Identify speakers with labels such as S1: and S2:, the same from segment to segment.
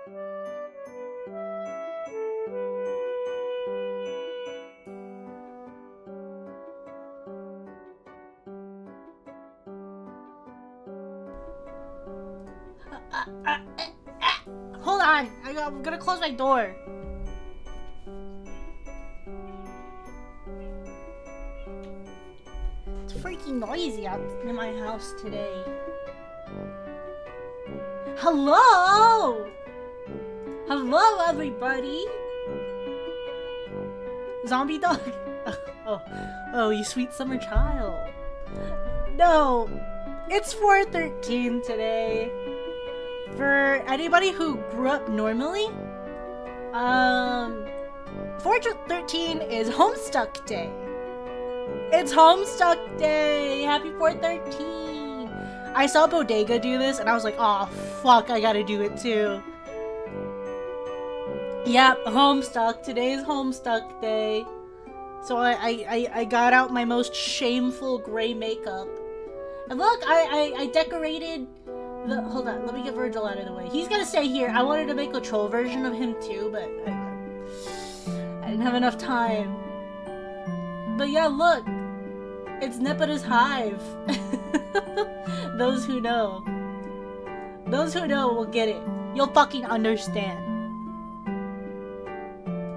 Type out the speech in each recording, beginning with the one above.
S1: Hold on, I'm gonna close my door. It's freaking noisy out in my house today. Hello! Hello, everybody! Zombie dog? Oh, you sweet summer child. No, it's 4:13 today. For anybody who grew up normally, 4:13 is Homestuck Day. It's Homestuck Day! Happy 4:13! I saw Bodega do this and I was like, oh fuck, I gotta do it too. Yep, Homestuck. Today's Homestuck Day. So I got out my most shameful gray makeup. And look, I decorated the... Hold on, let me get Virgil out of the way. He's gonna stay here. I wanted to make a troll version of him too, but I didn't have enough time. But yeah, look. It's Nepeta's hive. Those who know. Those who know will get it. You'll fucking understand.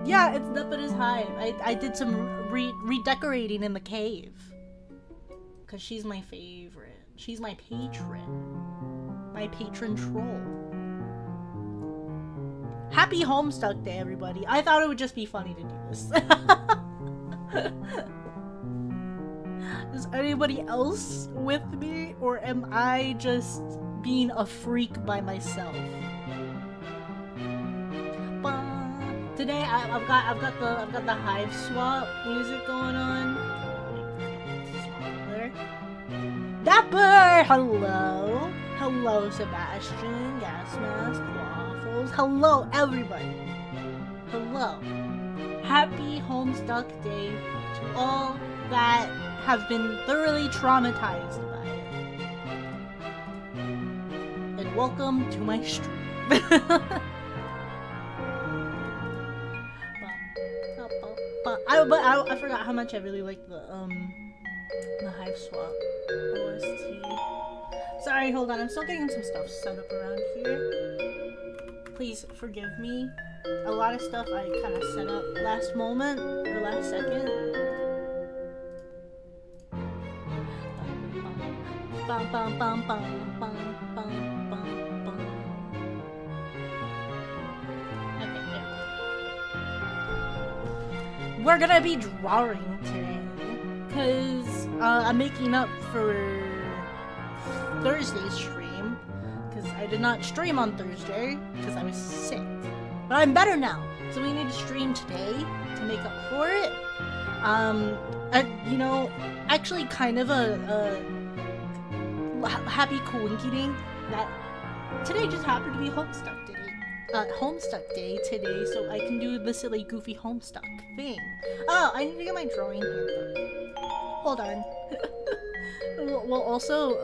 S1: Yeah, it's Nepeta's hive. I did some redecorating in the cave. Because she's my favorite. She's my patron. My patron troll. Happy Homestuck Day, everybody. I thought it would just be funny to do this. Is anybody else with me? Or am I just being a freak by myself? Today I've got the hive swap music going on. Dapper! Hello! Hello, Sebastian, Gas Mask, Waffles. Hello, everybody! Hello. Happy Homestuck Day to all that have been thoroughly traumatized by it. And welcome to my stream. I forgot how much I really like the hive swap OST. Sorry, hold on. I'm still getting some stuff set up around here. Please forgive me. A lot of stuff I kind of set up last moment or last second. Bum bum bum bum bum bum bum bum. Okay, yeah. We're gonna be drawing today, cause I'm making up for Thursday's stream, cause I did not stream on Thursday because I was sick. But I'm better now, so we need to stream today to make up for it. You know, actually, kind of a happy coinky-dink that today just happened to be Homestuck Day. Homestuck Day today, so I can do the silly, goofy Homestuck thing. Oh, I need to get my drawing hand up. Hold on. We'll also,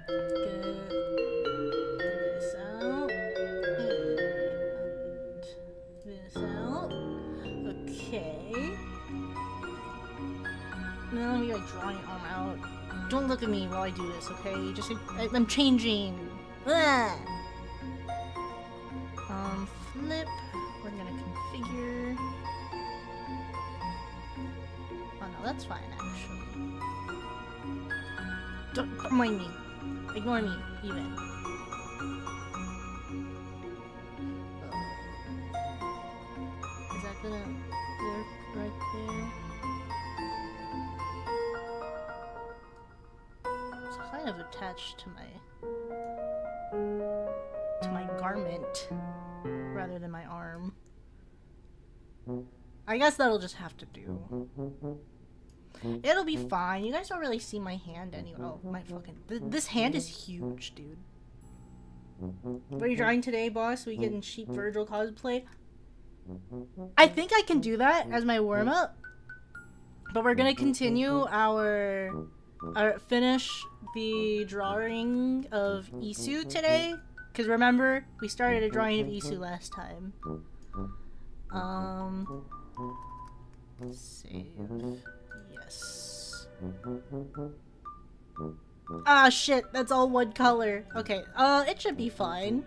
S1: get this out, and this out. Okay. Now let me get my drawing arm out. Don't look at me while I do this, okay? Just, I'm changing. Ugh. Flip. We're gonna configure. Oh no, that's fine actually. Don't mind me. Ignore me, even. Is that gonna work right there? It's kind of attached to my garment rather than my arm. I guess that'll just have to do. It'll be fine. You guys don't really see my hand anyway. Oh, my fucking... This hand is huge, dude. What are you drawing today, boss? So we can Sheep Virgil cosplay? I think I can do that as my warm-up. But we're gonna continue our finish the drawing of Isu today. Because remember, we started a drawing of Isu last time. Save. Yes. Ah, shit, that's all one color. Okay, it should be fine.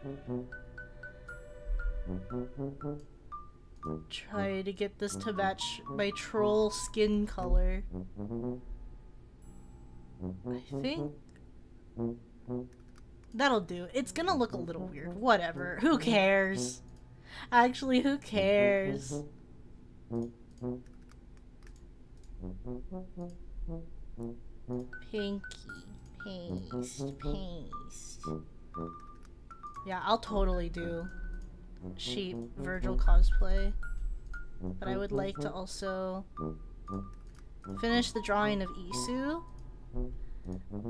S1: Try to get this to match my troll skin color. I think that'll do. It's gonna look a little weird. Whatever. Who cares? Actually, who cares? Pinky. Paste. Yeah, I'll totally do sheep Virgil cosplay. But I would like to also finish the drawing of Isu.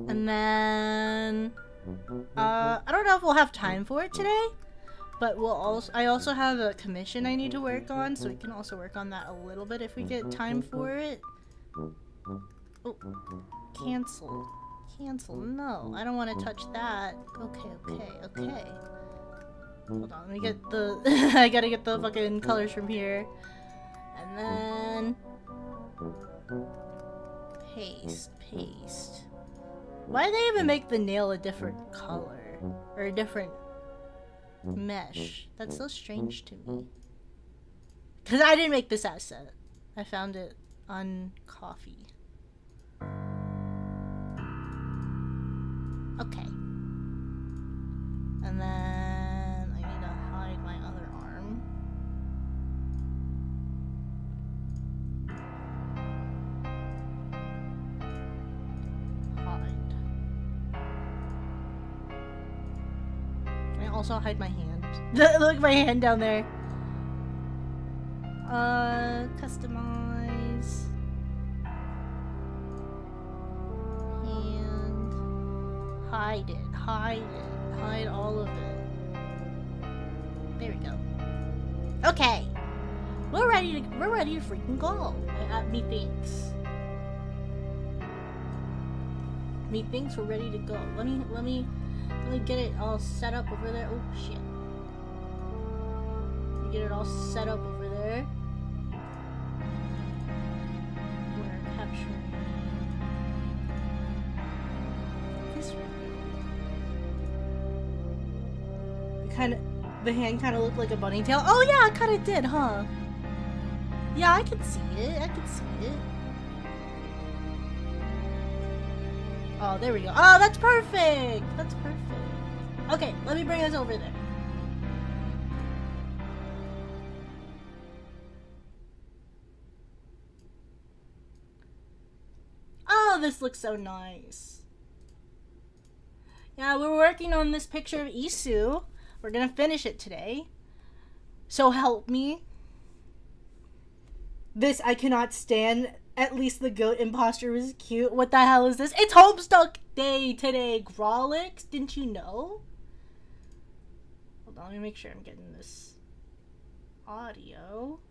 S1: And then I don't know if we'll have time for it today, but I also have a commission I need to work on, so we can also work on that a little bit if we get time for it. Oh, cancel. Cancel. No, I don't want to touch that. Okay. Hold on, let me get the I gotta get the fucking colors from here. And then paste. Why did they even make the nail a different color? Or a different mesh? That's so strange to me. Because I didn't make this asset. I found it on Coffee. Okay. And then I need to hide my other arm. Hide. Can I also hide my hand? Look, my hand down there. Customize. Hand. Hide it. Hide all of it. There we go. Okay. We're ready to freaking go. Methinks we're ready to go. Let me get it all set up over there. Oh shit. Let me get it all set up over there. We're capturing this one. The hand kind of looked like a bunny tail. Oh yeah, it kind of did, huh? Yeah, I can see it. Oh, there we go. Oh, that's perfect. Okay, let me bring us over there. Oh, this looks so nice. Yeah, we're working on this picture of Isu. We're gonna finish it today. So help me. This I cannot stand. At least the goat imposter was cute. What the hell is this? It's Homestuck Day today, Grolix. Didn't you know? Hold on, let me make sure I'm getting this audio.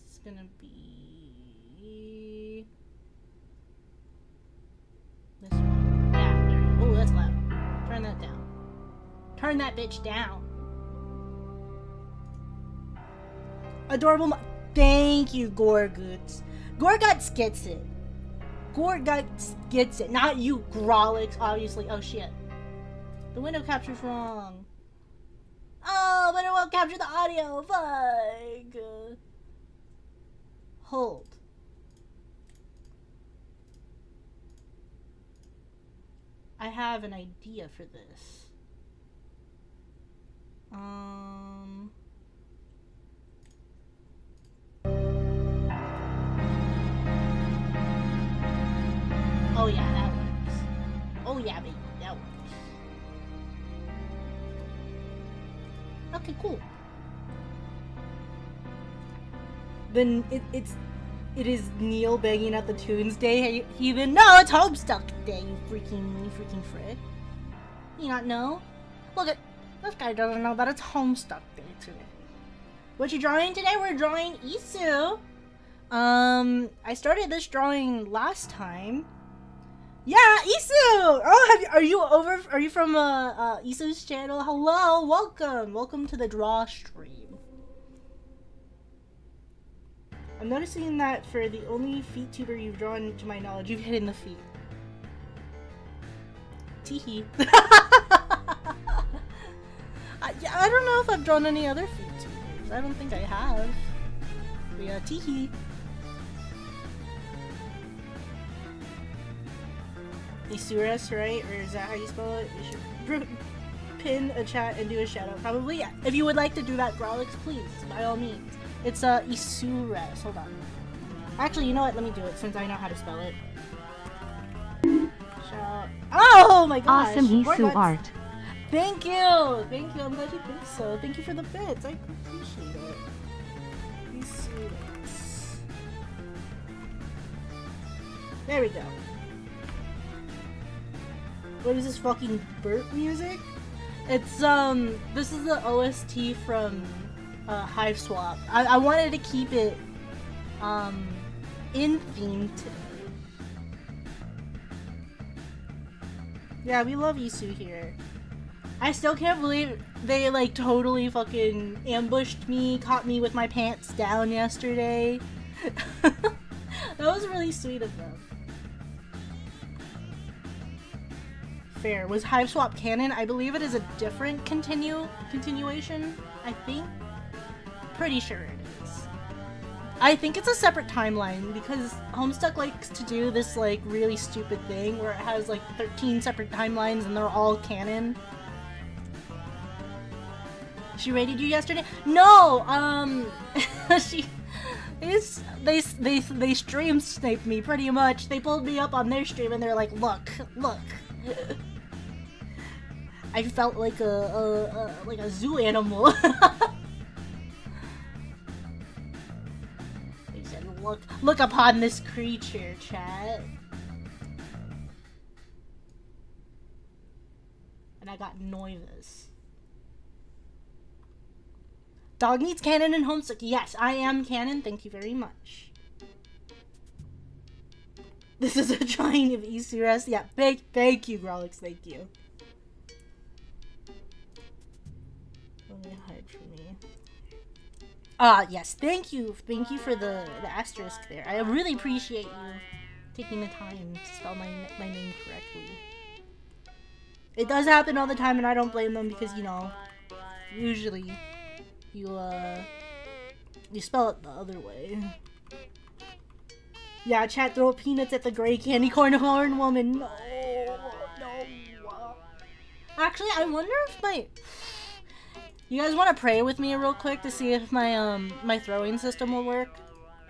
S1: It's gonna be this one. Yeah, there we go. Oh, that's loud. Turn that down. Turn that bitch down. Adorable thank you, Gorguts. Gorguts gets it. Gorguts gets it. Not you, Grolix, obviously. Oh, shit. The window capture's wrong. Oh, but it won't capture the audio. Fuck. Hold. I have an idea for this. Oh yeah, that works. Oh yeah, baby, that works. Okay, cool. Then it is Neil banging at the Tunes Day, heathen. No, it's Homestuck Day, you freaking frick. You not know? Look at this guy doesn't know that it's Homestuck Day today. What you drawing today? We're drawing Isu. I started this drawing last time. Yeah, Isu! Oh, are you from, Isu's channel? Hello, welcome to the draw stream. I'm noticing that for the only feet tuber you've drawn, to my knowledge, you've hidden the feet. Teehee. I don't know if I've drawn any other feet tubers. I don't think I have. But yeah, teehee. Isuras, right? Or is that how you spell it? You should pin a chat and do a shout out. Probably, yeah. If you would like to do that, Grolix, please, by all means. It's Isuras. Hold on. Actually, you know what? Let me do it since I know how to spell it. Shout. Oh my gosh!
S2: Awesome Isu art.
S1: Thank you! Thank you. I'm glad you think so. Thank you for the bits. I appreciate it. Isuras. There we go. What is this fucking burp music? It's, this is the OST from, Hive Swap. I wanted to keep it, in theme today. Yeah, we love Isu here. I still can't believe they, like, totally fucking ambushed me, caught me with my pants down yesterday. That was really sweet of them. Fair. Was Hive Swap canon? I believe it is a different continuation, I think. Pretty sure it is. I think it's a separate timeline because Homestuck likes to do this like really stupid thing where it has like 13 separate timelines and they're all canon. She raided you yesterday? No! They stream sniped me pretty much. They pulled me up on their stream and they're like, look. I felt like a zoo animal. They said, look upon this creature, chat. And I got noises. Dog needs canon and Homestuck. Yes, I am canon. Thank you very much. This is a drawing of Isuras. Yeah, thank you, Grolix. Thank you. Let me hide from me. Yes, thank you. Thank you for the asterisk there. I really appreciate you taking the time to spell my name correctly. It does happen all the time, and I don't blame them because, you know, usually you spell it the other way. Yeah, chat, throw peanuts at the gray candy corn horn woman. No. Actually, I wonder if you guys want to pray with me real quick to see if my my throwing system will work?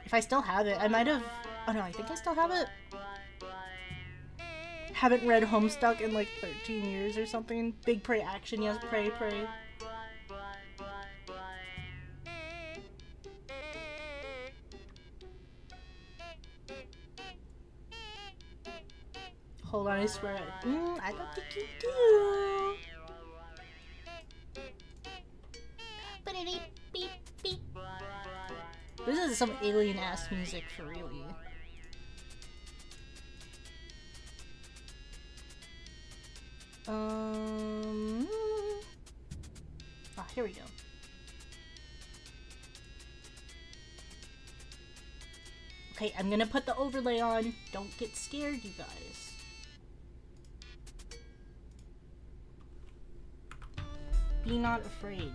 S1: If I still have it. I might have... Oh no, I think I still have it. Haven't read Homestuck in like 13 years or something. Big pray action, yes, pray. Hold on, I swear. I don't think you do. This is some alien ass music for really. Here we go. Okay, I'm gonna put the overlay on. Don't get scared, you guys. Be not afraid.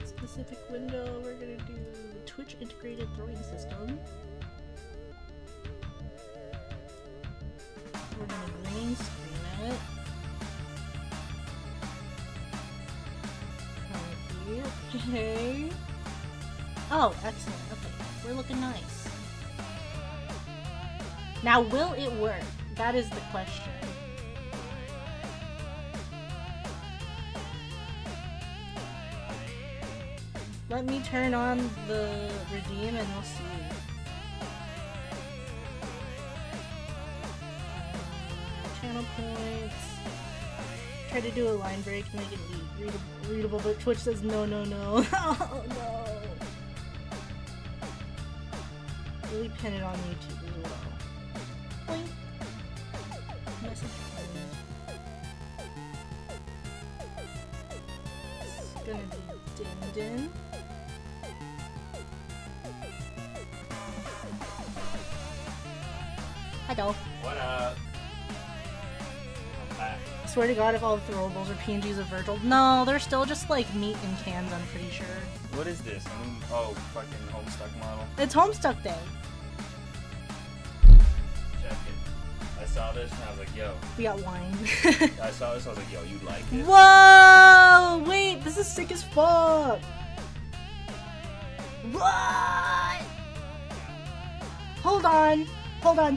S1: Specific window, we're gonna do the Twitch integrated throwing system. We're gonna green screen it. Okay. Oh, excellent. Okay, we're looking nice. Now, will it work? That is the question. Let me turn on the redeem and we'll see. Channel points. tried to do a line break to make it readable, but Twitch says no, no, no. Oh, no. Really pin it on YouTube as well. Boing. Message friend. It's gonna be Din. Hello.
S2: What up? I'm back.
S1: I swear to God, if all the throwables are PNGs of Virgil. No, they're still just like meat in cans, I'm pretty sure.
S2: What is this? Oh, fucking Homestuck model.
S1: It's Homestuck Day.
S2: Check it. I saw this and I was like, yo.
S1: We got wine.
S2: I saw this, I was like, yo, you like it.
S1: Whoa! Wait, this is sick as fuck! What? Hold on,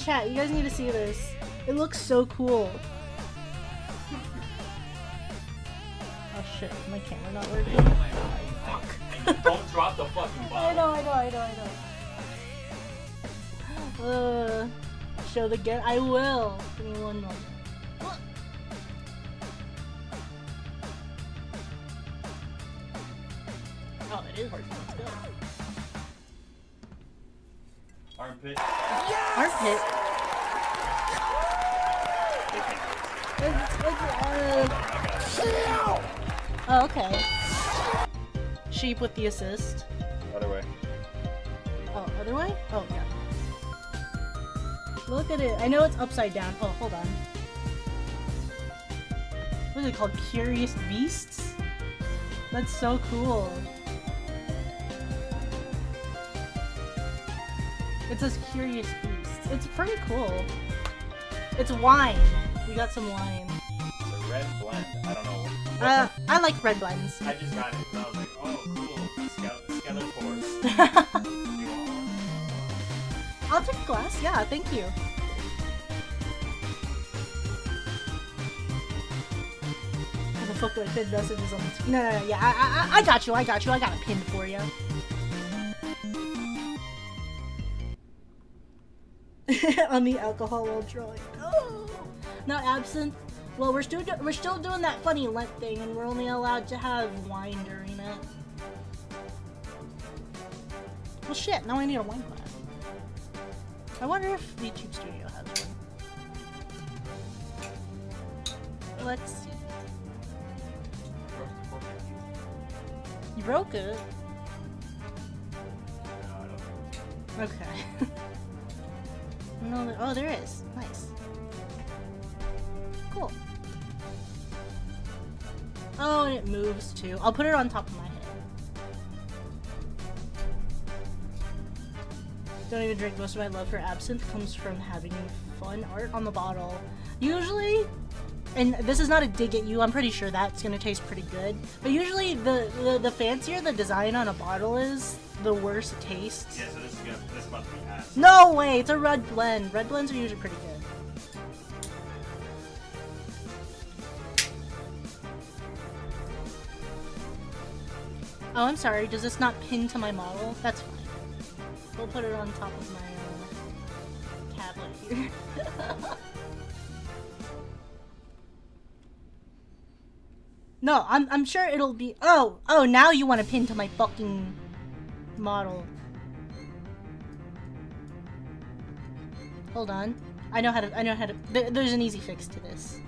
S1: chat. You guys need to see this. It looks so cool. Oh shit, is my camera not working?
S2: Fuck. Don't drop the fucking bottle.
S1: I know. Show the get. I will. Give me one moment. Oh, it is working. Let's go.
S2: Armpit.
S1: Yes! Armpit. Oh, okay. Sheep with the assist.
S2: Other way.
S1: Oh, other way? Oh, yeah. Look at it. I know it's upside down. Oh, hold on. What is it called? Curious Beasts? That's so cool. It says Curious Beasts. It's pretty cool. It's wine. We got some wine.
S2: It's a red blend. I don't know.
S1: I like red blends.
S2: I just got it and I was like, oh, cool. Skeletor.
S1: I'll take a glass. Yeah, thank you. The fuck would I pin messages on the No, yeah, I got you. I got a pin for you. On the alcohol while drawing. Oh, not absinthe. Well, we're still doing that funny Lent thing, and we're only allowed to have wine during it. Well, shit. Now I need a wine glass. I wonder if the YouTube Studio has one. Let's see. You broke it?
S2: No, I don't know.
S1: Okay. No, oh, there is. Nice. Cool. Oh, and it moves too. I'll put it on top of my head. Don't even drink. Most of my love for absinthe comes from having fun art on the bottle. Usually, and this is not a dig at you, I'm pretty sure that's gonna taste pretty good. But usually, the fancier the design on a bottle is, the worse it tastes.
S2: Yeah, so this is about to be ass.
S1: No way! It's a red blend. Red blends are usually pretty good. Oh, I'm sorry. Does this not pin to my model? That's fine. We'll put it on top of my tablet here. No, I'm sure it'll be. Oh, now you want to pin to my fucking model. Hold on. I know how to. There's an easy fix to this.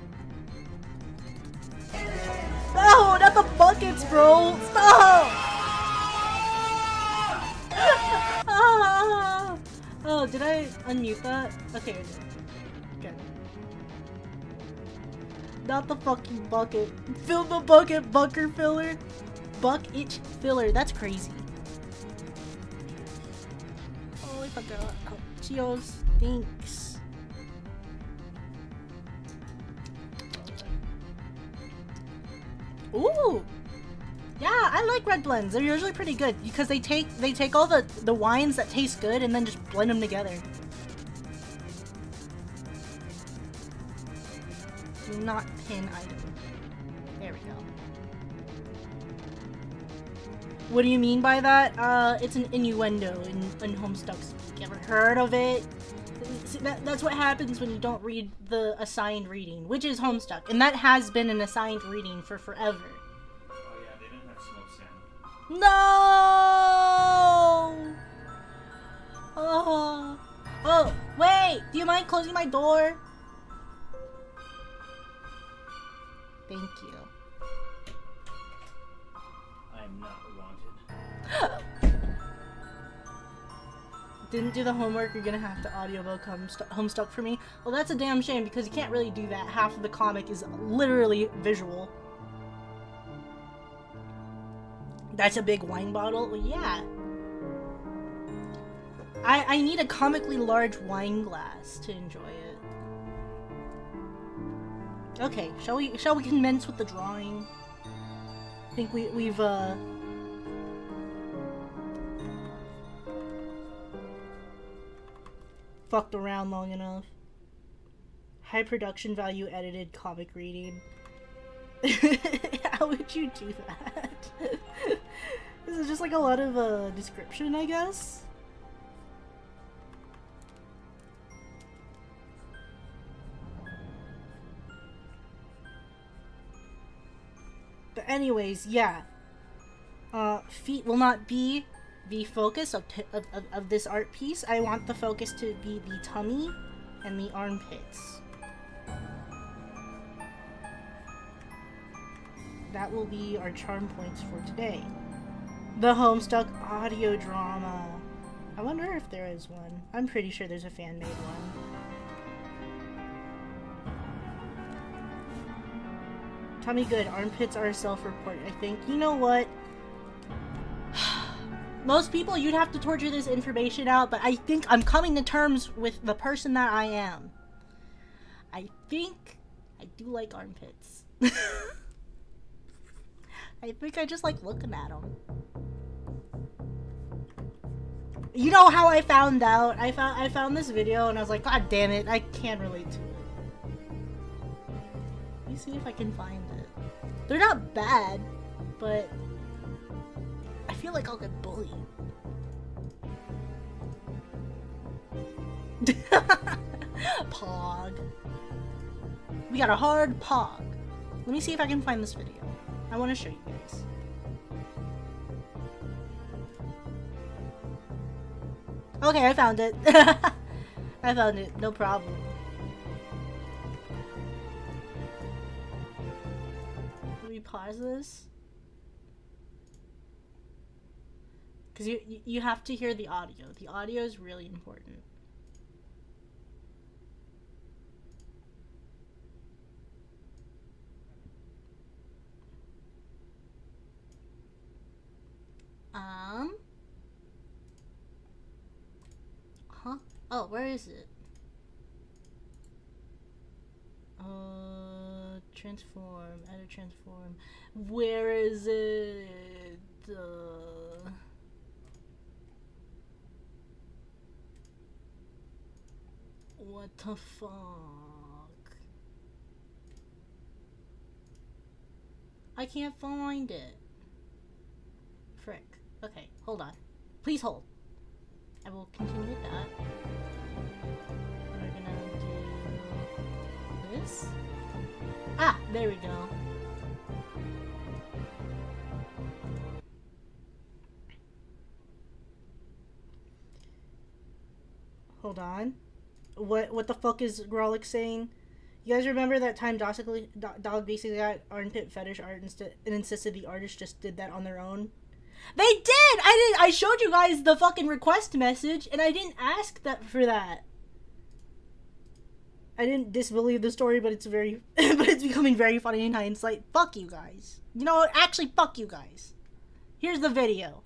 S1: No, not the buckets, bro. Stop. Oh, did I unmute that? Okay, I did. Good. Not the fucking bucket. Fill the bucket, bucket filler. Bucket filler. That's crazy. Holy fuck, girl. Oh, Cheetos. Thanks. Ooh. Yeah, I like red blends. They're usually pretty good because they take all the wines that taste good and then just blend them together. Do not pin item. There we go. What do you mean by that? It's an innuendo in Homestuck speak. Ever heard of it? See, that's what happens when you don't read the assigned reading, which is Homestuck, and that has been an assigned reading for forever.
S2: Oh yeah, they didn't have smoke salmon.
S1: No! Oh. Oh, wait! Do you mind closing my door? Thank you.
S2: I am not wanted.
S1: Didn't do the homework, you're gonna have to audiobook Homestuck for me. Well, that's a damn shame because you can't really do that. Half of the comic is literally visual. That's a big wine bottle? Well, yeah. I need a comically large wine glass to enjoy it. Okay, shall we commence with the drawing? I think we've fucked around long enough. High production value edited comic reading. How would you do that? This is just like a lot of description, I guess. But anyways, yeah. Feet will not be the focus of this art piece. I want the focus to be the tummy and the armpits. That will be our charm points for today. The Homestuck audio drama. I wonder if there is one. I'm pretty sure there's a fan-made one. Tummy good. Armpits are self-report, I think. You know what? Most people, you'd have to torture this information out, but I think I'm coming to terms with the person that I am. I think I do like armpits. I think I just like looking at them. You know how I found out? I found this video and I was like, God damn it, I can't relate to it. Let me see if I can find it. They're not bad, but I feel like I'll get bullied. Pog. We got a hard pog. Let me see if I can find this video. I want to show you guys. Okay, I found it. I found it, no problem. Let me pause this. Because you have to hear the audio. The audio is really important. Huh? Oh, where is it? Transform, edit transform. Where is it? What the fuck? I can't find it. Frick. Okay, hold on. Please hold. I will continue with that. We're gonna do this. Ah, there we go. Hold on. What the fuck is Grolic saying? You guys remember that time Dog basically got armpit fetish art and insisted the artist just did that on their own? They did! I showed you guys the fucking request message and I didn't ask that for that. I didn't disbelieve the story, but it's very but it's becoming very funny in hindsight. Fuck you guys. You know what? Actually, fuck you guys. Here's the video.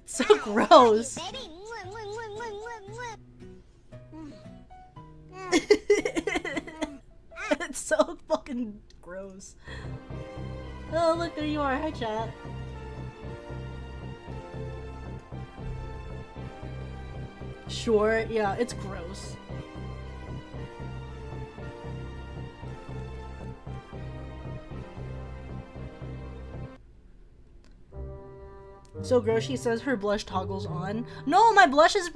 S1: So gross. It's so fucking gross. Oh, look, there you are. Hi, chat. Sure, yeah, it's gross. So Groshi says her blush toggles on. No, my blush is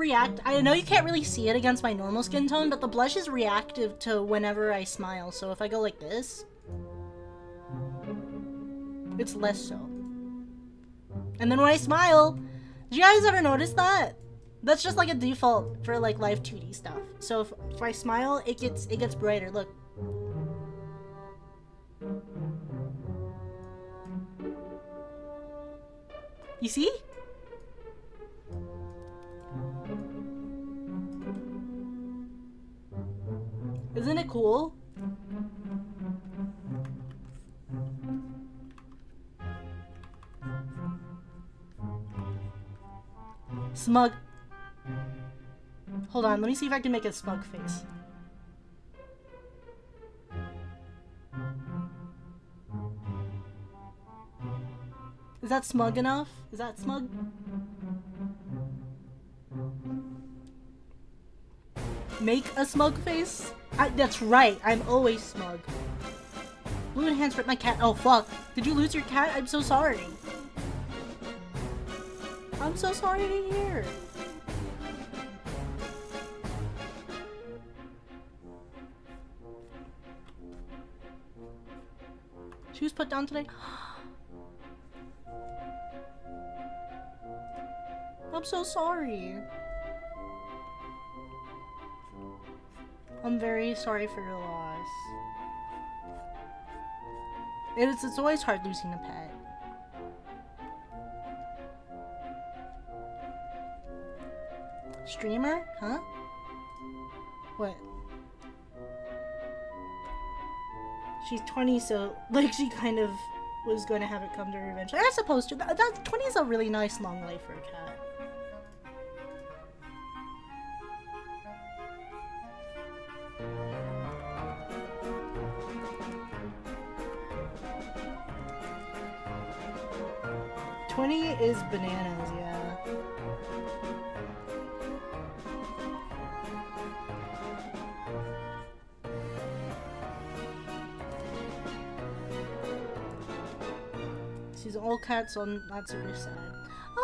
S1: I know you can't really see it against my normal skin tone, but the blush is reactive to whenever I smile. So if I go like this, it's less so. And then when I smile, did you guys ever notice that? That's just like a default for like live 2D stuff. So if I smile, it gets brighter. Look. You see? Isn't it cool? Smug. Hold on, let me see if I can make a smug face. Is that smug enough? Is that smug? Make a smug face? That's right, I'm always smug. Blue enhanced for my cat. Oh fuck. Did you lose your cat? I'm so sorry. I'm so sorry to hear. She was put down today? I'm so sorry. I'm very sorry for your loss. It's always hard losing a pet. Streamer? Huh? What? She's 20, so like she kind of was going to have it come to her eventually. I suppose to. That 20 is a really nice long life for a cat. $20 is bananas, yeah. She's an old cat, so not super sad.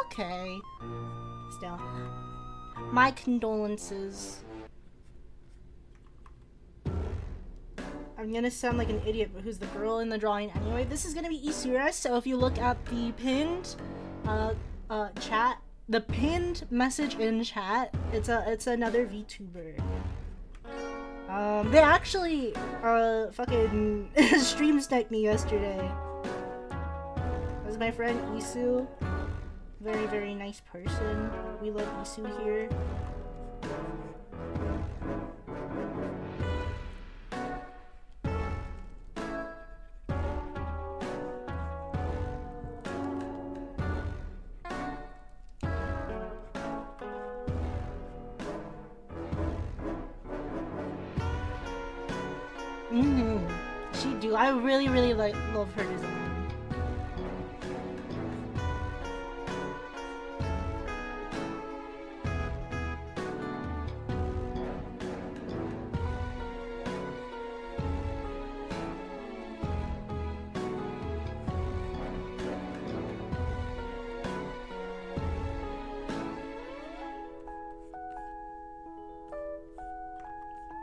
S1: Okay. Still. My condolences. I'm gonna sound like an idiot, but who's the girl in the drawing anyway? This is gonna be Isura, so if you look at the pinned chat, the pinned message in chat, it's another VTuber. They actually fucking stream sniped me yesterday. That was my friend Isu. Very, very nice person. We love Isu here. She do. I really, really love her design.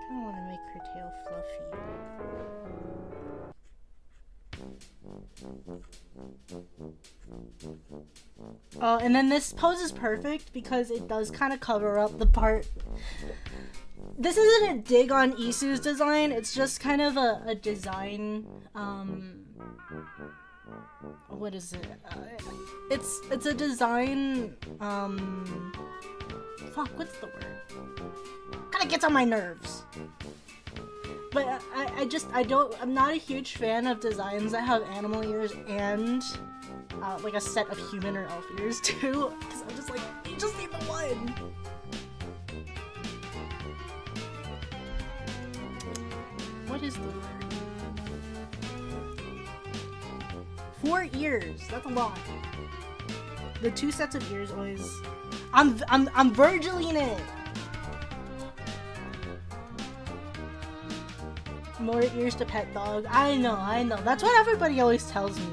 S1: I don't want to make her tail fluffy. Oh, and then this pose is perfect because it does kind of cover up the part. This isn't a dig on Isu's design, it's just kind of a design, what is it? It's a design, fuck, what's the word? Kinda gets on my nerves. But I'm not a huge fan of designs that have animal ears and like a set of human or elf ears too, because I'm just like, you just need the one. What is the word? 4 ears. That's a lot. The 2 sets of ears always. I'm Virgiling it. More ears to pet dog. I know. That's what everybody always tells me.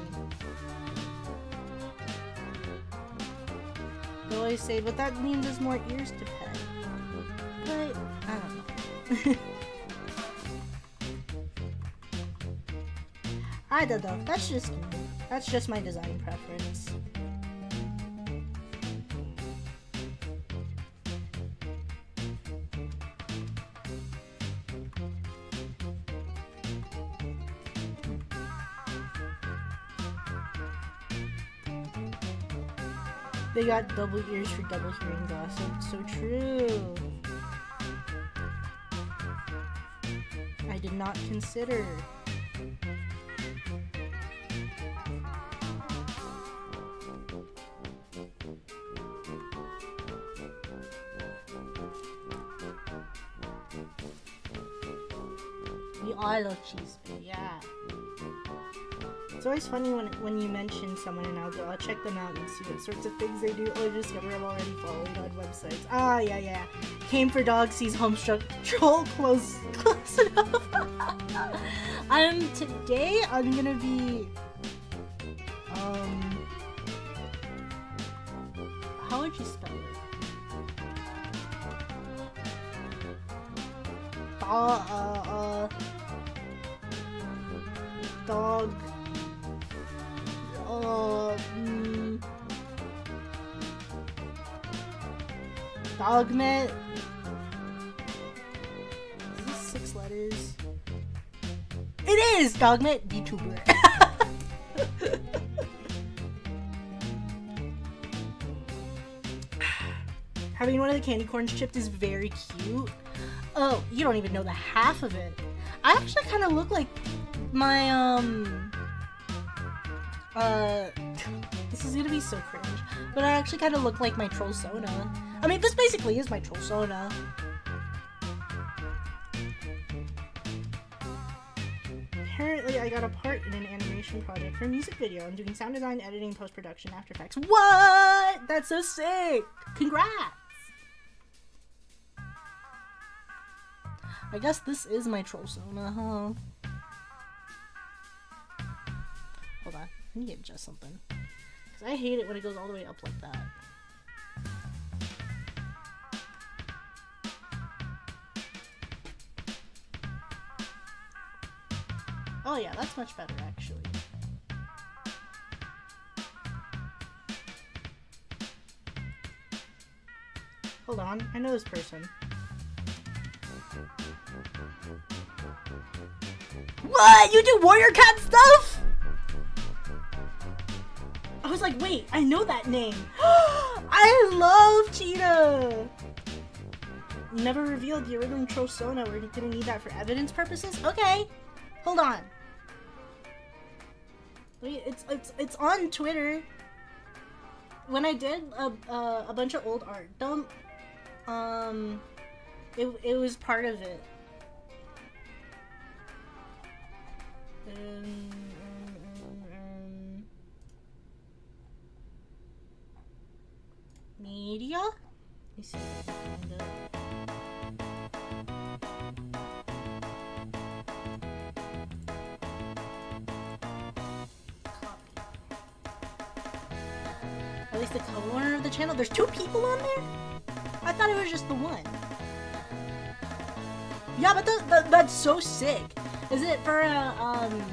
S1: always say what that means is more ears to pet. But I don't know. I don't know. That's just my design preference. They got double ears for double hearing gossip. So true. I did not consider. We all love cheese, yeah. It's always funny when you mention someone and I'll check them out and see what sorts of things they do. Oh, I discover I'm already following on websites. Ah, yeah. Came for dog, sees homestuck troll, close enough. Today I'm gonna be, how would you spell it? Dog. Dogmet. Is this 6 letters? It is! Dogmet VTuber. Having one of the candy corns chipped is very cute. Oh, you don't even know the half of it. I actually kind of look like my, this is gonna be so cringe, but I actually kind of look like my Trollsona. I mean, this basically is my Trollsona. Apparently, I got a part in an animation project for a music video. I'm doing sound design, editing, post-production, After Effects. What? That's so sick! Congrats! I guess this is my Trollsona, huh? Hold on, I need to adjust something. Because I hate it when it goes all the way up like that. Oh yeah, that's much better actually. Hold on, I know this person. What? You do warrior cat stuff? I was like, wait, I know that name. I love Cheetah. Never revealed the original Trollsona. We're gonna need that for evidence purposes. Okay, hold on. Wait, it's on Twitter. When I did a bunch of old art, it was part of it. Media? Let me see if I can find it. Copy. At least the co-owner of the channel. There's 2 people on there? I thought it was just the one. Yeah, but that's so sick. Is it for an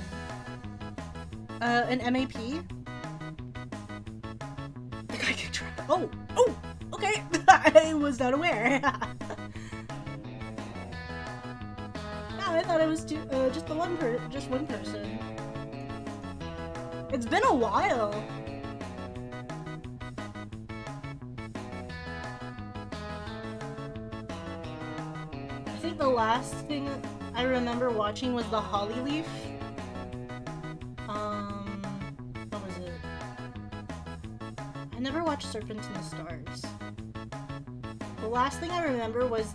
S1: MAP? The guy can try. Oh, okay. I was not aware. No, I thought it was just one person. It's been a while. I think the last thing I remember watching was the Holly Leaf. What was it? I never watched Serpent in the Stars. The last thing I remember was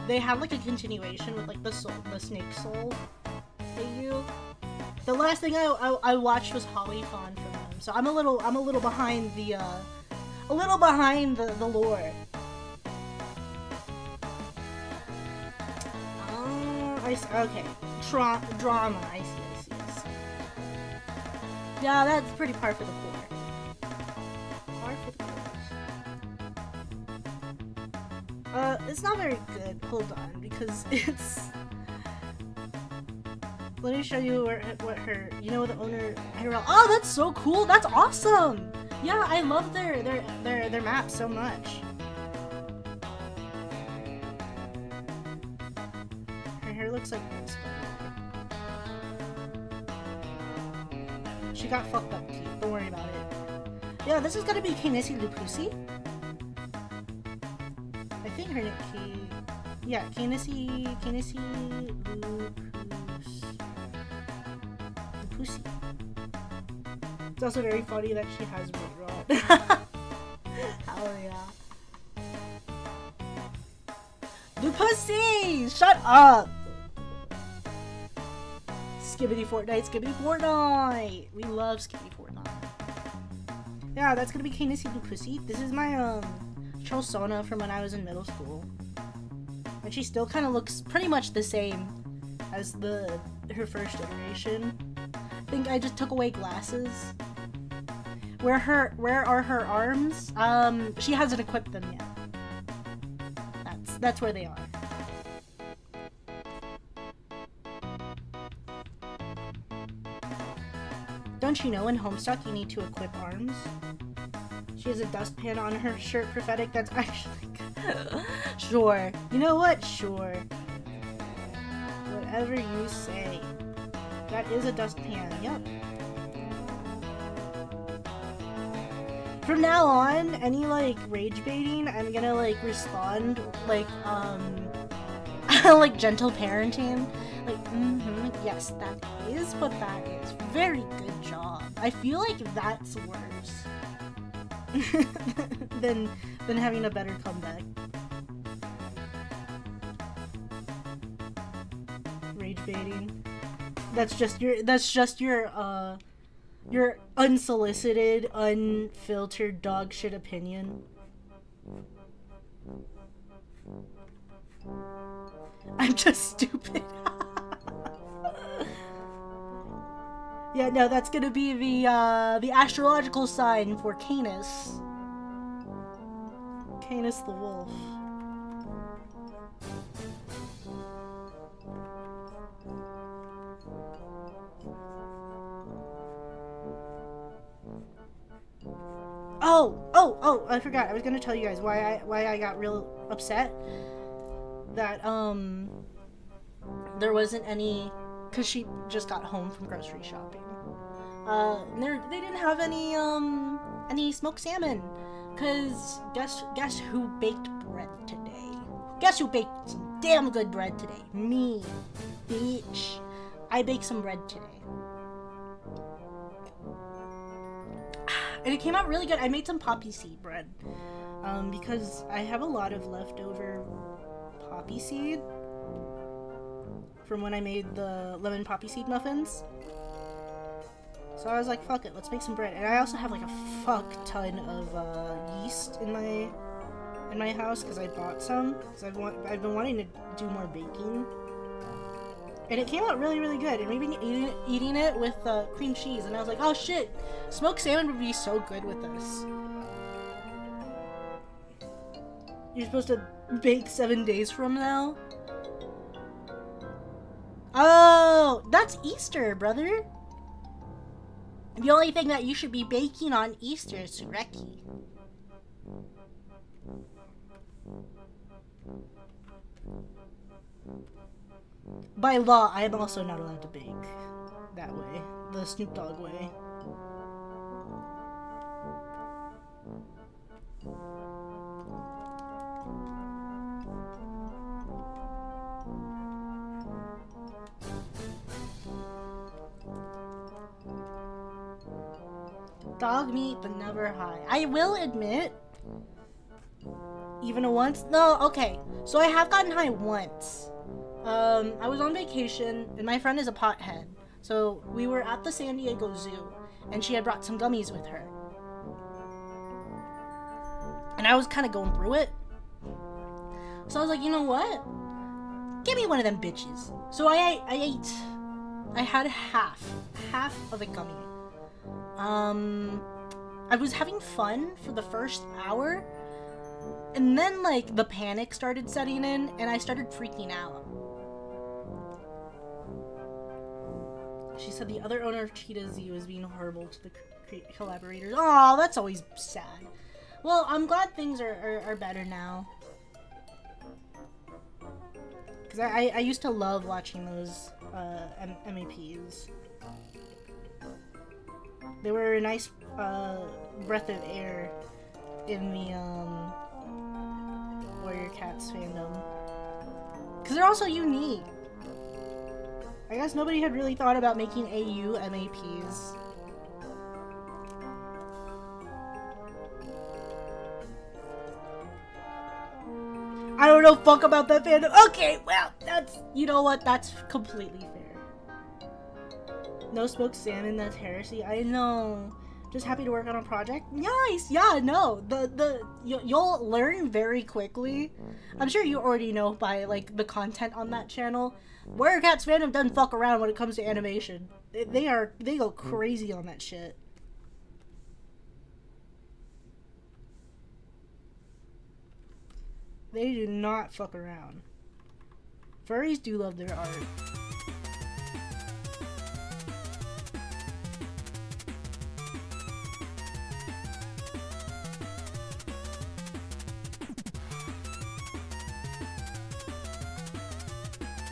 S1: they had like a continuation with like the snake soul they use. The last thing I watched was Holly Fawn from them, so I'm a little behind the lore. Okay, drama. I see. Yeah, that's pretty par for the course. It's not very good. Hold on, because it's... Let me show you what her... You know, the owner... Oh, that's so cool! That's awesome! Yeah, I love their map so much. Her hair looks like this. She got fucked up teeth. Don't worry about it. Yeah, this is gonna be Tominnii Lupusi. I think her name yeah, Tominnii Lupusi. It's also very funny that she has red rod. Hell yeah. Lupusi! Shut up! Skibbity Fortnite! We love Skibbity Fortnite. Yeah, that's gonna be Tominnii Lupusi. This is my persona from when I was in middle school. And she still kind of looks pretty much the same as her first iteration. I think I just took away glasses. Where are her arms? She hasn't equipped them yet. That's where they are. Don't you know in Homestuck you need to equip arms? She has a dustpan on her shirt, prophetic. That's actually good. Sure. You know what? Sure. Whatever you say. That is a dustpan. Yep. From now on, any like rage baiting, I'm gonna like respond like like gentle parenting. Like, yes, that is what that is. Very good job. I feel like that's worse than having a better comeback. Rage baiting. That's just your unsolicited, unfiltered dog shit opinion. I'm just stupid. Yeah, no, that's gonna be the astrological sign for Canis. Canis the wolf. Oh, I forgot. I was gonna tell you guys why I got real upset that there wasn't any, cause she just got home from grocery shopping. They didn't have any smoked salmon, cause guess who baked bread today? Guess who baked some damn good bread today? Me, bitch. I baked some bread today. And it came out really good. I made some poppy seed bread because I have a lot of leftover poppy seed from when I made the lemon poppy seed muffins. So I was like, fuck it, let's make some bread. And I also have like a fuck ton of yeast in my house because I bought some. Because I've been wanting to do more baking. And it came out really, really good. And maybe eating it with cream cheese. And I was like, oh shit, smoked salmon would be so good with this. You're supposed to bake 7 days from now? Oh, that's Easter, brother. The only thing that you should be baking on Easter is sureki. By law, I am also not allowed to bake that way. The Snoop Dogg way. Dog meat, but never high. I will admit, even once. No, okay. So I have gotten high once. I was on vacation, and my friend is a pothead. So we were at the San Diego Zoo, and she had brought some gummies with her. And I was kind of going through it. So I was like, you know what? Give me one of them bitches. So I ate. I had half of a gummy. I was having fun for the first hour, And then, like, the panic started setting in, and I started freaking out. She said the other owner of Cheetah Z was being horrible to the collaborators. Oh, that's always sad. Well, I'm glad things are better now. Because I used to love watching those MAPs. They were a nice breath of air in the Warrior Cats fandom. Because they're also unique. I guess nobody had really thought about making AU MAPs. I don't know fuck about that fandom. Okay, well, that's, you know what, that's completely fair. No smoked salmon, that's heresy. I know. Just happy to work on a project. Nice, yeah, no. You'll learn very quickly. I'm sure you already know by, like, the content on that channel. Warrior Cats fandom doesn't fuck around when it comes to animation. They go crazy on that shit. They do not fuck around. Furries do love their art.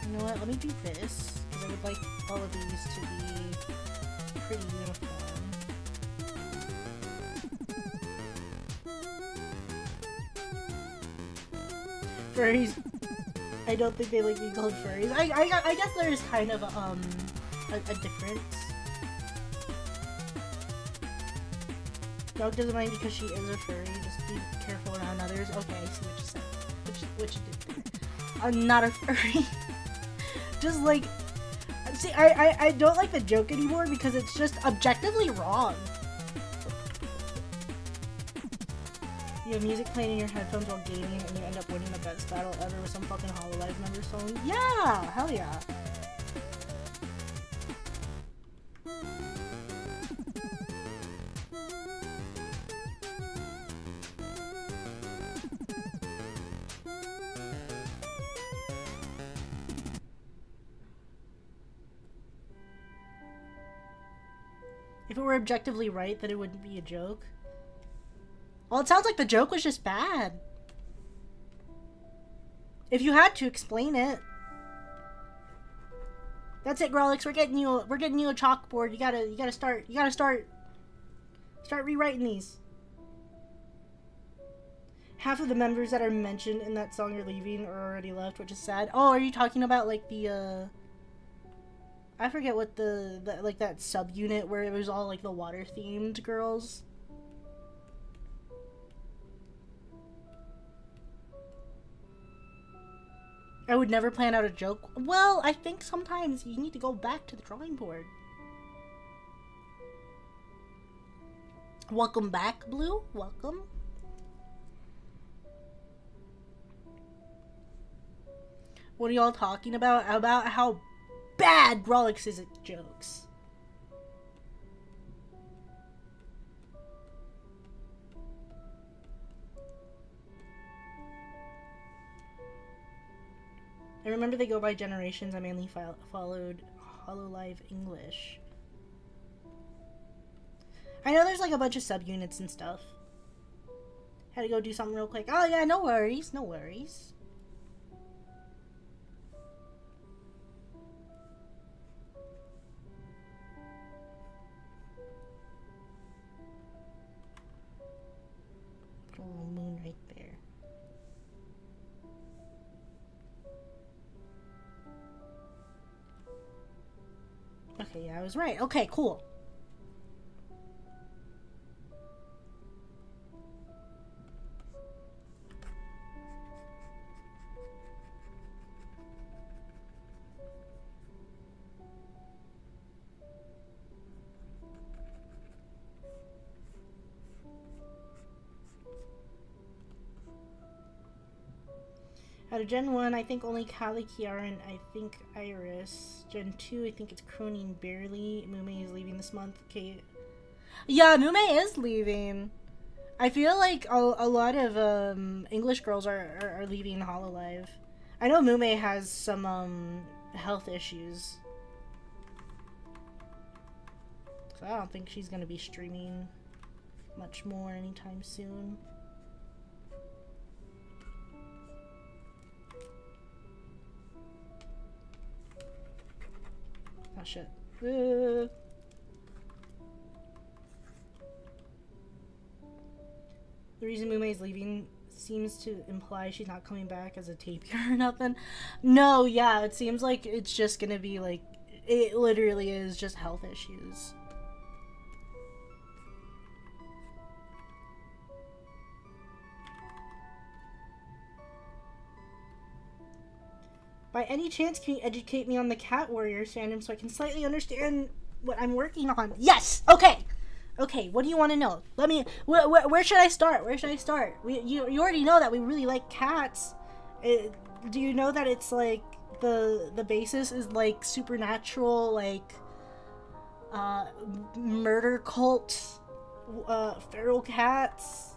S1: You know what, let me do this, because I would like all of these to be pretty uniform. Furries, I don't think they like being called furries. I guess there's kind of a difference. Dog doesn't mind because she is a furry, just be careful around others. Okay, I see what you said. What you did there. I'm not a furry. Just like, see, I don't like the joke anymore because it's just objectively wrong. You have music playing in your headphones while gaming and you end up winning the best battle ever with some fucking Hololive member song. Yeah! Hell yeah! If it were objectively right, then it wouldn't be a joke. Well, it sounds like the joke was just bad. If you had to explain it. That's it, Grolix. We're getting you a chalkboard. You gotta start rewriting these. Half of the members that are mentioned in that song are leaving or already left, which is sad. Oh, are you talking about like the I forget what the like that subunit where it was all like the water themed girls. I would never plan out a joke. Well, I think sometimes you need to go back to the drawing board. Welcome back, Blue. Welcome. What are y'all talking about? About how bad Grolix is at jokes. I remember they go by generations. I mainly followed Hololive English. I know there's like a bunch of subunits and stuff. Had to go do something real quick. Oh yeah, no worries, no worries. Put a little moon right there. Okay, yeah, I was right. Okay, cool. Out of Gen 1, I think only Kali, Kiara, and I think Iris. Gen 2, I think it's Croning barely. Mume is leaving this month. Okay. Yeah, Mume is leaving. I feel like a lot of English girls are leaving Hololive. I know Mume has some health issues, so I don't think she's gonna be streaming much more anytime soon. Oh shit. The reason Mume is leaving seems to imply she's not coming back as a tapir or nothing. No, yeah, it seems like it's just gonna be like, it literally is just health issues. By any chance, can you educate me on the Cat Warriors fandom so I can slightly understand what I'm working on? Yes! Okay! Okay, what do you want to know? Let me... Where should I start? Where should I start? You already know that we really like cats. Do you know that it's like... The basis is like supernatural, like... murder cult... feral cats...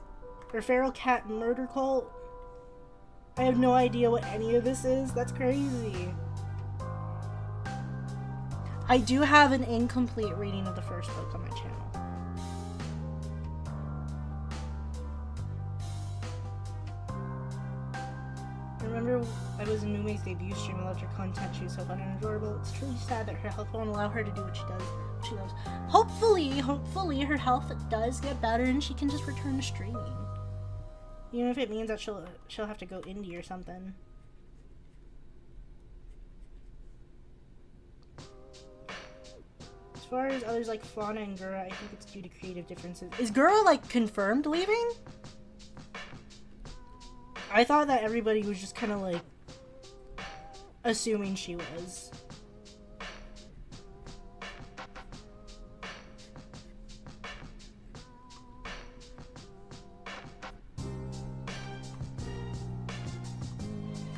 S1: Or feral cat murder cult? I have no idea what any of this is. That's crazy. I do have an incomplete reading of the first book on my channel. I remember I was in Mume's debut stream. I loved her content. She was so fun and adorable. It's truly sad that her health won't allow her to do what she does. What she loves. Hopefully her health does get better and she can just return to streaming. Even if it means that she'll have to go indie or something. As far as others like Fauna and Gura, I think it's due to creative differences. Is Gura like confirmed leaving? I thought that everybody was just kind of like assuming she was.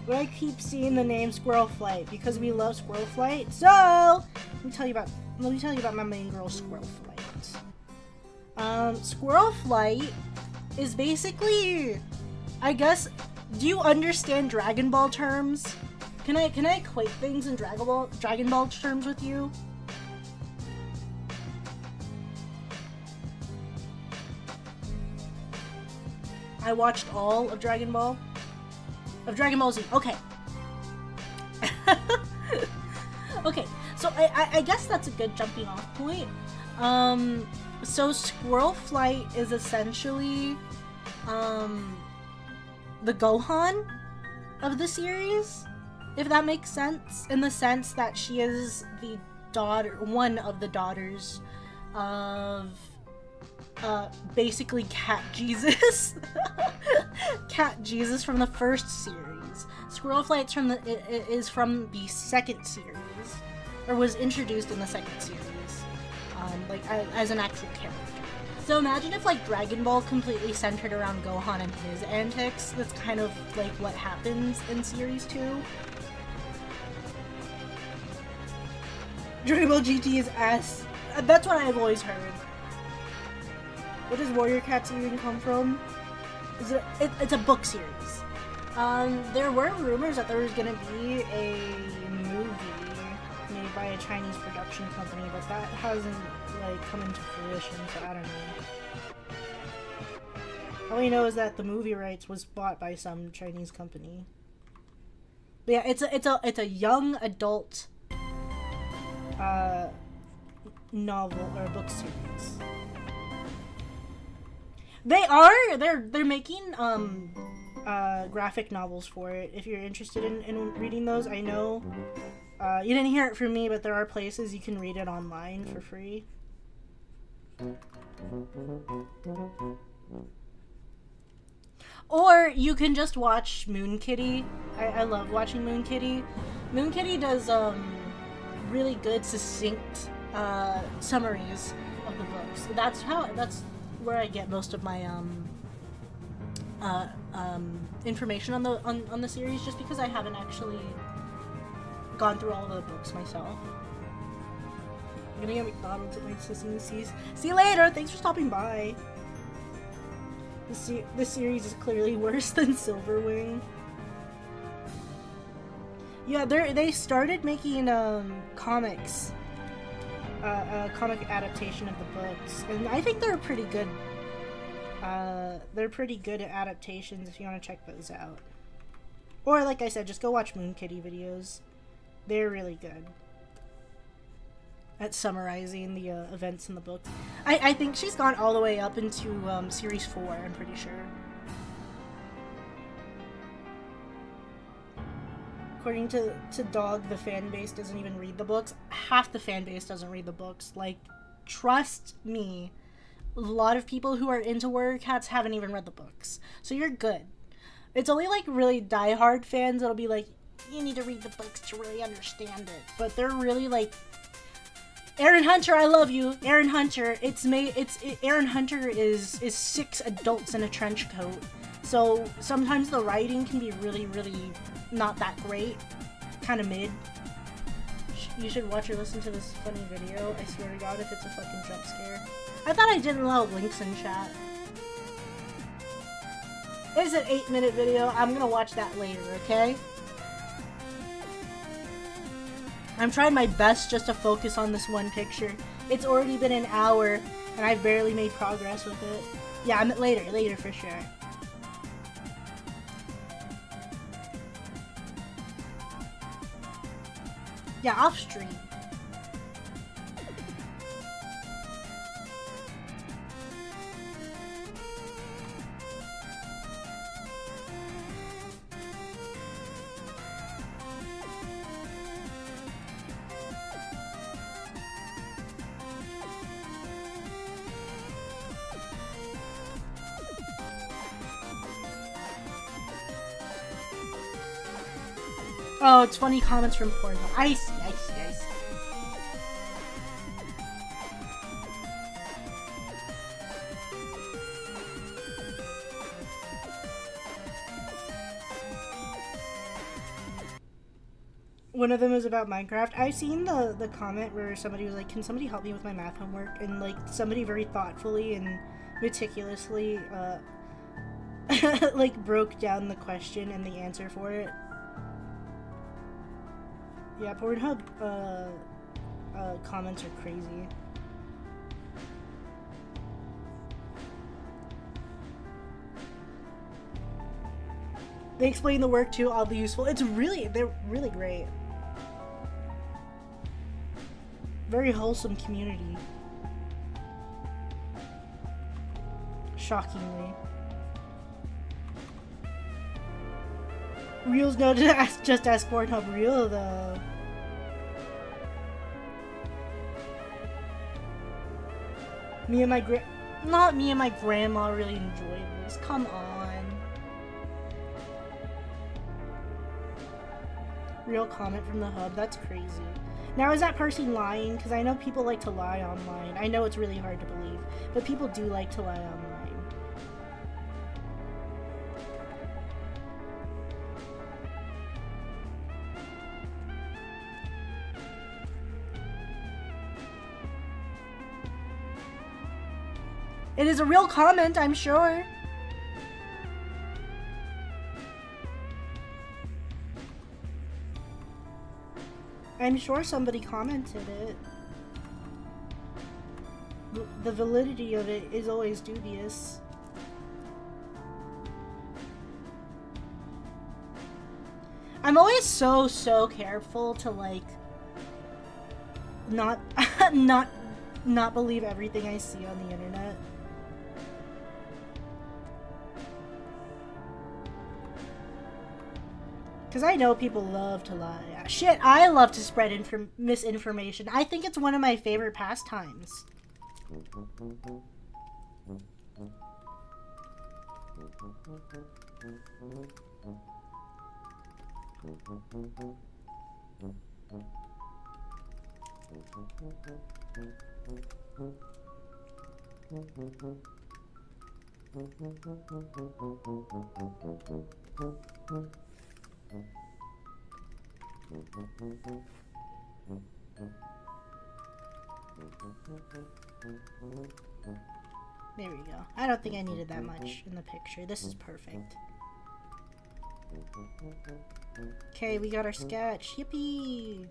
S1: But I keep seeing the name Squirrel Flight because we love Squirrel Flight. So let me tell you about my main girl, Squirrel Flight. Squirrel Flight is basically, I guess, do you understand Dragon Ball terms? Can I equate things in Dragon Ball terms with you? I watched all of Dragon Ball. Of Dragon Ball Z. Okay. Okay, so I guess that's a good jumping off point. So Squirrel Flight is essentially the Gohan of the series, if that makes sense, in the sense that she is the one of the daughters of basically Cat Jesus. Cat Jesus from the first series. Squirrel Flight's is from the second series, or was introduced in the second series, like as an actual character. So imagine if like Dragon Ball completely centered around Gohan and his antics. That's kind of like what happens in series 2. Dragon Ball GT is S. That's what I've always heard. Where does Warrior Cats even come from? It's a book series. There were rumors that there was gonna be a movie made by a Chinese production company, but that hasn't like come into fruition, so I don't know. All we know is that the movie rights was bought by some Chinese company. But yeah, it's a young adult novel or book series. They're making graphic novels for it. If you're interested in reading those, I know you didn't hear it from me, but there are places you can read it online for free. Or you can just watch Moon Kitty. I love watching Moon Kitty. Moon Kitty does really good, succinct summaries of the books. That's where I get most of my information on the series, just because I haven't actually gone through all of the books myself. I'm gonna get McDonald's at my Sesame Seas. See you later! Thanks for stopping by! The series is clearly worse than Silverwing. Yeah, they started making comics, comic adaptation of the books, and I think they're pretty good. They're pretty good at adaptations if you want to check those out. Or like I said, just go watch Moon Kitty videos. They're really good at summarizing the events in the book. I think she's gone all the way up into series 4, I'm pretty sure. According to Dog, the fan base doesn't even read the books. Half the fan base doesn't read the books. Like, trust me, a lot of people who are into Warrior Cats haven't even read the books. So you're good. It's only like really diehard fans that'll be like, you need to read the books to really understand it. But they're really like, Aaron Hunter, I love you. Aaron Hunter, Aaron Hunter is 6 adults in a trench coat. So sometimes the writing can be really, really not that great. Kind of mid. You should watch or listen to this funny video. I swear to God, if it's a fucking jump scare. I thought I didn't allow links in chat. It's an 8-minute video. I'm gonna watch that later, okay? I'm trying my best just to focus on this one picture. It's already been an hour, and I've barely made progress with it. Yeah, later for sure. Yeah, off stream. Oh, it's funny comments from Pornhub. I see. One of them is about Minecraft. I've seen the comment where somebody was like, can somebody help me with my math homework? And like somebody very thoughtfully and meticulously like broke down the question and the answer for it. Yeah, Pornhub comments are crazy. They explain the work too, oddly useful. They're really great. Very wholesome community. Shockingly. Reels no, just ask Pornhub Reel though. Not me and my grandma really enjoy this. Come on. Real comment from the hub. That's crazy. Now, is that person lying? Because I know people like to lie online. I know it's really hard to believe, but people do like to lie online. It is a real comment, I'm sure. I'm sure somebody commented it. The validity of it is always dubious. I'm always so careful to like not believe everything I see on the internet. Because I know people love to lie. Shit, I love to spread misinformation. I think it's one of my favorite pastimes. There we go. I don't think I needed that much in the picture. This is perfect. Okay, we got our sketch. Yippee!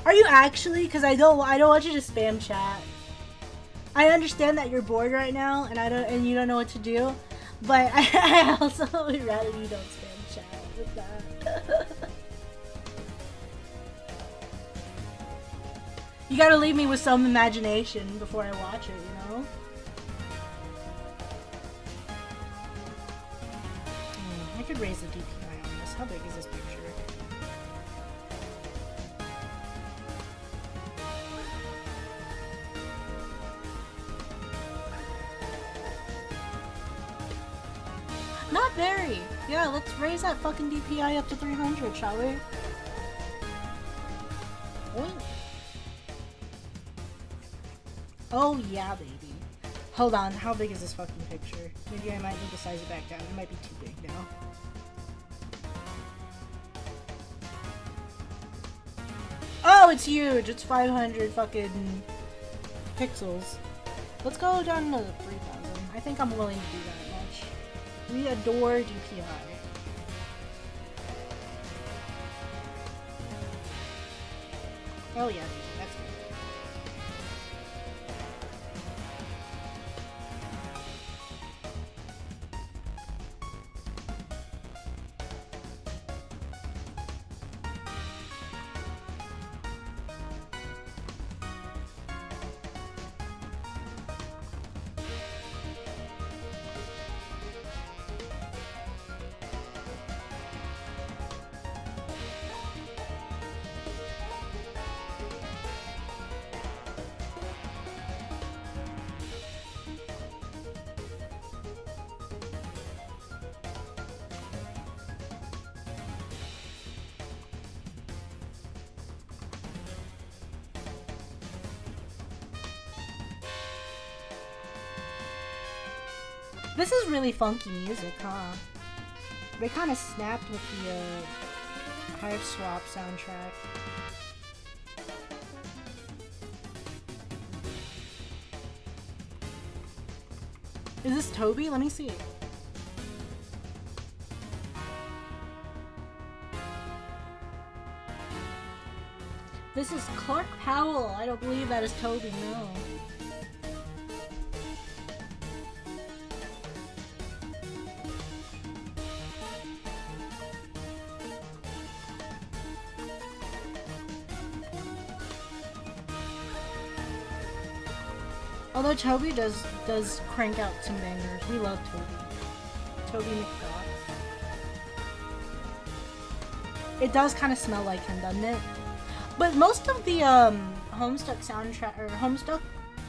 S1: Are you actually? Because I don't want you to spam chat. I understand that you're bored right now and you don't know what to do, but I also would rather you don't spam chat with that. You gotta leave me with some imagination before I watch it, you know? I could raise the DPI on this. How big is this picture? Not very. Yeah, let's raise that fucking DPI up to 300, shall we? Oink. Oh yeah, baby. Hold on, how big is this fucking picture? Maybe I might need to size it back down. It might be too big now. Oh, it's huge! It's 500 fucking pixels. Let's go down to 3,000. I think I'm willing to do that much. We adore DPI. Oh yeah, that's good. This is really funky music, huh? They kind of snapped with the Hive Swap soundtrack. Is this Toby? Let me see. This is Clark Powell. I don't believe that is Toby, no. Although Toby does crank out some bangers. We love Toby. Toby McDodd. It does kind of smell like him, doesn't it? But most of the Homestuck soundtrack or Homestuck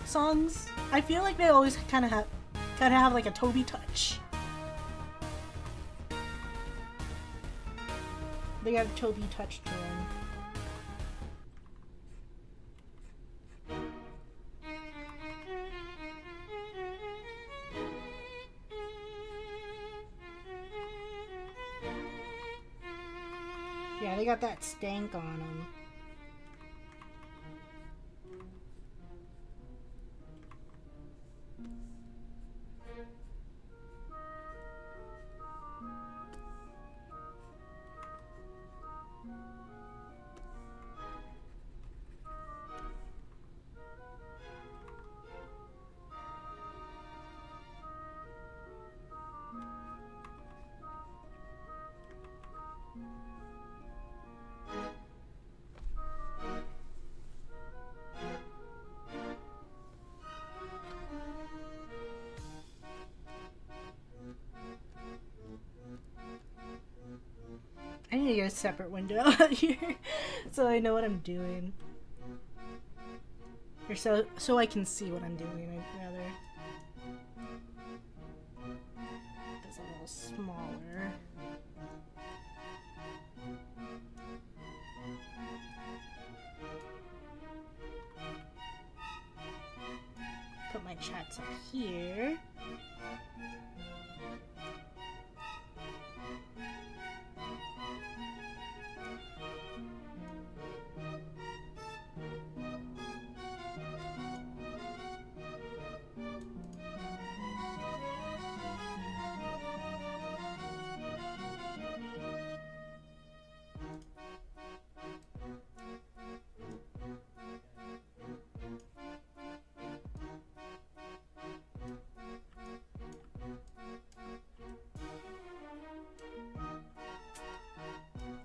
S1: songs, I feel like they always kind of have like a Toby touch. They have Toby touch to them. Yeah, they got that stank on them. I need to get a separate window out here so I know what I'm doing. Or so I can see what I'm doing, I'd rather. That's a little smaller.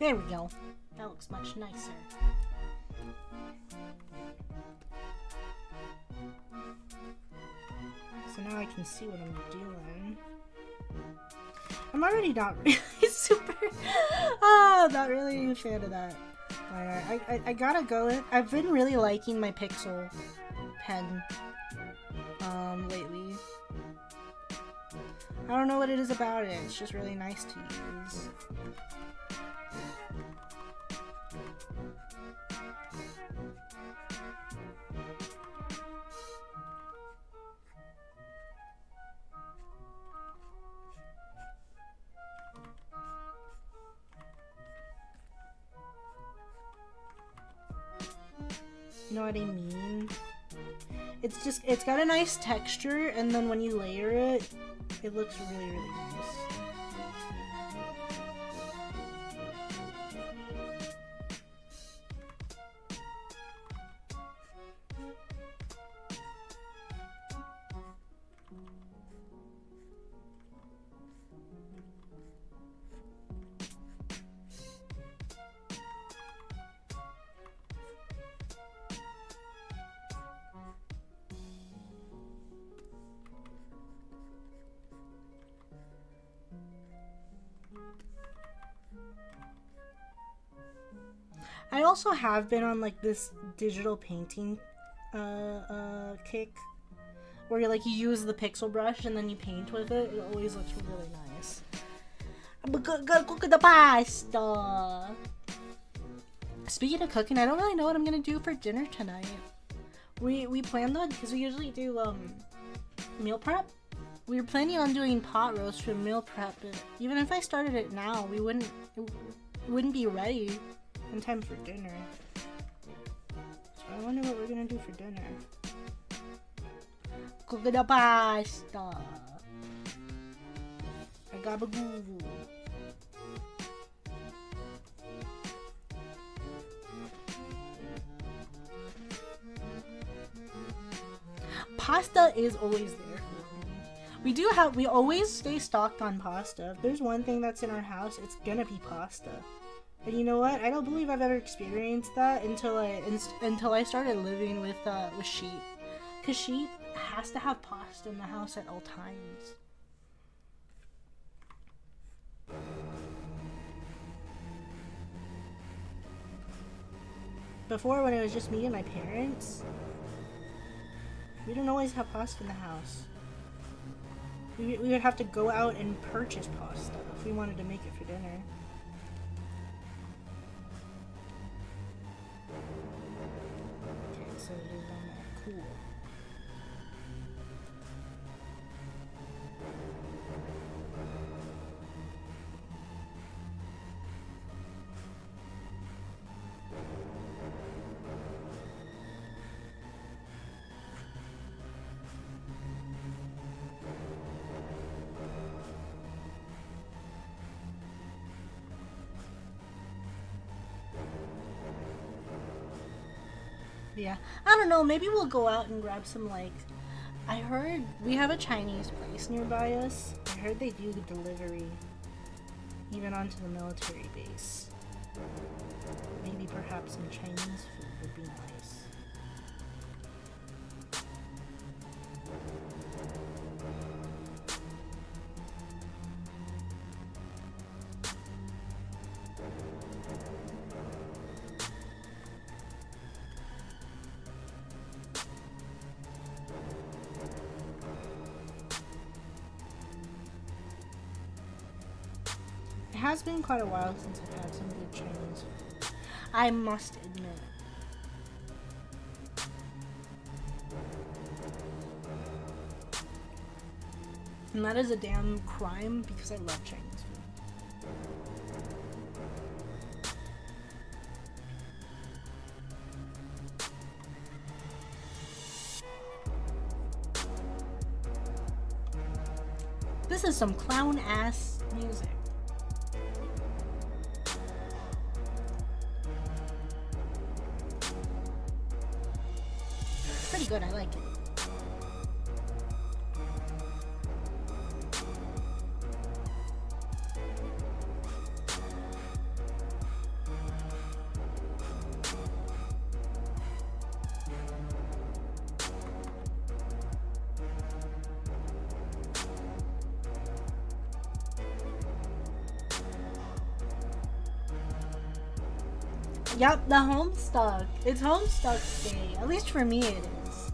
S1: There we go. That looks much nicer. So now I can see what I'm doing. I'm already not really super... not really a fan of that. I gotta go in. I've been really liking my Pixel pen lately. I don't know what it is about it. It's just really nice to use. You know what I mean? It's got a nice texture, and then when you layer it, it looks really, really nice. I also have been on like this digital painting kick where you use the pixel brush and then you paint with it. It always looks really nice. I'm gonna cook the pasta. Speaking of cooking, I don't really know what I'm gonna do for dinner tonight. We planned on, because we usually do meal prep. We were planning on doing pot roast for meal prep, but even if I started it now, it wouldn't be ready in time for dinner. So I wonder what we're gonna do for dinner. Cook the pasta. I gabagoo. Pasta is always there for me. We always stay stocked on pasta. If there's one thing that's in our house, it's gonna be pasta. And you know what? I don't believe I've ever experienced that until I started living with sheep. Cause sheep has to have pasta in the house at all times. Before, when it was just me and my parents, we didn't always have pasta in the house. We would have to go out and purchase pasta if we wanted to make it for dinner. Okay, so it is on that. Cool. Yeah, I don't know, maybe we'll go out and grab some, I heard we have a Chinese place nearby us. I heard they do the delivery even onto the military base. Maybe perhaps some Chinese food would be nice. It has been quite a while since I've had some good Chinese food, I must admit. And that is a damn crime because I love Chinese food. This is some clown ass music. Pretty good, I like it. Yep, the Homestuck. It's Homestuck Day. At least for me it is.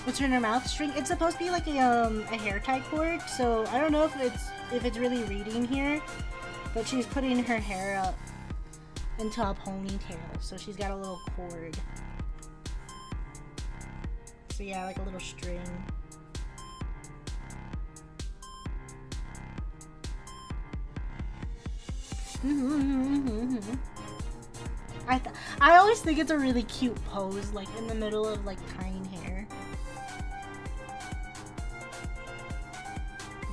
S1: What's in her mouth? String. It's supposed to be like a hair tie cord, so I don't know if it's really reading here, but she's putting her hair up into a ponytail, so she's got a little cord. So yeah, like a little string. I always think it's a really cute pose, like in the middle of like tying hair.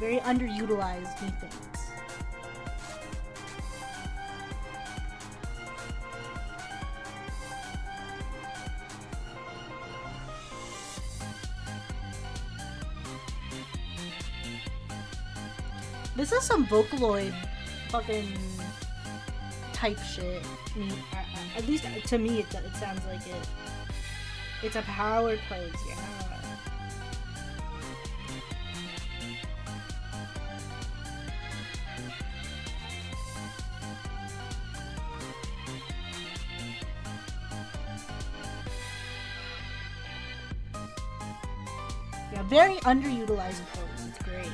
S1: Very underutilized, methinks. This is some Vocaloid fucking type shit. I mean, at least to me, it sounds like it. It's a powered pose, yeah. Yeah, very underutilized pose. It's great.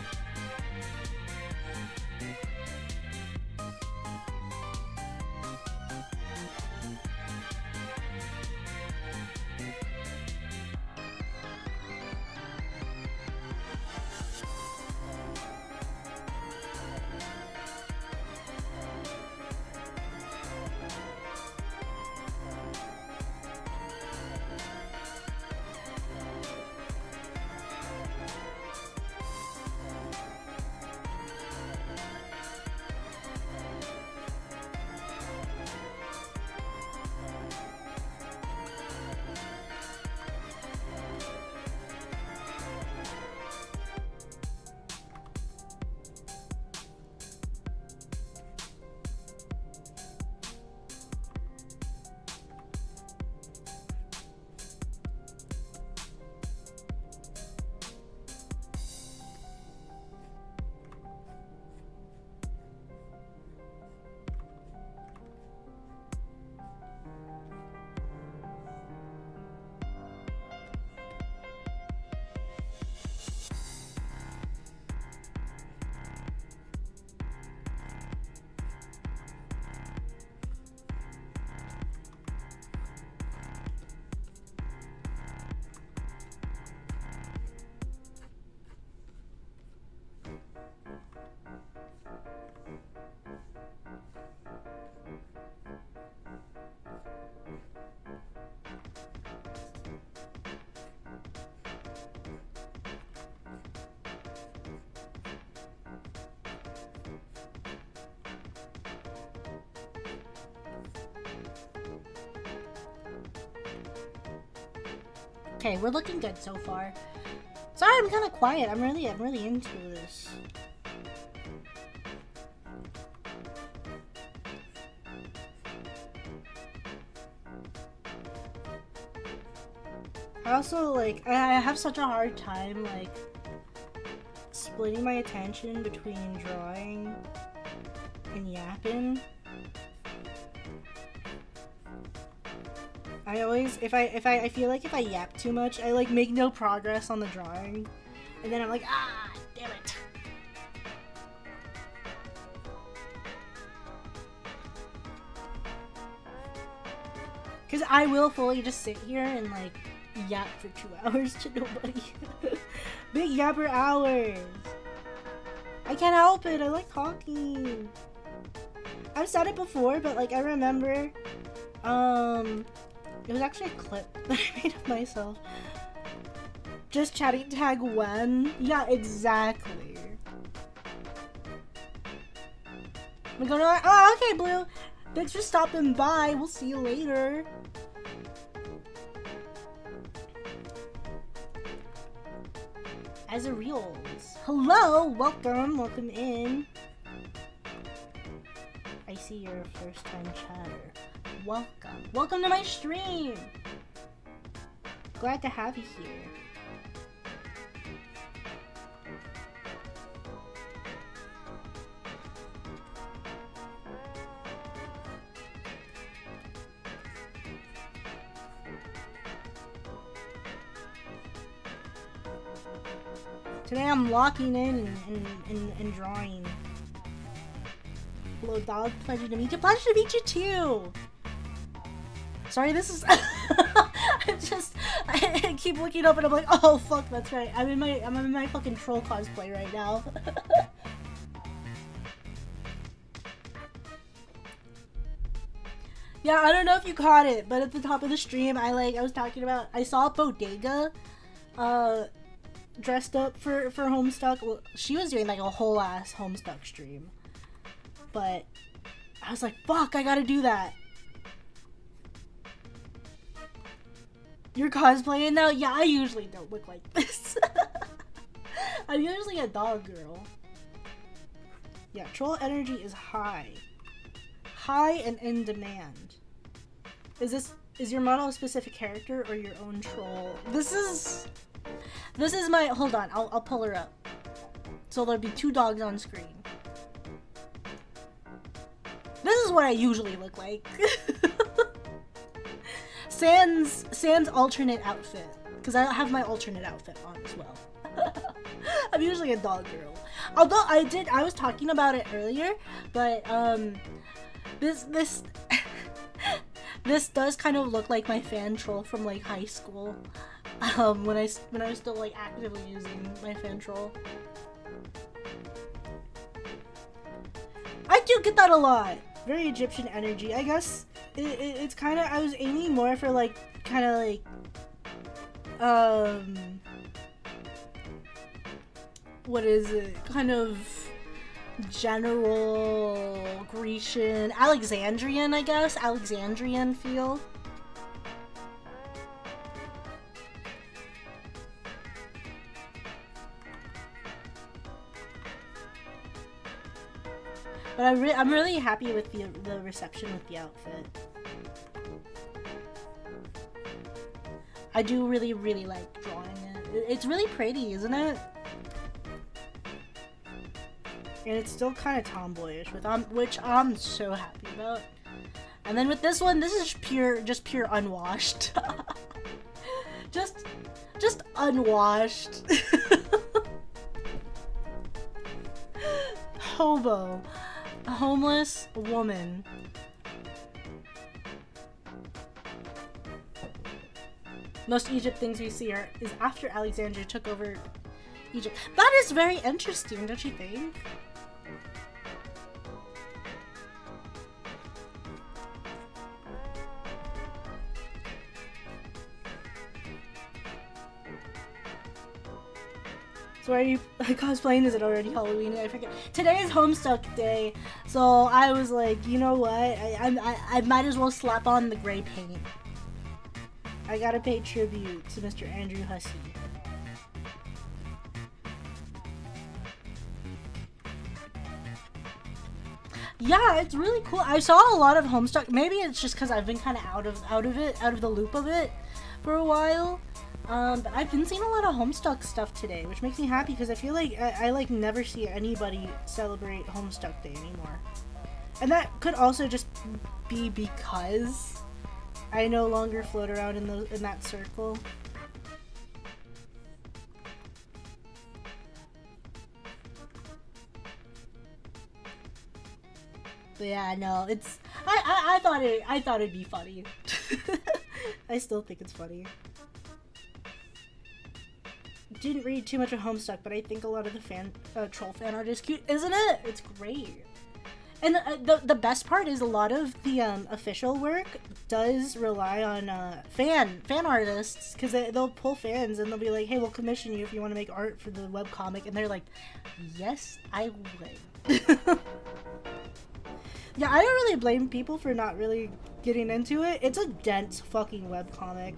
S1: Okay, we're looking good so far. Sorry, I'm kind of quiet. I'm really into this. I also, like, I have such a hard time, like, splitting my attention between drawing and yapping. I always, I feel like if I yap too much, I, like, make no progress on the drawing. And then I'm like, ah, damn it. Because I will fully just sit here and like yap for 2 hours to nobody. Big yapper hours. I can't help it. I like talking. I've said it before, but like I remember, it was actually a clip that I made of myself. Just chatting tag when? Yeah, exactly. We're going to, oh, okay, Blue. Thanks for stopping by. We'll see you later. As a reals. Hello, welcome in. I see you're a first time chatter. Welcome to my stream. Glad to have you here. Today I'm locking in and drawing. Hello dog, pleasure to meet you. Pleasure to meet you too. Sorry, this is I keep looking up and I'm like, oh fuck, that's right. I'm in my fucking troll cosplay right now. Yeah, I don't know if you caught it, but at the top of the stream I was talking about, I saw Bodega dressed up for Homestuck. Well, she was doing like a whole ass Homestuck stream, but I was like, fuck, I gotta do that. You're cosplaying now? Yeah, I usually don't look like this. I'm usually a dog girl. Yeah, troll energy is high and in demand. Is your model a specific character or your own troll? This is my, hold on, I'll pull her up. So there'll be 2 dogs on screen. This is what I usually look like. Sans alternate outfit, because I have my alternate outfit on as well. I'm usually a dog girl. Although I was talking about it earlier, but this this does kind of look like my fan troll from like high school. When I was still like actively using my fan troll. I do get that a lot. Very Egyptian energy. I guess it's kind of, I was aiming more for like kind of like what is it? Kind of general Grecian, Alexandrian, I guess. Alexandrian feel. But I'm really happy with the reception with the outfit. I do really like drawing it. It's really pretty, isn't it? And it's still kind of tomboyish, which I'm so happy about. And then with this one, this is just pure unwashed. just unwashed. Hobo. A homeless woman. Most Egypt things we see is after Alexandria took over Egypt. That is very interesting, don't you think? So are you cosplaying? Is it already Halloween? I forget. Today is Homestuck Day, so I was like, you know what? I might as well slap on the gray paint. I gotta pay tribute to Mr. Andrew Hussey. Yeah, it's really cool. I saw a lot of Homestuck. Maybe it's just because I've been kind of out of the loop of it for a while. But I've been seeing a lot of Homestuck stuff today, which makes me happy because I feel like I like never see anybody celebrate Homestuck Day anymore. And that could also just be because I no longer float around in that circle. But yeah, no, it's I thought it'd be funny. I still think it's funny. Didn't read too much of Homestuck, but I think a lot of the troll fan art is cute, isn't it? It's great. And the best part is a lot of the official work does rely on fan artists, because they'll pull fans and they'll be like, hey, we'll commission you if you want to make art for the webcomic, and they're like, yes, I would. Yeah, I don't really blame people for not really getting into it. It's a dense fucking webcomic.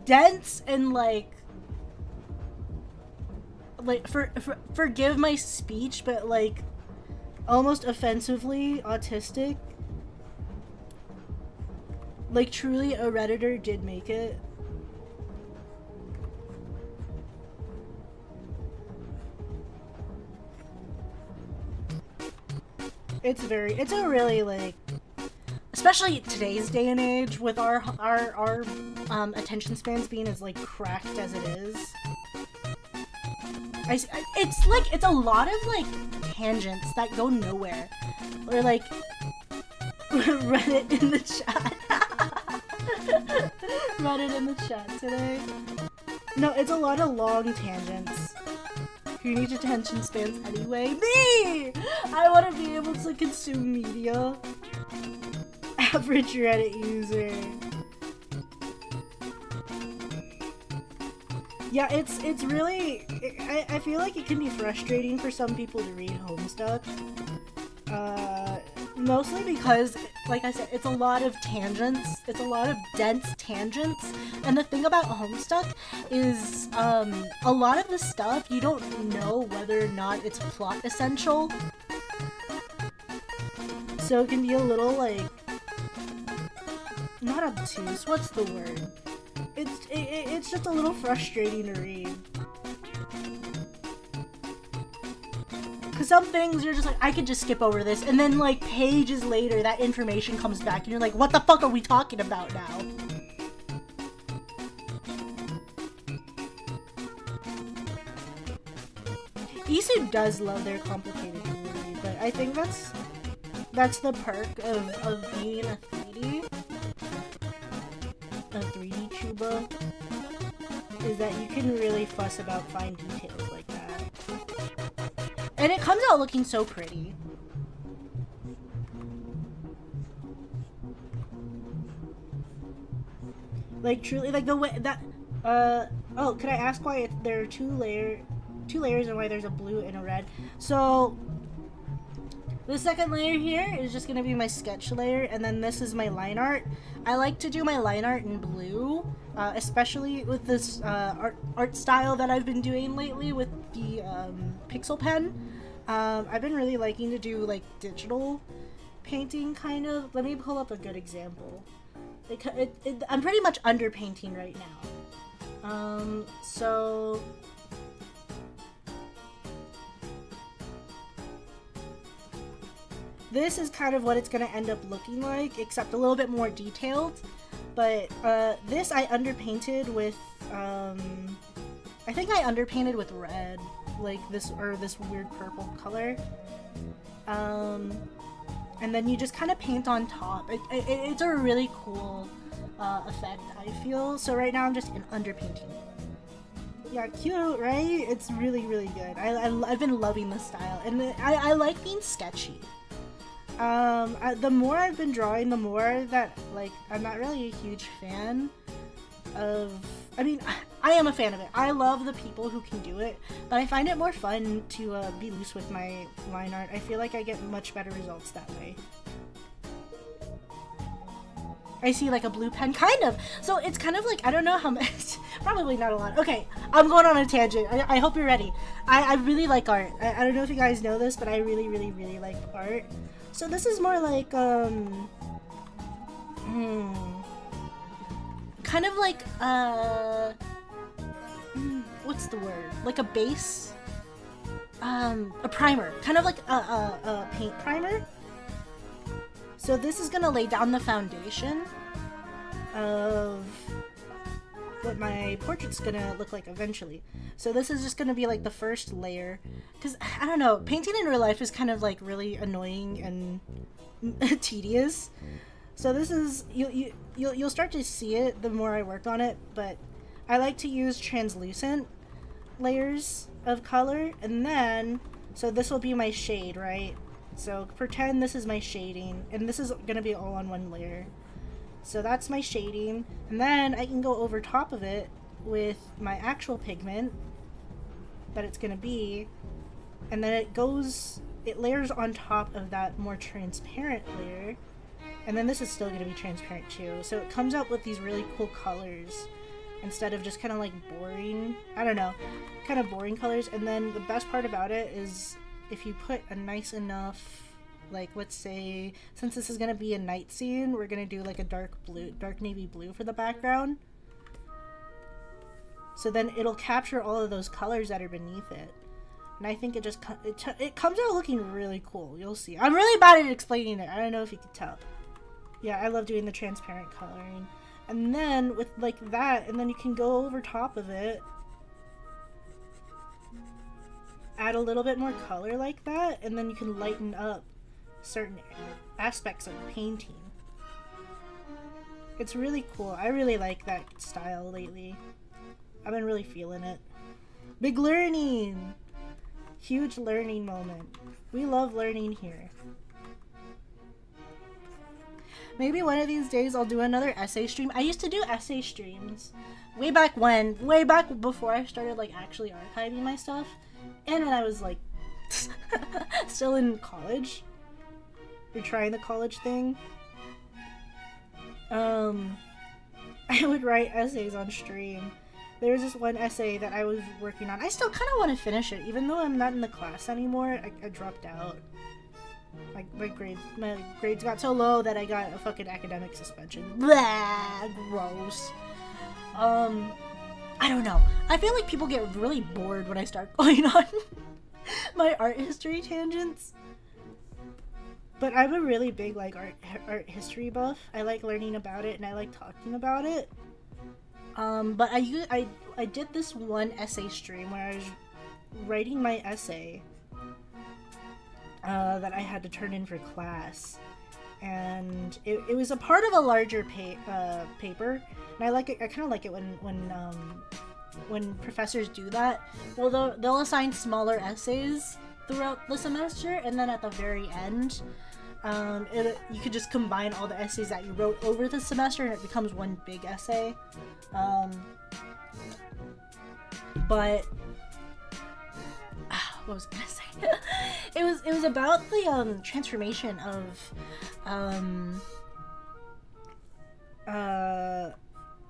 S1: Dense and forgive my speech, but like almost offensively autistic. Like truly a Redditor did make it. It's a really like, especially today's day and age with our attention spans being as like cracked as it is. It's a lot of like tangents that go nowhere. Or like Reddit in the chat. Reddit in the chat today. No, it's a lot of long tangents. Who needs attention spans anyway? Me! I want to be able to consume media. Average Reddit user. Yeah, it's really... I feel like it can be frustrating for some people to read Homestuck. Mostly because, like I said, it's a lot of tangents. It's a lot of dense tangents. And the thing about Homestuck is, a lot of the stuff, you don't know whether or not it's plot essential. So it can be a little, like, not obtuse, what's the word? It's just a little frustrating to read. Because some things you're just like, I could just skip over this, and then like pages later that information comes back and you're like, what the fuck are we talking about now? Isu does love their complicated jewelry, but I think that's the perk of being a 3D tuber, is that you can really fuss about fine details like that. And it comes out looking so pretty. Like truly, like the way that, oh, could I ask why there are two layers and why there's a blue and a red? So, the second layer here is just gonna be my sketch layer, and then this is my line art. I like to do my line art in blue, especially with this art style that I've been doing lately with the pixel pen. I've been really liking to do like digital painting, kind of. Let me pull up a good example. I'm pretty much underpainting right now. So this is kind of what it's going to end up looking like, except a little bit more detailed. But this I underpainted with, I think I underpainted with red, like this, or this weird purple color. And then you just kind of paint on top. It's a really cool effect, I feel. So right now I'm just underpainting. Yeah, cute, right? It's really, really good. I've been loving this style, and I like being sketchy. The more I've been drawing, the more that, like, I'm not really a huge fan of, I mean, I am a fan of it. I love the people who can do it, but I find it more fun to be loose with my line art. I feel like I get much better results that way. I see like a blue pen, kind of. So it's kind of like, I don't know how much, probably not a lot. Okay, I'm going on a tangent. I hope you're ready. I really like art. I don't know if you guys know this, but I really, really, really like art. So this is more like, kind of like, what's the word? Like a base? A primer. Kind of like a paint primer. So this is gonna lay down the foundation of what my portrait's gonna look like eventually. So this is just gonna be like the first layer, because I don't know, painting in real life is kind of like really annoying and tedious. So this is, you'll start to see it the more I work on it, but I like to use translucent layers of color, and then, so this will be my shade, right? So pretend this is my shading, and this is gonna be all on one layer. So that's my shading, and then I can go over top of it with my actual pigment that it's gonna be, and then it layers on top of that more transparent layer, and then this is still gonna be transparent too. So it comes out with these really cool colors instead of just kind of like boring, I don't know, kind of boring colors. And then the best part about it is if you put a nice enough, like, let's say, since this is gonna be a night scene, we're gonna do like a dark navy blue for the background. So then it'll capture all of those colors that are beneath it. And I think it comes out looking really cool. You'll see. I'm really bad at explaining it. I don't know if you can tell. Yeah, I love doing the transparent coloring. And then with like that, and then you can go over top of it, add a little bit more color like that, and then you can lighten up certain aspects of the painting. It's really cool. I really like that style lately. I've been really feeling it. Big learning! Huge learning moment. We love learning here. Maybe one of these days I'll do another essay stream. I used to do essay streams way back before I started like actually archiving my stuff, and when I was like still in college or trying the college thing. I would write essays on stream. There was this one essay that I was working on. I still kind of want to finish it, even though I'm not in the class anymore. I dropped out. My grades got so low that I got a fucking academic suspension. Blah, gross. I don't know. I feel like people get really bored when I start going on my art history tangents. But I'm a really big like art history buff. I like learning about it and I like talking about it. But I did this one essay stream where I was writing my essay that I had to turn in for class, and it was a part of a larger paper, and I kind of like it when professors do that. Well, they'll assign smaller essays throughout the semester, and then at the very end, you could just combine all the essays that you wrote over the semester, and it becomes one big essay. But what was I gonna say? It was about the transformation of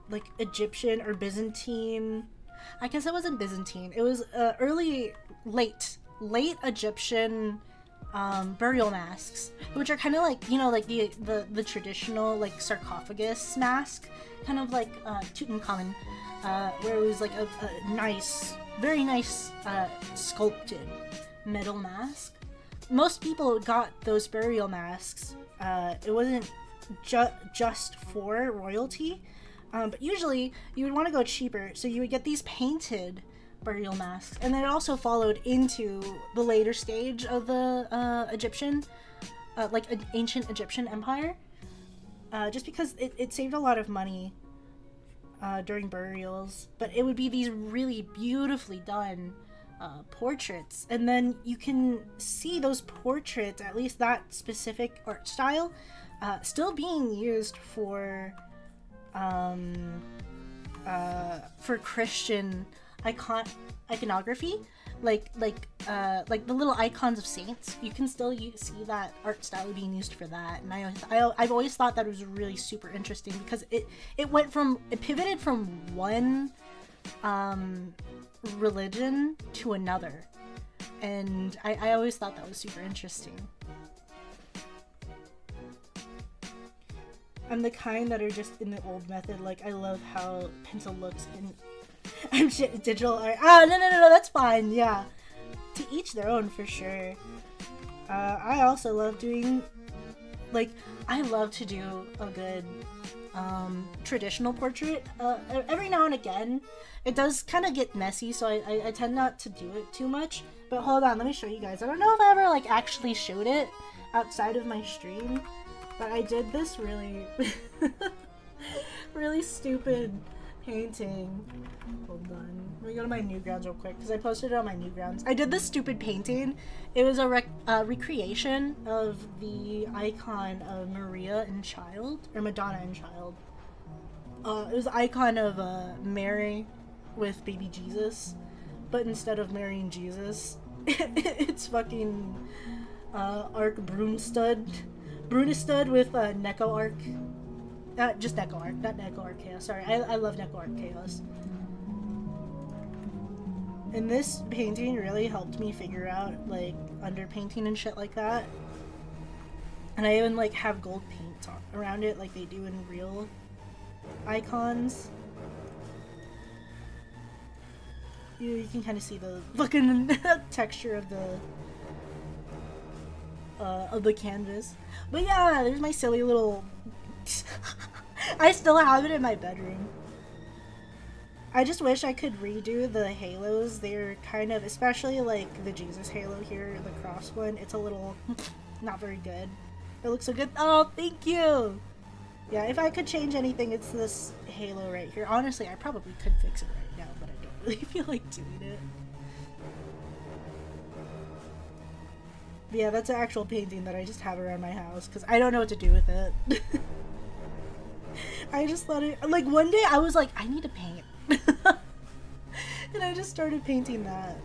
S1: like Egyptian or Byzantine. I guess it wasn't Byzantine. It was late Egyptian burial masks, which are kind of like, you know, like the traditional like sarcophagus mask, kind of like Tutankhamun, where it was like a nice, very nice sculpted metal mask. Most people got those burial masks. It wasn't just for royalty, but usually you would want to go cheaper, so you would get these painted burial masks, and then it also followed into the later stage of the Egyptian, like an ancient Egyptian empire, just because it saved a lot of money during burials. But it would be these really beautifully done portraits, and then you can see those portraits, at least that specific art style, still being used for Christian iconography, like the little icons of saints. You can still see that art style being used for that, and I've always thought that it was really super interesting, because it pivoted from one religion to another, and I always thought that was super interesting. I'm the kind that are just in the old method. Like, I love how pencil looks in digital art. No, that's fine. Yeah, to each their own, for sure. I also love doing, like, I love to do a good traditional portrait. Every now and again, it does kind of get messy, so I tend not to do it too much. But hold on, let me show you guys. I don't know if I ever like actually showed it outside of my stream. But I did this really, really stupid painting. Hold on. Let me go to my Newgrounds real quick because I posted it on my Newgrounds. I did this stupid painting. It was a recreation of the icon of Maria and Child, or Madonna and Child. It was the icon of Mary with baby Jesus, but instead of Mary and Jesus, it's fucking Ark Brunstud with Neko Arc. Just Neko Arc, not Neko Arc Chaos. Sorry, I love Neko Arc Chaos. And this painting really helped me figure out like underpainting and shit like that. And I even like have gold paint around it like they do in real icons. You can kind of see the fucking texture of the canvas. But yeah, there's my silly little I still have it in my bedroom. I just wish I could redo the halos. They're kind of, especially like the Jesus halo here, the cross one, it's a little not very good. It looks so good. Oh, thank you! Yeah, if I could change anything, it's this halo right here. Honestly, I probably could fix it right now, but I don't really feel like doing it. But yeah, that's an actual painting that I just have around my house because I don't know what to do with it. I just thought it, like one day I was like, I need to paint. And I just started painting that.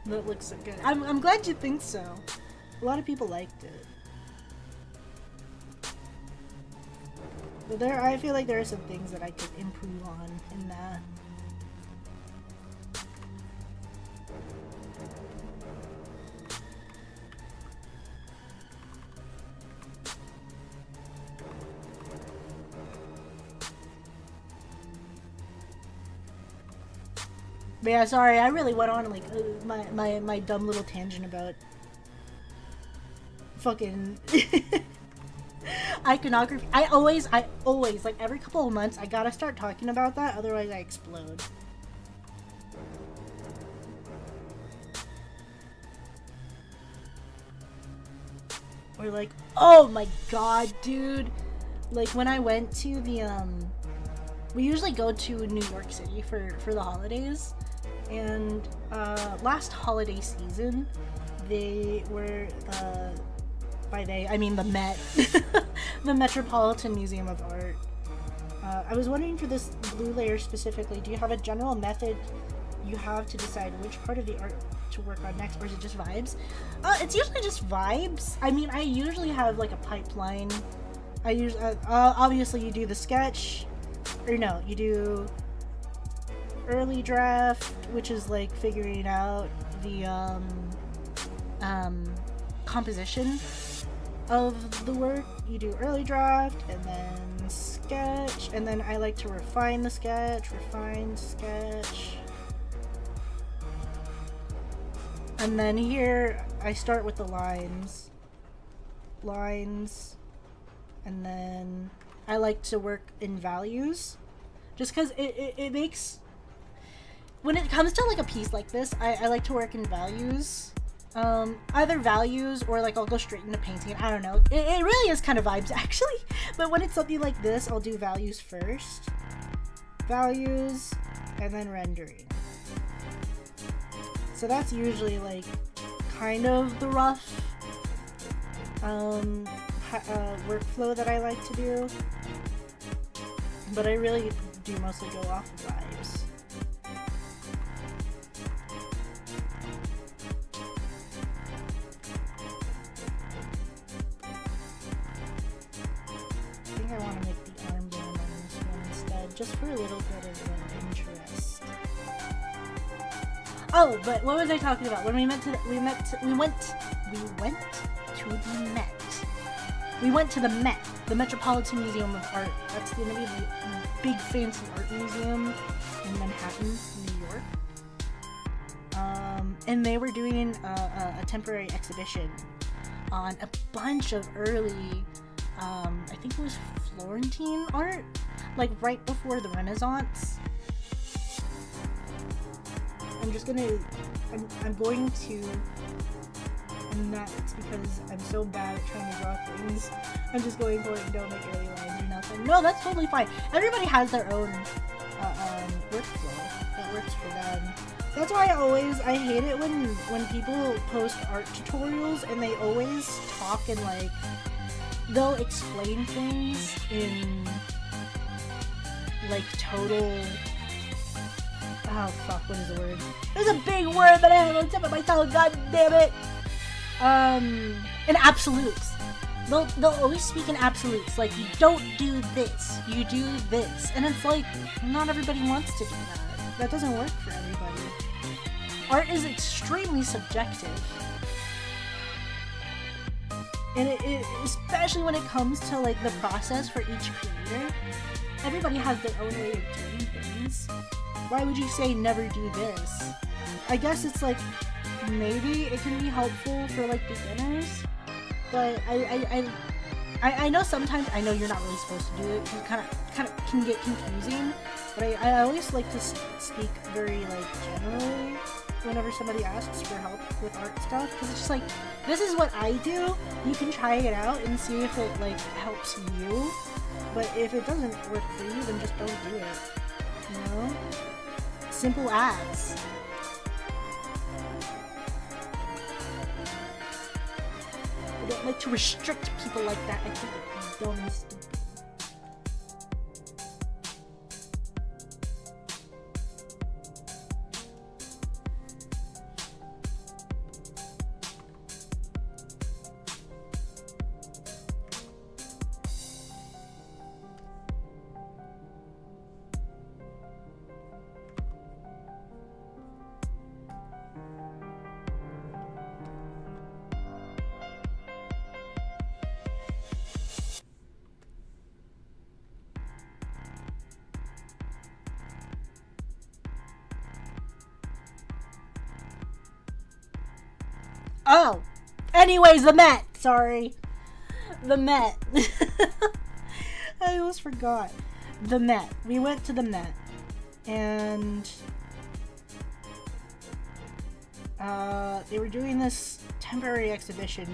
S1: That looks so good. I'm glad you think so. A lot of people liked it. But I feel like there are some things that I could improve on in that. But yeah, sorry, I really went on like my dumb little tangent about fucking iconography. I always, like every couple of months, I gotta start talking about that, otherwise I explode. Or like, oh my god, dude. Like when I went to the, we usually go to New York City for the holidays. And last holiday season, they were, by they, I mean the Met, the Metropolitan Museum of Art. I was wondering for this blue layer specifically, do you have a general method you have to decide which part of the art to work on next, or is it just vibes? It's usually just vibes. I mean, I usually have like a pipeline. I usually, obviously you do the sketch, or no, you do early draft, which is like figuring out the composition of the work. You do early draft and then sketch, and then I like to refine the sketch, and then here I start with the lines, and then I like to work in values just because it makes, when it comes to like a piece like this, I like to work in values. Either values or like I'll go straight into painting. I don't know. It really is kind of vibes actually. But when it's something like this, I'll do values first. Values and then rendering. So that's usually like kind of the rough workflow that I like to do. But I really do mostly go off of vibes. I want to make the armband on this one instead, just for a little bit of interest. Oh, but what was I talking about? When we went to the Met, the Metropolitan Museum of Art. That's gonna be the big fancy art museum in Manhattan, New York. And they were doing a temporary exhibition on a bunch of early, I think it was Florentine art, like right before the Renaissance. I'm just gonna I'm going to, and that's because I'm so bad at trying to draw things. I'm just going for it and don't make early lines or nothing. No, that's totally fine. Everybody has their own workflow that works for them. That's why I hate it when people post art tutorials and they always talk in like, they'll explain things in like total, oh fuck, what is the word? There's a big word that I have on the tip of my tongue, god damn it! In absolutes. They'll always speak in absolutes, like, you don't do this, you do this. And it's like, not everybody wants to do that. That doesn't work for everybody. Art is extremely subjective. And it especially when it comes to, like, the process for each creator, everybody has their own way of doing things. Why would you say never do this? I guess it's like, maybe it can be helpful for, like, beginners. But I know sometimes, I know you're not really supposed to do it, because it kind of can get confusing, but I always like to speak very, like, generally whenever somebody asks for help with art stuff, because it's just like, this is what I do, you can try it out and see if it, like, helps you, but if it doesn't work for you, then just don't do it, you know? Simple as. I don't like to restrict people like that. I think it's dumb and stupid. Oh! Anyways, the Met! Sorry. The Met. I almost forgot. The Met. We went to the Met. And they were doing this temporary exhibition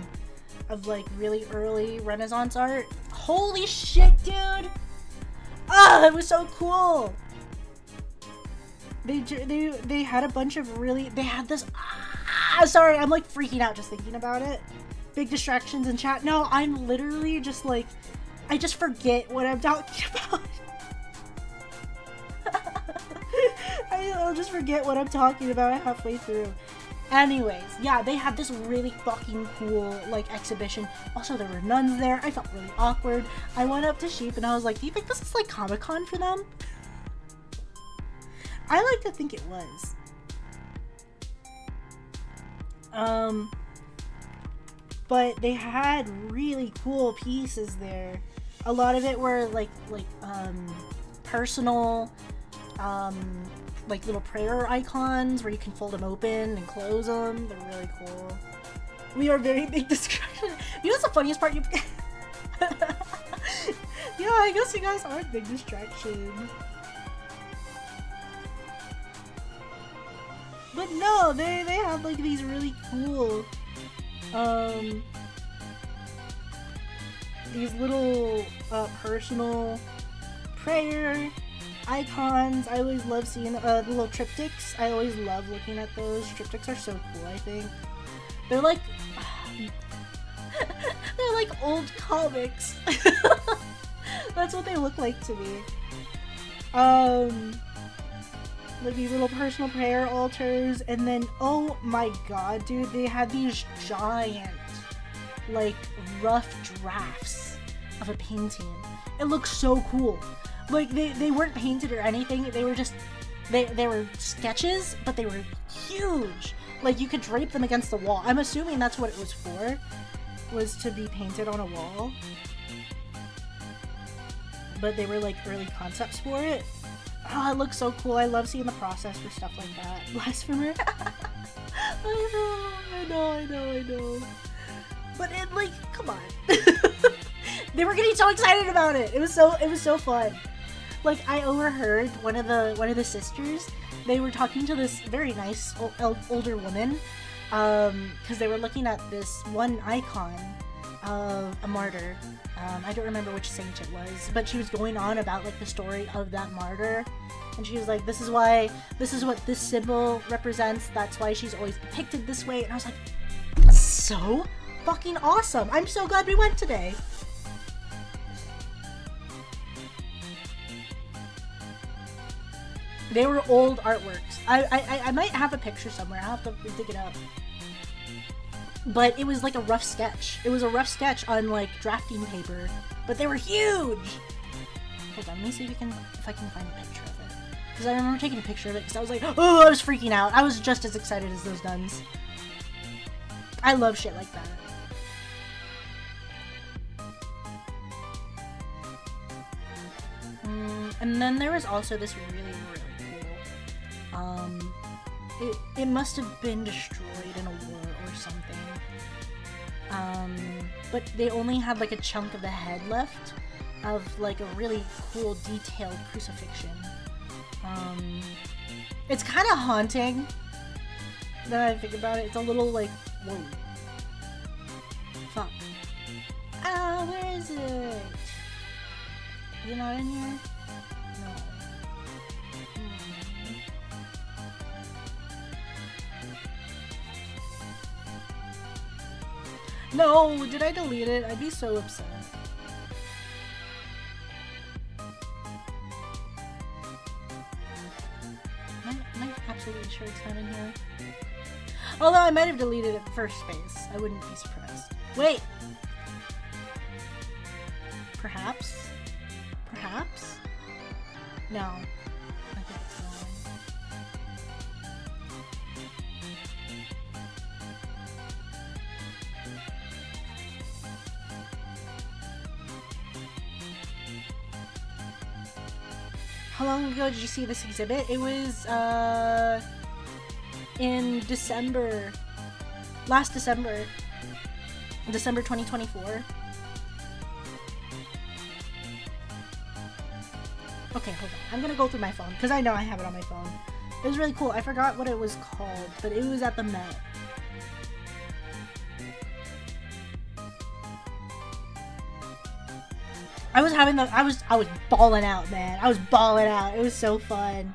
S1: of, like, really early Renaissance art. Holy shit, dude! Ah, it was so cool! They had a bunch of really... They had this... sorry, I'm like freaking out just thinking about it. Big distractions in chat. No, I'm literally just like, I just forget what I'm talking about. I'll just forget what I'm talking about halfway through. Anyways, yeah, they had this really fucking cool, like, exhibition. Also, there were nuns there. I felt really awkward. I went up to Sheep and I was like, do you think this is like Comic-Con for them? I like to think it was. But they had really cool pieces there. A lot of it were like personal, like little prayer icons where you can fold them open and close them. They're really cool. We are very big distraction. You know what's the funniest part? Yeah, I guess you guys are a big distraction. But no, they have like these really cool, these little personal prayer icons. I always love seeing the little triptychs. I always love looking at those. Triptychs are so cool, I think. They're like, they're like old comics. That's what they look like to me. Like these little personal prayer altars, and then, oh my god, dude, they had these giant, like, rough drafts of a painting. It looks so cool. Like, they weren't painted or anything, they were just, they were sketches, but they were huge. Like, you could drape them against the wall. I'm assuming that's what it was for, was to be painted on a wall. But they were, like, early concepts for it. Oh, it looks so cool. I love seeing the process for stuff like that. Blasphemer. I know. But it, like, come on. They were getting so excited about it. It was so fun. Like, I overheard one of the sisters they were talking to this very nice older woman, because they were looking at this one icon of a martyr. I don't remember which saint it was, but she was going on about like the story of that martyr, and she was like, this is what this symbol represents, that's why she's always depicted this way. And I was like, so fucking awesome. I'm so glad we went today. They were old artworks. I might have a picture somewhere. I'll have to dig it up. But it was like a rough sketch. It was a rough sketch on like drafting paper, but they were huge. Hold on, let me see if I can find a picture of it. Because I remember taking a picture of it because I was like, oh, I was freaking out. I was just as excited as those nuns. I love shit like that. And then there was also this really cool, it must have been destroyed in a war or something. But they only had like a chunk of the head left of like a really cool detailed crucifixion. It's kind of haunting that I think about it. It's a little like, whoa. Fuck. Ah, where is it? Is it not in here? No. No, did I delete it? I'd be so upset. Am I absolutely sure it's not in here? Although I might have deleted it first space. I wouldn't be surprised. Wait! Perhaps? Perhaps? No. I think it's wrong. How long ago did you see this exhibit? It was, in December. Last December. December 2024. Okay, hold on. I'm gonna go through my phone, because I know I have it on my phone. It was really cool. I forgot what it was called, but it was at the Met. I was balling out, man. I was balling out. It was so fun.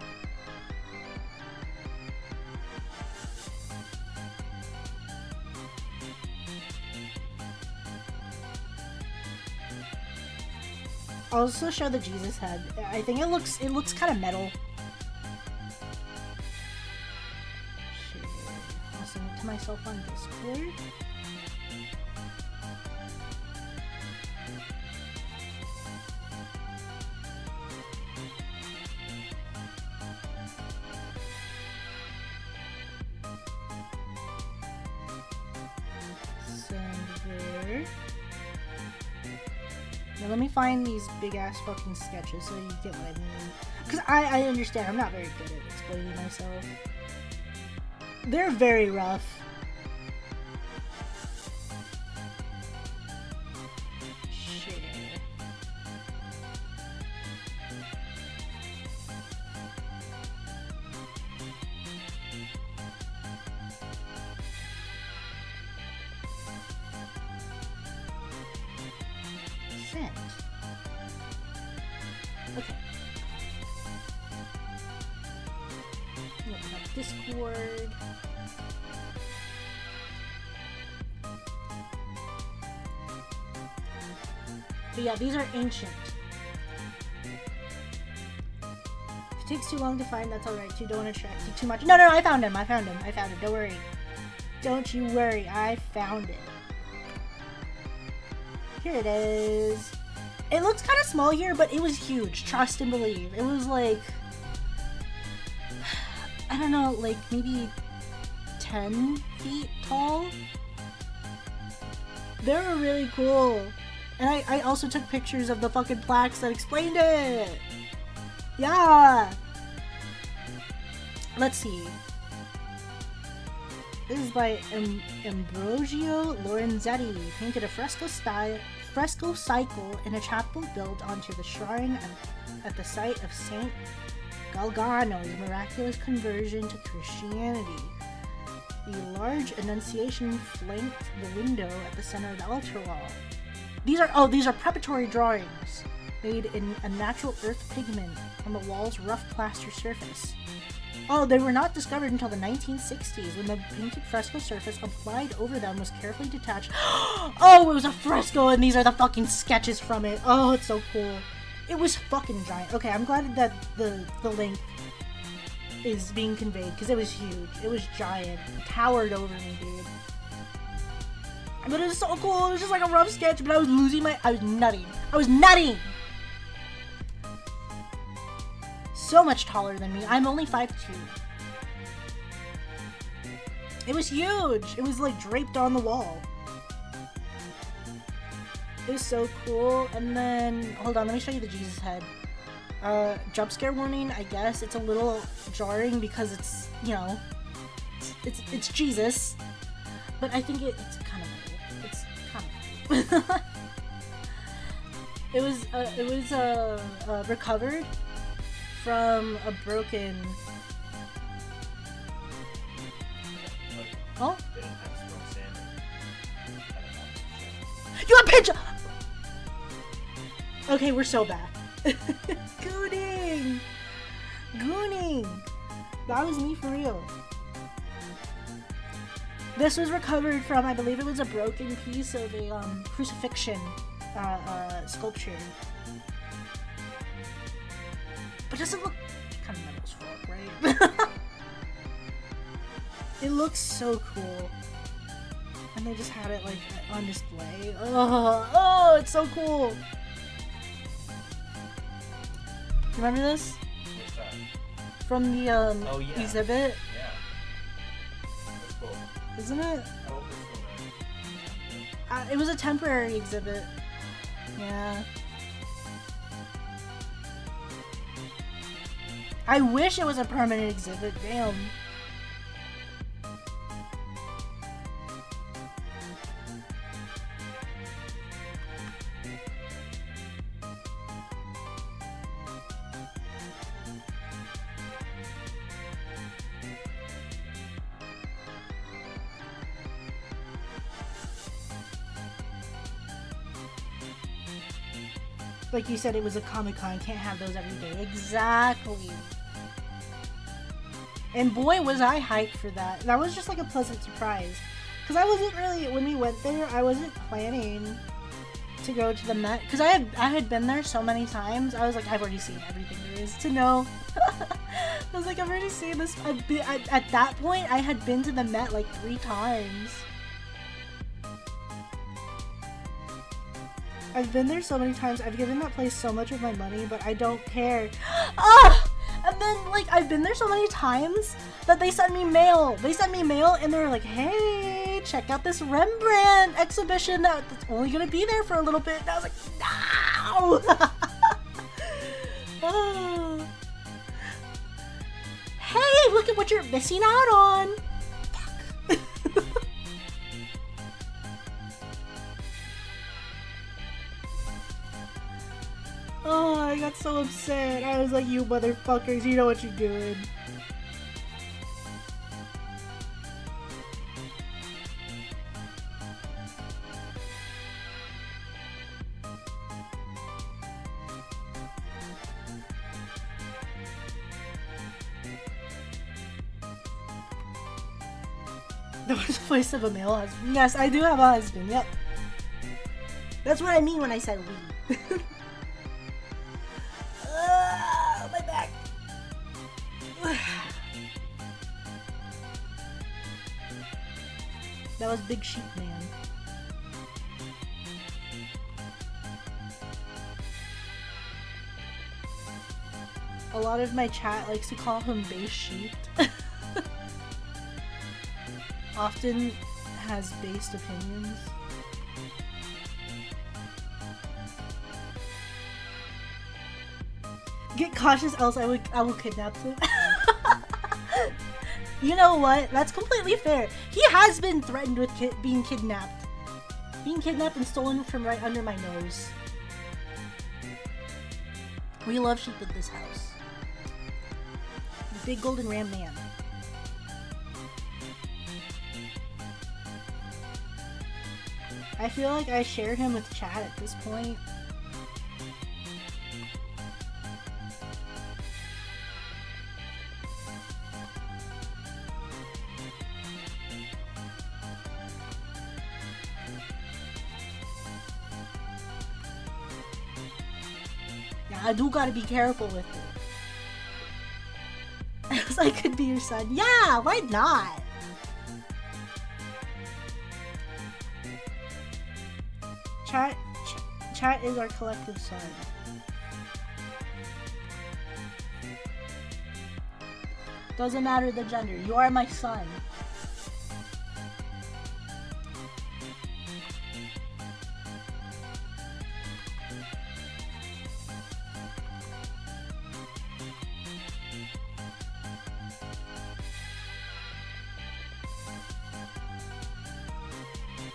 S1: I'll also show the Jesus head. I think it looks kind of metal. Shit. I'll send it to myself on Discord. Now let me find these big ass fucking sketches so you get what I mean. Because I understand, I'm not very good at explaining myself. They're very rough. Shit. Sent. Okay. Open up Discord. But yeah, these are ancient. If it takes too long to find, that's alright too. Don't want to attract you too much. No, I found him. Don't worry. Don't you worry. I found it. Here it is. It looks kind of small here, but it was huge. Trust and believe. It was like, I don't know, like maybe 10 feet tall. They were really cool. And I also took pictures of the fucking plaques that explained it. Yeah. Let's see. This is by Ambrogio Lorenzetti. Painted a fresco style fresco cycle in a chapel built onto the shrine at the site of Saint Galgano's miraculous conversion to Christianity. The large Annunciation flanked the window at the center of the altar wall. These are preparatory drawings made in a natural earth pigment on the wall's rough plaster surface. Oh, they were not discovered until the 1960s, when the painted fresco surface applied over them was carefully detached. Oh, it was a fresco, and these are the fucking sketches from it. Oh, it's so cool. It was fucking giant. Okay, I'm glad that the length is being conveyed, because it was huge. It was giant. It towered over me, dude. But it was so cool. It was just like a rough sketch, but I was nutting. I was nutting! So much taller than me. I'm only 5'2". It was huge. It was like draped on the wall. It was so cool. And then, hold on, let me show you the Jesus head. Jump scare warning, I guess. It's a little jarring because it's, you know, it's Jesus. But I think it's kind of cool. It's kind of cool. It was recovered from a broken... Oh? You have pitch! Okay, we're so bad. Gooning! Gooning! That was me for real. This was recovered from, I believe it was a broken piece of a crucifixion sculpture. But does it look kind of metal as fuck, right? It looks so cool. And they just had it like on display. Oh, it's so cool. Remember this?
S2: What's that?
S1: From the
S2: oh, yeah.
S1: exhibit?
S2: Yeah. That's cool.
S1: Isn't it?
S2: I hope it's still there.
S1: It was a temporary exhibit. Yeah. I wish it was a permanent exhibit. Damn. Like you said, it was a Comic-Con. Can't have those every day. Exactly. And boy, was I hyped for that. That was just like a pleasant surprise. Because I wasn't really, when we went there, I wasn't planning to go to the Met. Because I had been there so many times. I was like, I've already seen everything there is to know. I was like, I've already seen this. At that point, I had been to the Met like 3 times. I've been there so many times. I've given that place so much of my money, but I don't care. Ah! And then, like, I've been there so many times that they sent me mail. They sent me mail, and they were like, hey, check out this Rembrandt exhibition that's only gonna be there for a little bit. And I was like, no! Oh. Hey, look at what you're missing out on. Fuck. Oh, I got so upset. I was like, you motherfuckers, you know what you're doing. The worst place of a male husband. Yes, I do have a husband, yep. That's what I mean when I said we. My back. That was Big Sheep Man. A lot of my chat likes to call him Base Sheep. Often has based opinions. Get cautious, else I will kidnap him. You know what? That's completely fair. He has been threatened with being kidnapped. being kidnapped and stolen from right under my nose. We love sheep at this house. The big golden ram man. I feel like I share him with chat at this point. Yeah, I do gotta be careful with it. As I could be your son. Yeah, why not? Chat is our collective son. Doesn't matter the gender. You are my son.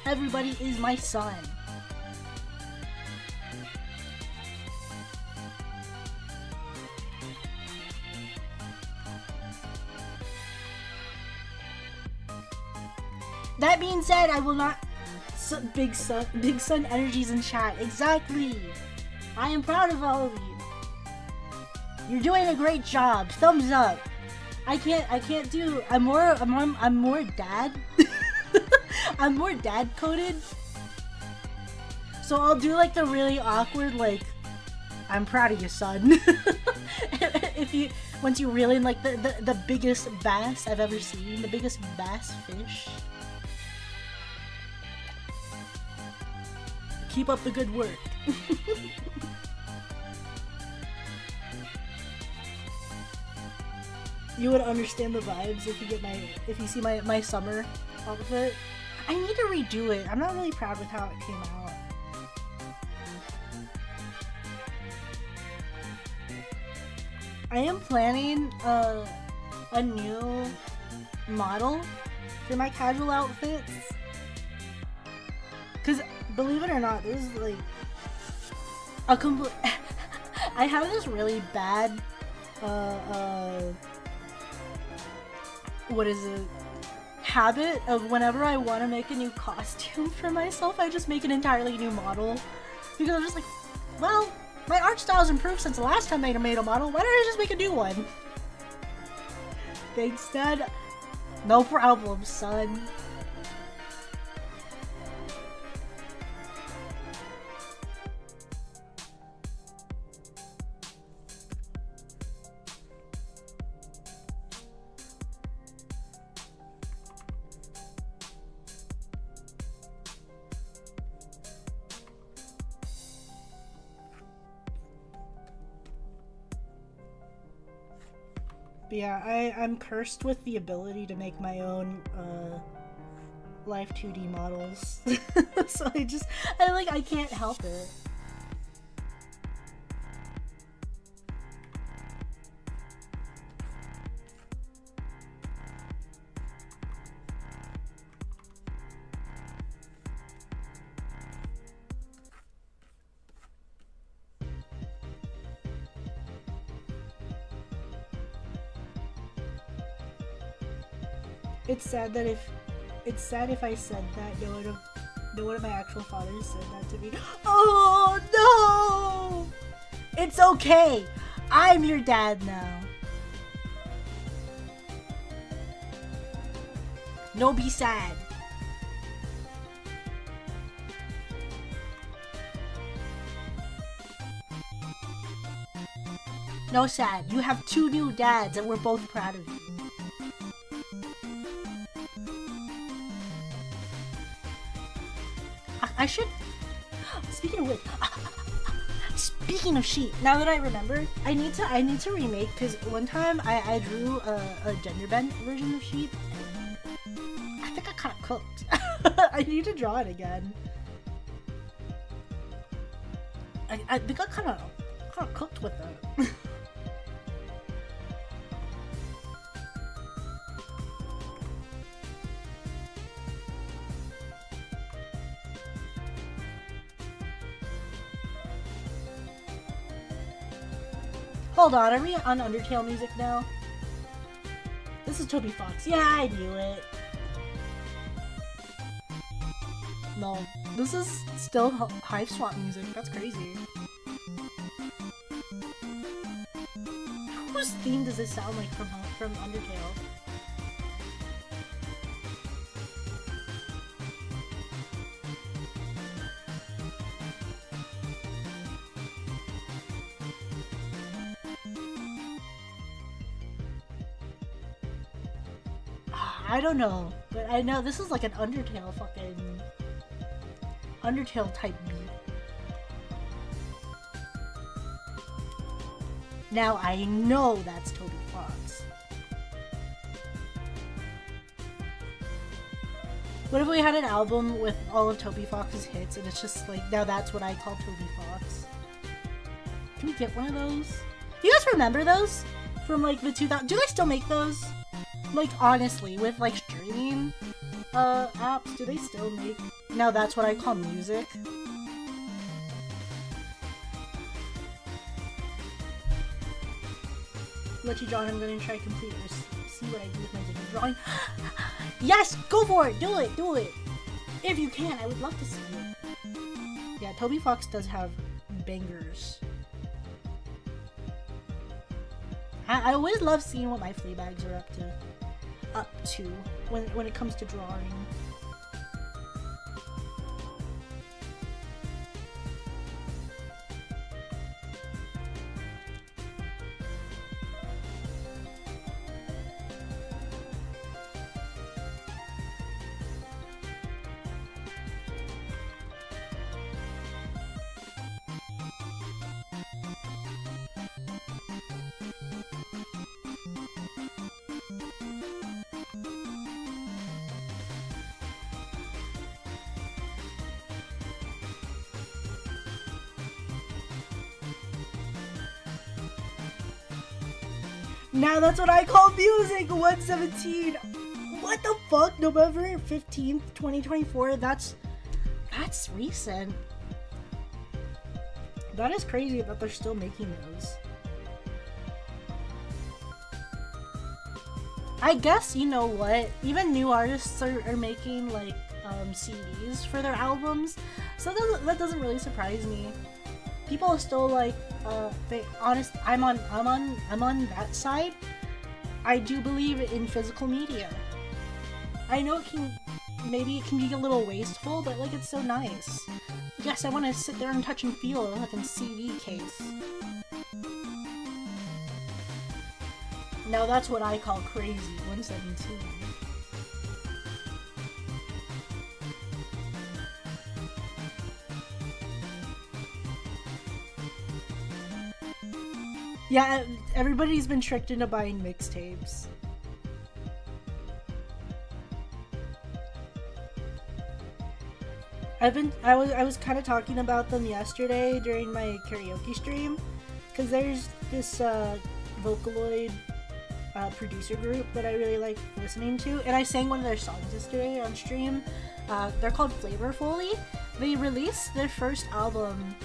S1: Everybody is my son. That being said, I will not. Big son energies in chat. Exactly. I am proud of all of you. You're doing a great job. Thumbs up. I can't do. I'm more dad. I'm more dad coded. So I'll do like the really awkward like, I'm proud of you, son. Once you reel in like the biggest bass I've ever seen, the biggest bass fish. Keep up the good work. You would understand the vibes if you see my summer outfit. I need to redo it. I'm not really proud with how it came out. I am planning a new model for my casual outfits. Cause believe it or not, this is like a complete. I have this really bad what is it? Habit of whenever I want to make a new costume for myself, I just make an entirely new model. Because I'm just like, well, my art style's improved since the last time I made a model. Why don't I just make a new one? Thanks, Dad. No problem, son. But yeah, I'm cursed with the ability to make my own live 2D models. So I can't help it. It's sad if I said that, no one of my actual fathers said that to me. Oh no! It's okay! I'm your dad now. No be sad. No sad. You have 2 new dads and we're both proud of you. I should. Speaking of which, speaking of sheep, now that I remember, I need to remake, because one time I drew a gender bent version of sheep. I think I kind of cooked. I need to draw it again. I think I kind of cooked with it. Hold on, are we on Undertale music now? This is Toby Fox. Yeah, I knew it. No, this is still Hive Swap music. That's crazy. Whose theme does this sound like from Undertale? I don't know, but I know this is like an Undertale type beat. Now I know that's Toby Fox. What if we had an album with all of Toby Fox's hits and it's just like, now that's what I call Toby Fox? Can we get one of those? You guys remember those? From like the 2000s? Do they still make those? Like, honestly, with like streaming apps, do they still make, now that's what I call music? Lucky John, I'm gonna try complete this. See what I do with my digital drawing. Yes! Go for it! Do it! Do it! If you can, I would love to see it. Yeah, Toby Fox does have bangers. I always love seeing what my Fleabags are up to when it comes to drawing. Now that's what I call music! 117! What the fuck? November 15th, 2024? That's recent. That is crazy that they're still making those. I guess, you know what? Even new artists are making, like, CDs for their albums. So that doesn't really surprise me. People are still like, I'm on that side. I do believe in physical media. I know maybe it can be a little wasteful, but like it's so nice. Yes, I want to sit there and touch and feel a fucking CD case. Now that's what I call crazy. 117. Yeah, everybody's been tricked into buying mixtapes. I was kind of talking about them yesterday during my karaoke stream, because there's this Vocaloid producer group that I really like listening to, and I sang one of their songs yesterday on stream. They're called Flavorfully. They released their first album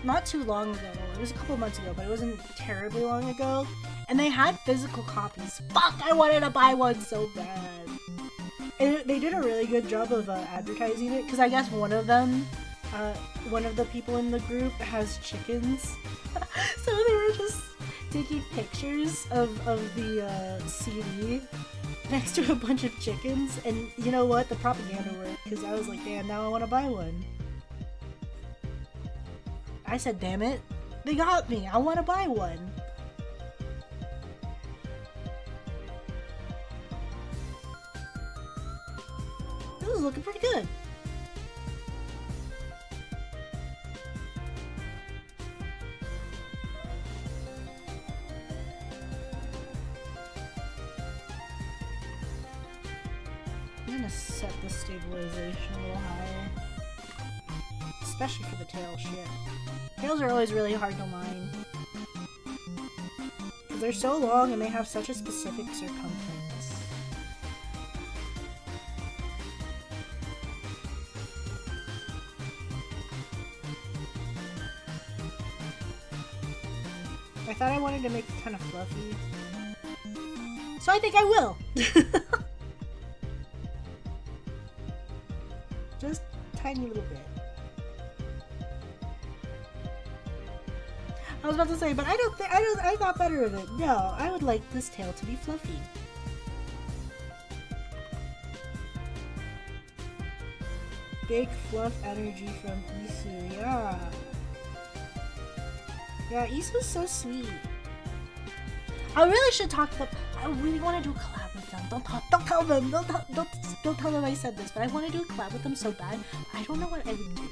S1: not too long ago. It was a couple months ago, but it wasn't terribly long ago. And they had physical copies. Fuck, I wanted to buy one so bad. And they did a really good job of advertising it, because I guess one of the people in the group has chickens. So they were just taking pictures of the CD next to a bunch of chickens. And you know what? The propaganda worked, because I was like, damn, now I want to buy one. I said, damn it, they got me. I want to buy one. This is looking pretty good. I'm gonna set the stabilization a little higher. Especially for the tail shit. Tails are always really hard to line. Because they're so long and they have such a specific circumference. I thought I wanted to make it kind of fluffy. So I think I will. Just tiny little bit. I was about to say, but I thought better of it. No, I would like this tail to be fluffy. Big fluff energy from Isu, yeah. Yeah, Isu's so sweet. I really should talk to them. I really want to do a collab with them. Don't tell them. Don't tell them I said this. But I want to do a collab with them so bad. I don't know what I would do.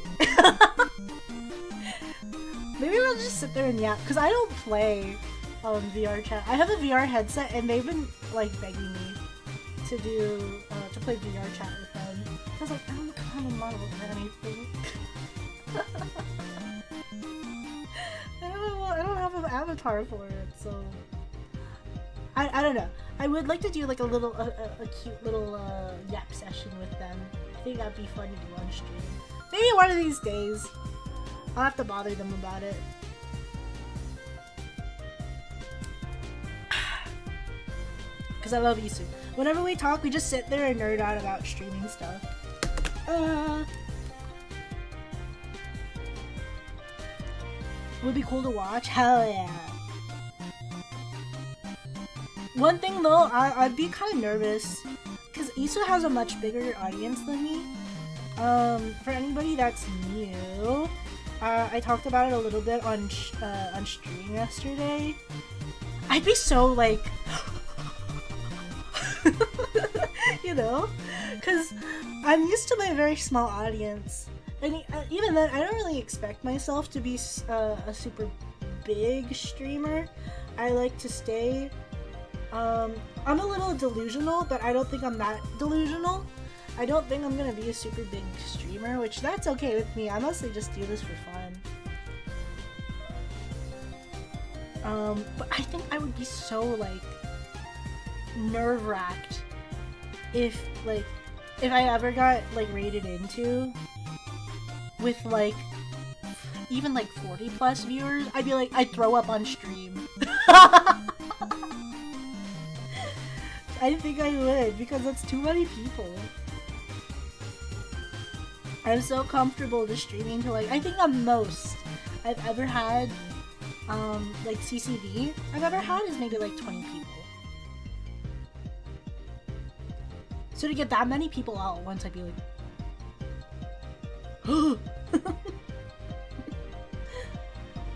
S1: Maybe we'll just sit there and yap. Cause I don't play VR chat. I have a VR headset, and they've been like begging me to do to play VR chat with them. I was like, I don't have a model or anything. I don't have an avatar for it, so I don't know. I would like to do like a little a cute little yap session with them. I think that'd be fun to do on stream. Maybe one of these days. I'll have to bother them about it. Because I love Isu. Whenever we talk, we just sit there and nerd out about streaming stuff. Would be cool to watch? Hell yeah. One thing though, I'd be kind of nervous because Isu has a much bigger audience than me. For anybody that's new, I talked about it a little bit on stream yesterday. I'd be so like, you know, because I'm used to my very small audience. And even then, I don't really expect myself to be a super big streamer. I like to stay. I'm a little delusional, but I don't think I'm that delusional. I don't think I'm gonna be a super big streamer, which that's okay with me. I mostly just do this for fun. But I think I would be so like nerve-wracked if I ever got like rated into with like even like 40 plus viewers. I'd be like, I'd throw up on stream. I think I would, because that's too many people. I'm so comfortable just streaming to like, I think the most I've ever had like CCV I've ever had is maybe like 20 people. So to get that many people out at once, I'd be like,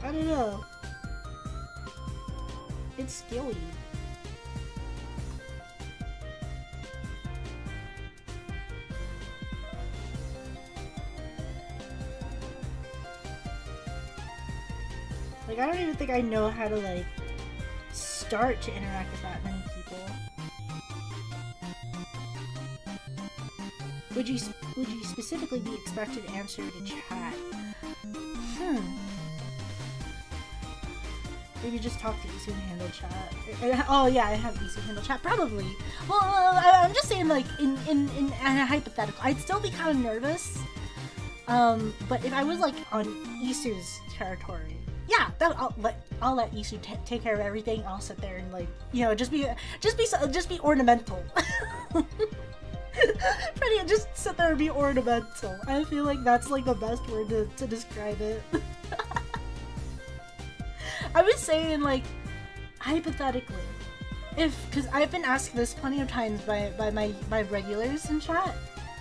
S1: I don't know. It's scary. Like, I don't even think I know how to, like, start to interact with that many people. Would you specifically be expected to answer the chat? Maybe just talk to Isu and handle chat. Oh yeah, I have Isu handle chat. Probably. Well, I'm just saying, like, in a hypothetical, I'd still be kind of nervous. But if I was, like, on Isu's territory, yeah, I'll let Isu take care of everything. I'll sit there and, like, you know, just be ornamental. Just sit there and be ornamental. I feel like that's like the best word to describe it. I was saying, like, hypothetically, because I've been asked this plenty of times by my regulars in chat.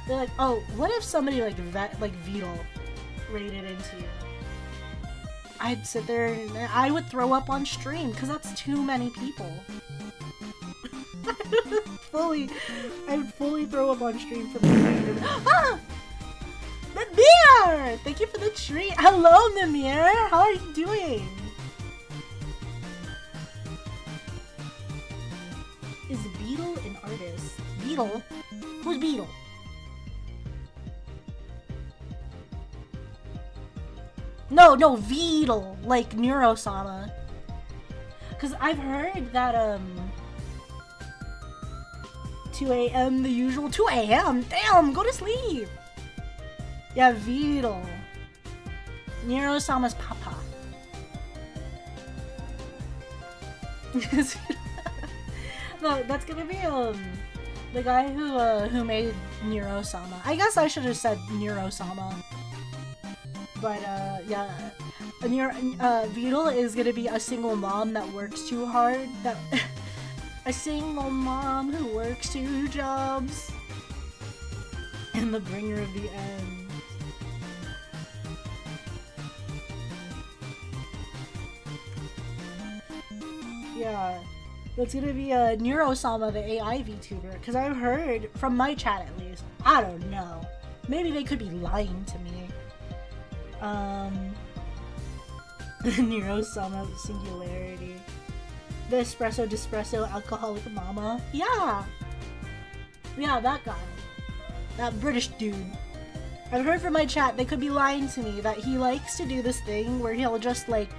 S1: They're like, oh, what if somebody like Beetle raided into you? I'd sit there and I would throw up on stream because that's too many people. I would fully throw up on stream for the Ah! Mimir! Thank you for the treat. Hello, Mimir. How are you doing? Is Beetle an artist? Beetle? Who's Beetle? No, Beetle, like Neurosama. Cause I've heard that 2 a.m. the usual. 2 a.m. Damn, go to sleep. Yeah, Beetle. Neurosama's papa. No, that's gonna be the guy who made Nero-sama. I guess I should have said Nero-sama. But yeah, Beetle is gonna be a single mom that works too hard. That a single mom who works 2 jobs. And the bringer of the end. Yeah, that's gonna be Nero-sama, the AI VTuber. Because I've heard, from my chat at least, I don't know. Maybe they could be lying to me. Nero-sama singularity. The espresso alcoholic mama. Yeah! Yeah, that guy. That British dude. I've heard from my chat, they could be lying to me that he likes to do this thing where he'll just like,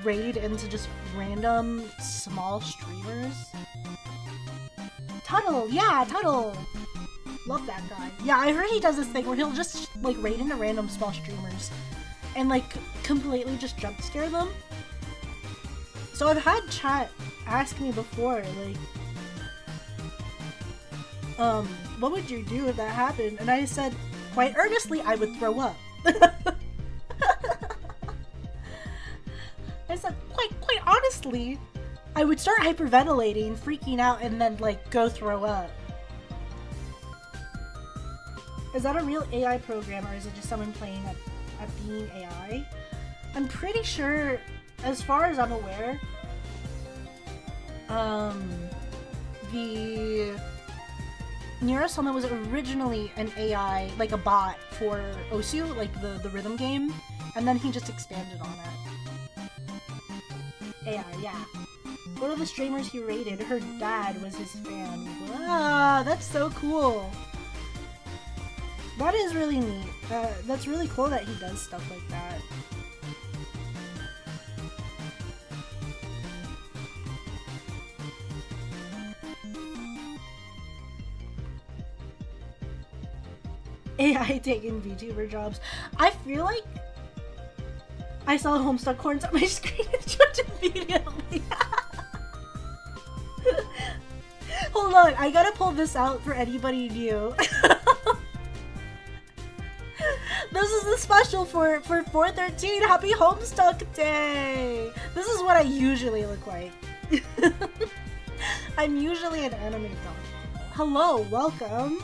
S1: raid into just random small streamers. Tuttle! Yeah, Tuttle! Love that guy. Yeah, I heard he does this thing where he'll just like raid into random small streamers and like completely just jump scare them. So I've had chat ask me before, like, what would you do if that happened? And I said, quite earnestly, I would throw up. I said, quite honestly, I would start hyperventilating, freaking out, and then, like, go throw up. Is that a real AI program, or is it just someone playing at being AI? I'm pretty sure, as far as I'm aware, the Nero-sama was originally an AI, like a bot for Osu, like the rhythm game, and then he just expanded on it. AI, yeah. One of the streamers he rated, her dad was his fan. Ah, that's so cool. That is really neat. That's really cool that he does stuff like that. AI taking VTuber jobs. I feel like I saw Homestuck horns on my screen and jumped immediately. Hold on, I gotta pull this out for anybody new. This is the special for 413. Happy Homestuck Day! This is what I usually look like. I'm usually an anime dog. Hello, welcome.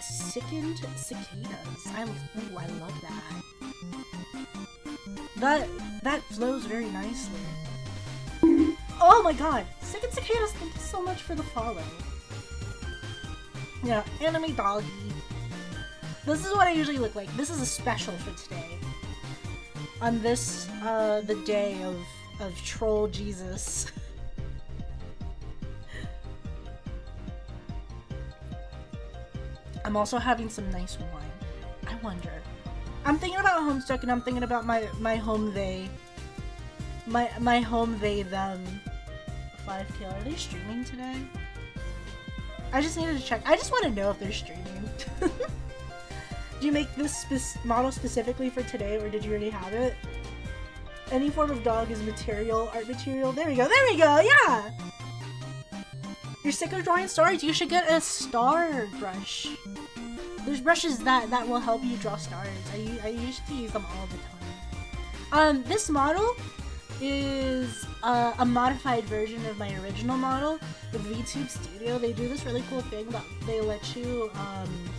S1: Sickened cicadas. I love that. That flows very nicely. Oh my god! Sickened cicadas, thank you so much for the follow. Yeah, anime doggy. This is what I usually look like. This is a special for today. On this, the day of Troll Jesus. I'm also having some nice wine. I wonder. I'm thinking about Homestuck and I'm thinking about my home they. My home they them. 5K. Are they streaming today? I just needed to check. I just want to know if they're streaming. Did you make this model specifically for today, or did you already have it? Any form of dog is material, art material. There we go. There we go. Yeah. You're sick of drawing stars? You should get a star brush. There's brushes that will help you draw stars. I used to use them all the time. This model is a modified version of my original model with VTube Studio. They do this really cool thing that they let you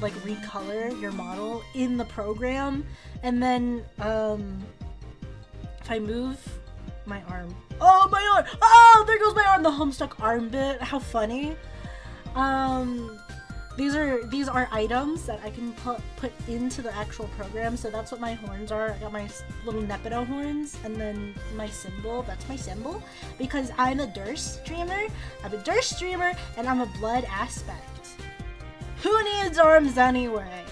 S1: like recolor your model in the program, and then if I move my arm, oh my arm, oh there goes my arm, the Homestuck arm bit. How funny. These are items that I can put into the actual program, so that's what my horns are. I got my little Nepido horns, and then my symbol, that's my symbol, because I'm a Durst streamer, and I'm a blood aspect. Who needs arms anyway?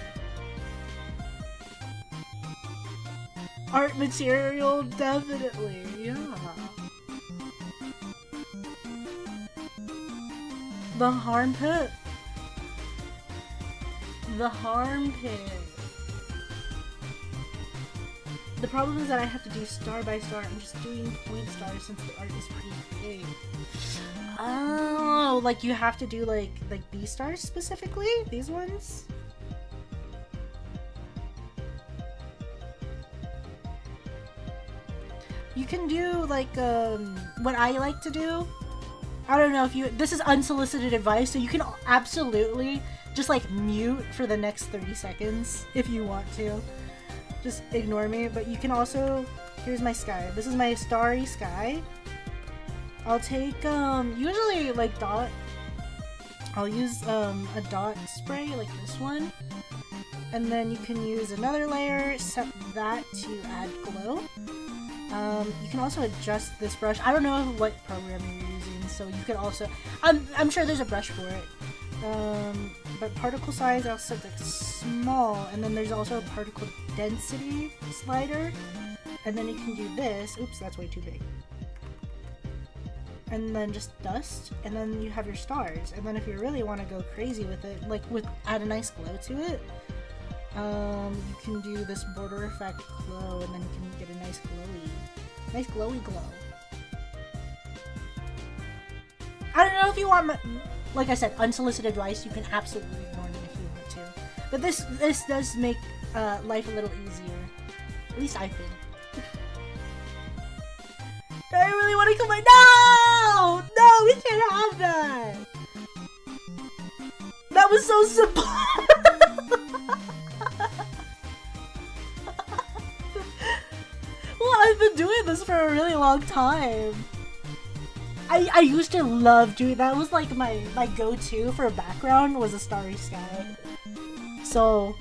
S1: Art material, definitely, yeah. The armpit. The armpit. The problem is that I have to do star by star. I'm just doing point stars since the art is pretty big. Oh, like you have to do like B stars specifically? These ones? You can do like what I like to do. I don't know if you, this is unsolicited advice, so you can absolutely just like mute for the next 30 seconds if you want to. Just ignore me, but you can also, here's my sky. This is my starry sky. I'll take usually like dot. I'll use a dot spray like this one. And then you can use another layer, set that to add glow. You can also adjust this brush. I don't know what program you're using, so you could also, I'm sure there's a brush for it. But particle size I'll set like small, and then there's also a particle density slider, and then you can do this. Oops, that's way too big. And then just dust, and then you have your stars. And then if you really want to go crazy with it, like add a nice glow to it, you can do this border effect glow, and then you can get a nice glowy glow. I don't know if you want, like I said, unsolicited advice. You can absolutely ignore me if you want to. But this does make life a little easier. At least I think. I really want to come back. No! No, we can't have that! That was so simple! Well, I've been doing this for a really long time. I used to love doing that. Was like my go-to for a background was a starry sky. So,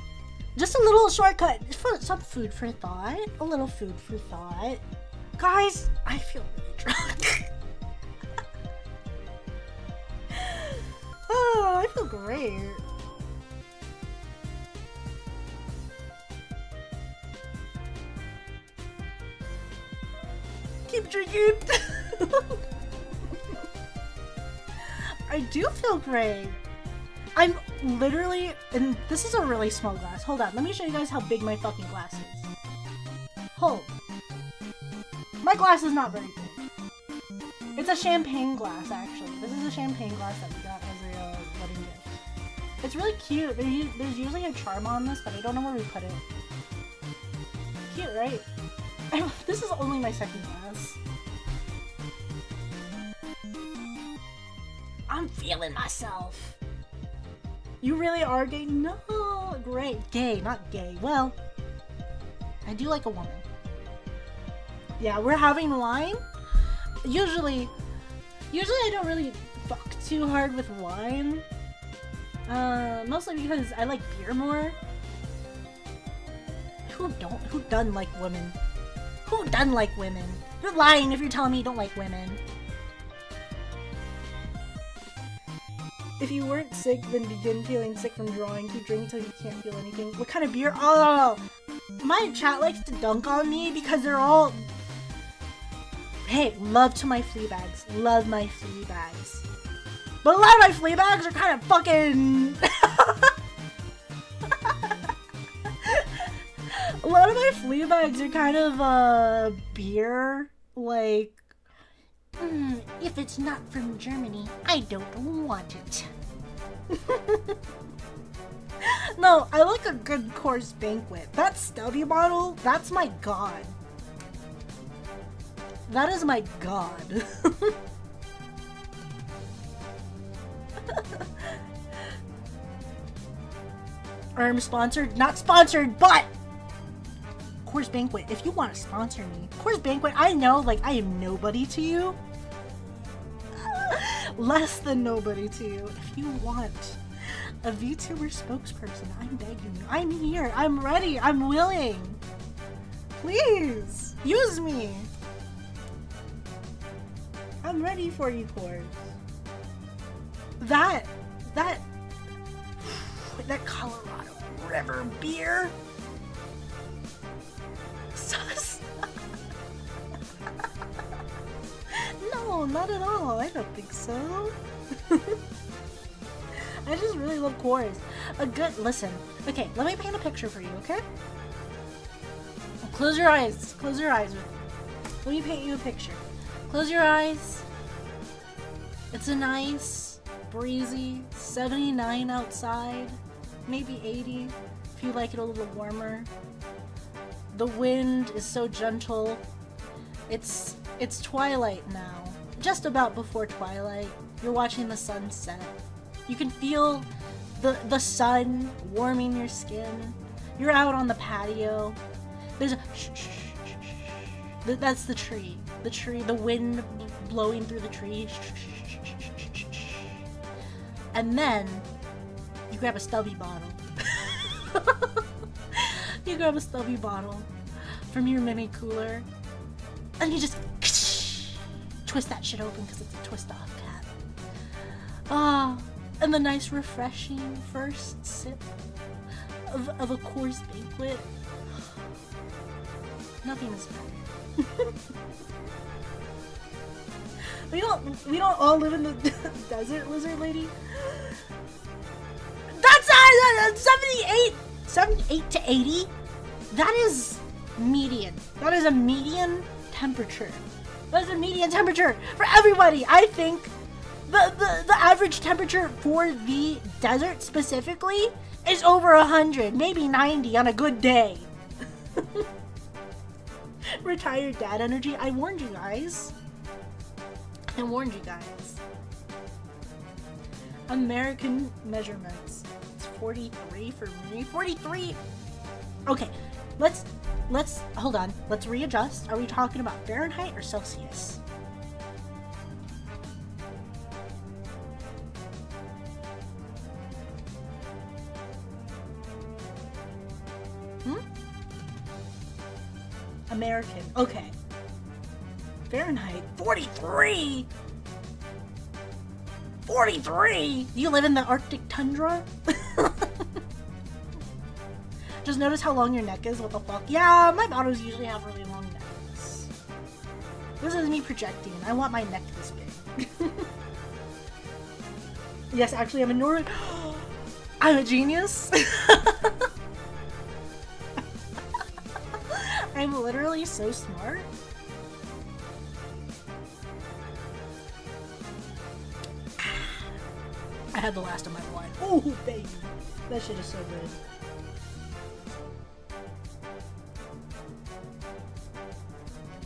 S1: just a little shortcut. Some food for thought. A little food for thought. Guys, I feel really drunk. Oh, I feel great. Keep drinking. I do feel great. I'm literally, and this is a really small glass. Hold on, let me show you guys how big my fucking glass is. Hold. My glass is not very big. It's a champagne glass, actually. This is a champagne glass that we got as a wedding gift. It's really cute. There's usually a charm on this, but I don't know where we put it. Cute, right? This is only my second glass. I'm feeling myself. You really are gay? No, great. Gay, not gay. Well, I do like a woman. Yeah, we're having wine. Usually I don't really fuck too hard with wine. Mostly because I like beer more. Who doesn't like women? Who doesn't like women? You're lying if you're telling me you don't like women. If you weren't sick, then begin feeling sick from drawing. Keep drinking until you can't feel anything. What kind of beer? Oh, my chat likes to dunk on me because they're all... Hey, love to my flea bags. Love my flea bags. But a lot of my flea bags are kind of fucking... A lot of my flea bags are kind of, beer. Like... if it's not from Germany, I don't want it. No, I like a good course banquet. That stubby bottle, that's my god. That is my god. I'm sponsored? Not sponsored, but Coors Banquet, if you want to sponsor me. Coors Banquet, I know, like, I am nobody to you. Less than nobody to you. If you want a VTuber spokesperson, I'm begging you. I'm here. I'm ready. I'm willing. Please, use me. I'm ready for you, Coors. That Colorado River beer. Sus. No, not at all. I don't think so. I just really love Coors. Listen. Okay, let me paint a picture for you, okay? Close your eyes. Close your eyes. Let me paint you a picture. Close your eyes. It's a nice, breezy 79 outside. Maybe 80 if you like it a little warmer. The wind is so gentle. It's twilight now. Just about before twilight. You're watching the sunset. You can feel the sun warming your skin. You're out on the patio. There's a that's the tree. The wind blowing through the tree. And then you grab a stubby bottle. You grab a stubby bottle from your mini cooler and you just twist that shit open because it's a twist off cap. Ah, and the nice refreshing first sip of a Coors Banquet. Nothing is better. We don't all live in the desert, lizard lady. That's 78 to 80. That is median. That is a median temperature. That is a median temperature for everybody. I think the average temperature for the desert specifically is over 100, maybe 90 on a good day. Retired dad energy. I warned you guys. I warned you guys. American measurements. It's 43 for me. 43. Okay, let's hold on. Let's readjust. Are we talking about Fahrenheit or Celsius? American. Okay. Fahrenheit. 43? 43? You live in the Arctic tundra? Just notice how long your neck is. What the fuck? Yeah, my bottles usually have really long necks. This is me projecting. I want my neck this big. Yes, actually, I'm a Northern. I'm a genius. I'm literally so smart. I had the last of my wine. Oh, baby. That shit is so good.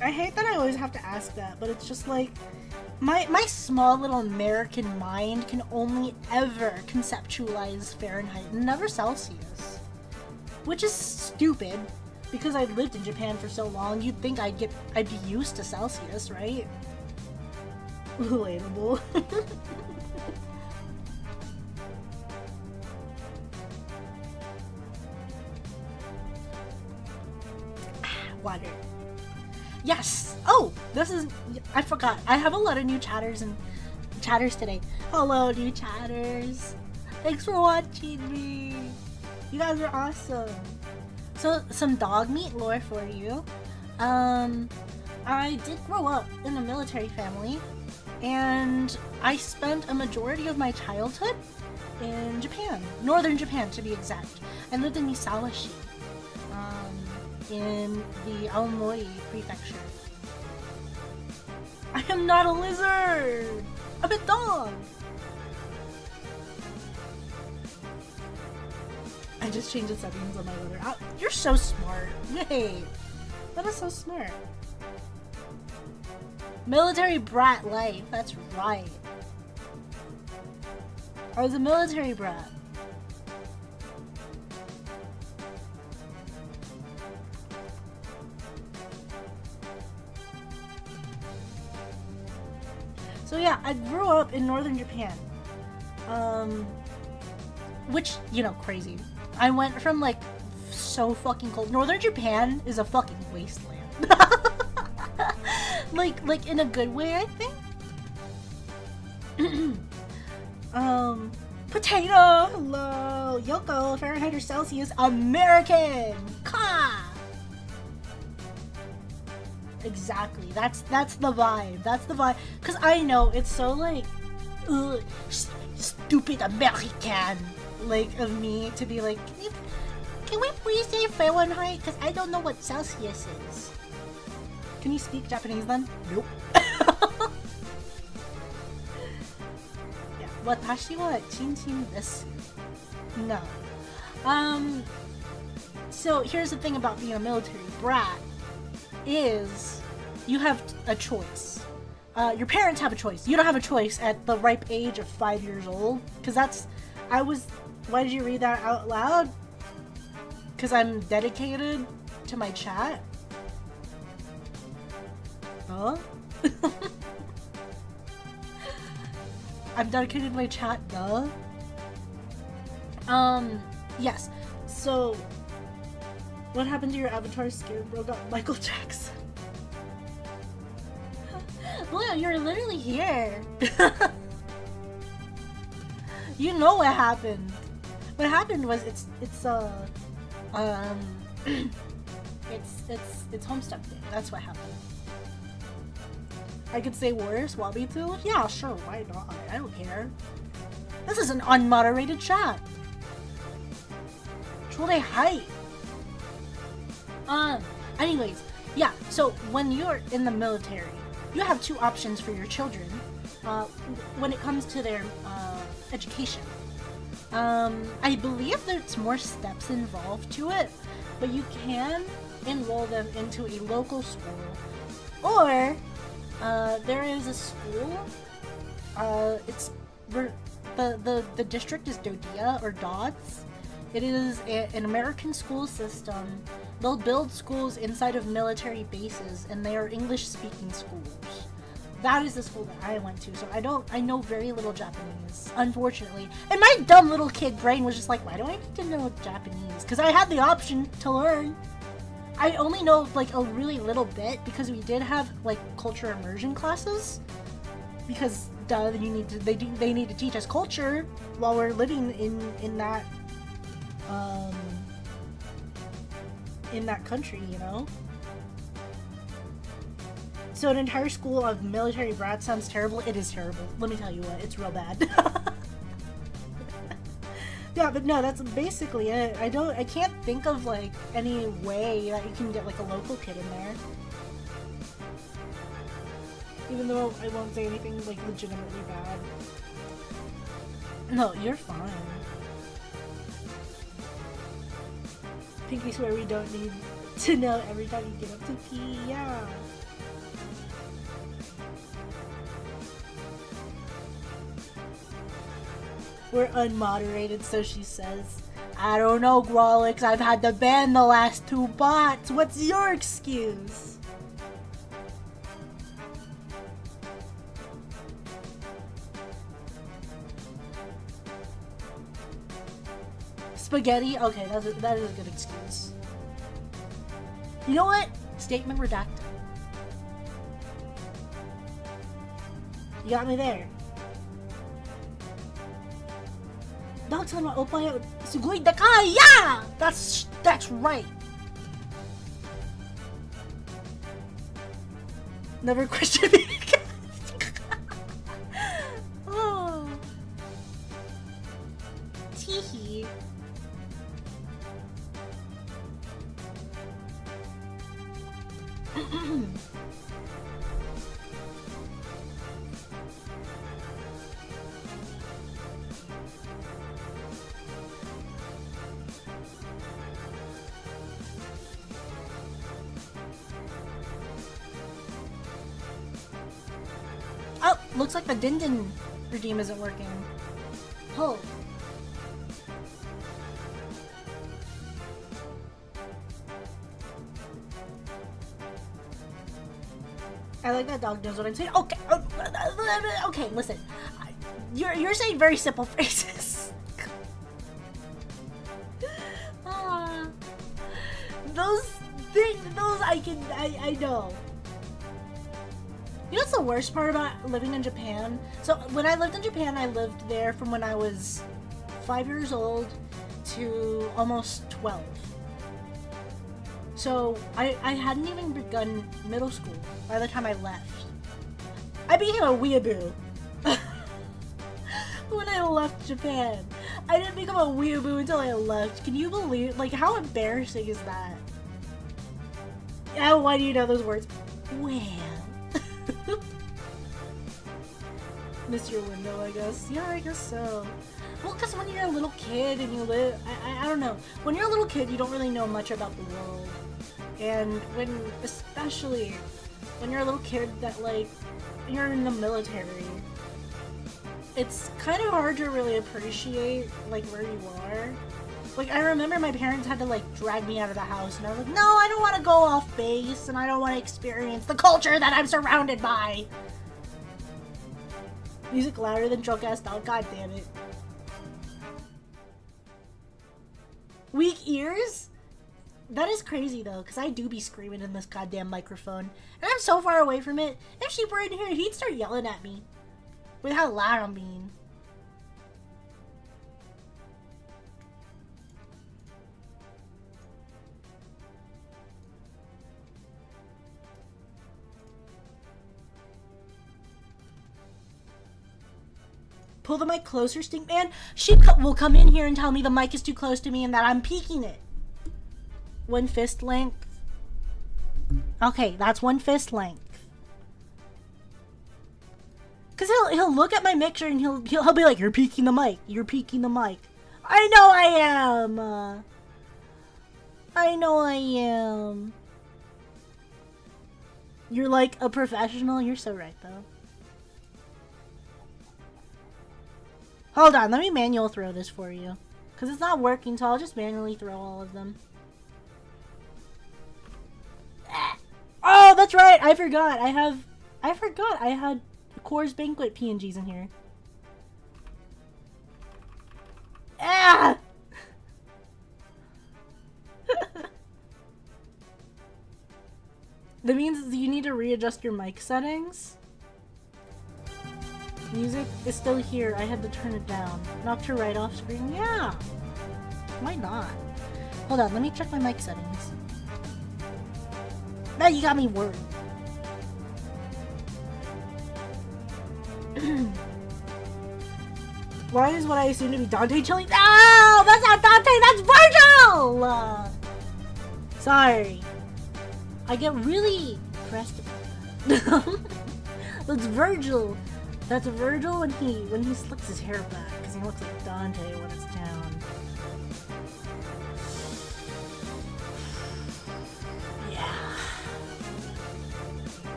S1: I hate that I always have to ask that, but it's just like, my small little American mind can only ever conceptualize Fahrenheit, never Celsius. Which is stupid. Because I've lived in Japan for so long, you'd think I'd be used to Celsius, right? Relatable. Water. Yes! Oh! This is... I forgot. I have a lot of new chatters today. Hello, new chatters. Thanks for watching me. You guys are awesome. So, some dog meat lore for you. I did grow up in a military family, and I spent a majority of my childhood in Japan. Northern Japan, to be exact. I lived in Misawashi, in the Aomori prefecture. I am not a lizard! I'm a dog! I just changed the settings on my letter. Oh, you're so smart. Yay. That is so smart. Military brat life. That's right. I was a military brat. So yeah, I grew up in northern Japan. Which, you know, crazy. I went from like so fucking cold. Northern Japan is a fucking wasteland. like in a good way, I think. Potato, hello, Yoko, Fahrenheit or Celsius, American, ka. Exactly. That's the vibe. That's the vibe. Cause I know it's so like, stupid American. Like of me to be like, Can we please say Fahrenheit? Because I don't know what Celsius is. Can you speak Japanese then? Nope. Yeah. Watashi wa chinchin desu. No. So here's the thing about being a military brat is you have a choice. Your parents have a choice. You don't have a choice at the ripe age of 5 years old. Because why did you read that out loud? Because I'm dedicated to my chat? Huh? I'm dedicated to my chat, duh. Yes. So, what happened to your avatar skin? Bro got Michael Jackson. Well, you're literally here. You know what happened. What happened was it's Homestuck Day. That's what happened. I could say worse. Want me to? Yeah, sure. Why not? I don't care. This is an unmoderated chat. Truly hype. Anyways, yeah. So when you're in the military, you have two options for your children. When it comes to their education. I believe there's more steps involved to it, but you can enroll them into a local school, or there is a school. It's the district is Dodia or Dodds. It is an American school system. They'll build schools inside of military bases, and they are English-speaking schools. That is the school that I went to, so I know very little Japanese, unfortunately. And my dumb little kid brain was just like, why do I need to know Japanese? Because I had the option to learn. I only know, like, a really little bit, because we did have, like, culture immersion classes. Because, duh, they need to teach us culture while we're living in that country, you know? So an entire school of military brats sounds terrible. It is terrible. Let me tell you what, it's real bad. Yeah, but no, that's basically it. I can't think of like any way that you can get like a local kid in there. Even though I won't say anything like legitimately bad. No, you're fine. Pinky swear we don't need to know every time you get up to pee, yeah. We're unmoderated, so she says. I don't know, Grolix. I've had to ban the last 2 bots. What's your excuse? Spaghetti? Okay, that is a good excuse. You know what? Statement redacted. You got me there. Don't tell me Oppa Sugoi Dakai! Yeah! That's right. Never question me again. Oh. Teehee. Oh, looks like the Din redeem isn't working. Oh. I like that dog knows what I'm saying. Okay, okay, listen. You're saying very simple phrases. Those things, I know. You know what's the worst part about living in Japan? So when I lived in Japan, I lived there from when I was 5 years old to almost 12. So I hadn't even begun middle school by the time I left. I became a weeaboo when I left Japan. I didn't become a weeaboo until I left. Can you believe? Like, how embarrassing is that? Yeah, why do you know those words? Well. Miss your window, I guess. Yeah, I guess so. Well, because when you're a little kid and you live... I don't know. When you're a little kid, you don't really know much about the world. And especially when you're a little kid that, like, you're in the military, it's kind of hard to really appreciate, like, where you are. Like, I remember my parents had to, like, drag me out of the house, and I was like, no, I don't want to go off base, and I don't want to experience the culture that I'm surrounded by. Music louder than drunk ass dog, god damn it. Weak ears? That is crazy though, because I do be screaming in this goddamn microphone, and I'm so far away from it. If she were in here, he'd start yelling at me with how loud I'm being. Pull the mic closer, Stink Man. She will come in here and tell me the mic is too close to me and that I'm peeking it. 1 fist length. Okay, that's 1 fist length. Cause he'll look at my mixer and he'll be like, "You're peeking the mic. You're peeking the mic." I know I am. I know I am. You're like a professional. You're so right though. Hold on, let me manual throw this for you. Because it's not working, so I'll just manually throw all of them. Oh, that's right! I forgot. I had Coors Banquet PNGs in here. Ah! That means you need to readjust your mic settings. Music is still here. I had to turn it down. Knocked her right off screen? Yeah! Why not? Hold on, let me check my mic settings. Now you got me worried. Why is what I assume to be Dante chilling? No! That's not Dante! That's Virgil! Sorry. I get really pressed about that. That's Virgil. That's Virgil when he slicks his hair back, because he looks like Dante when it's down. Yeah.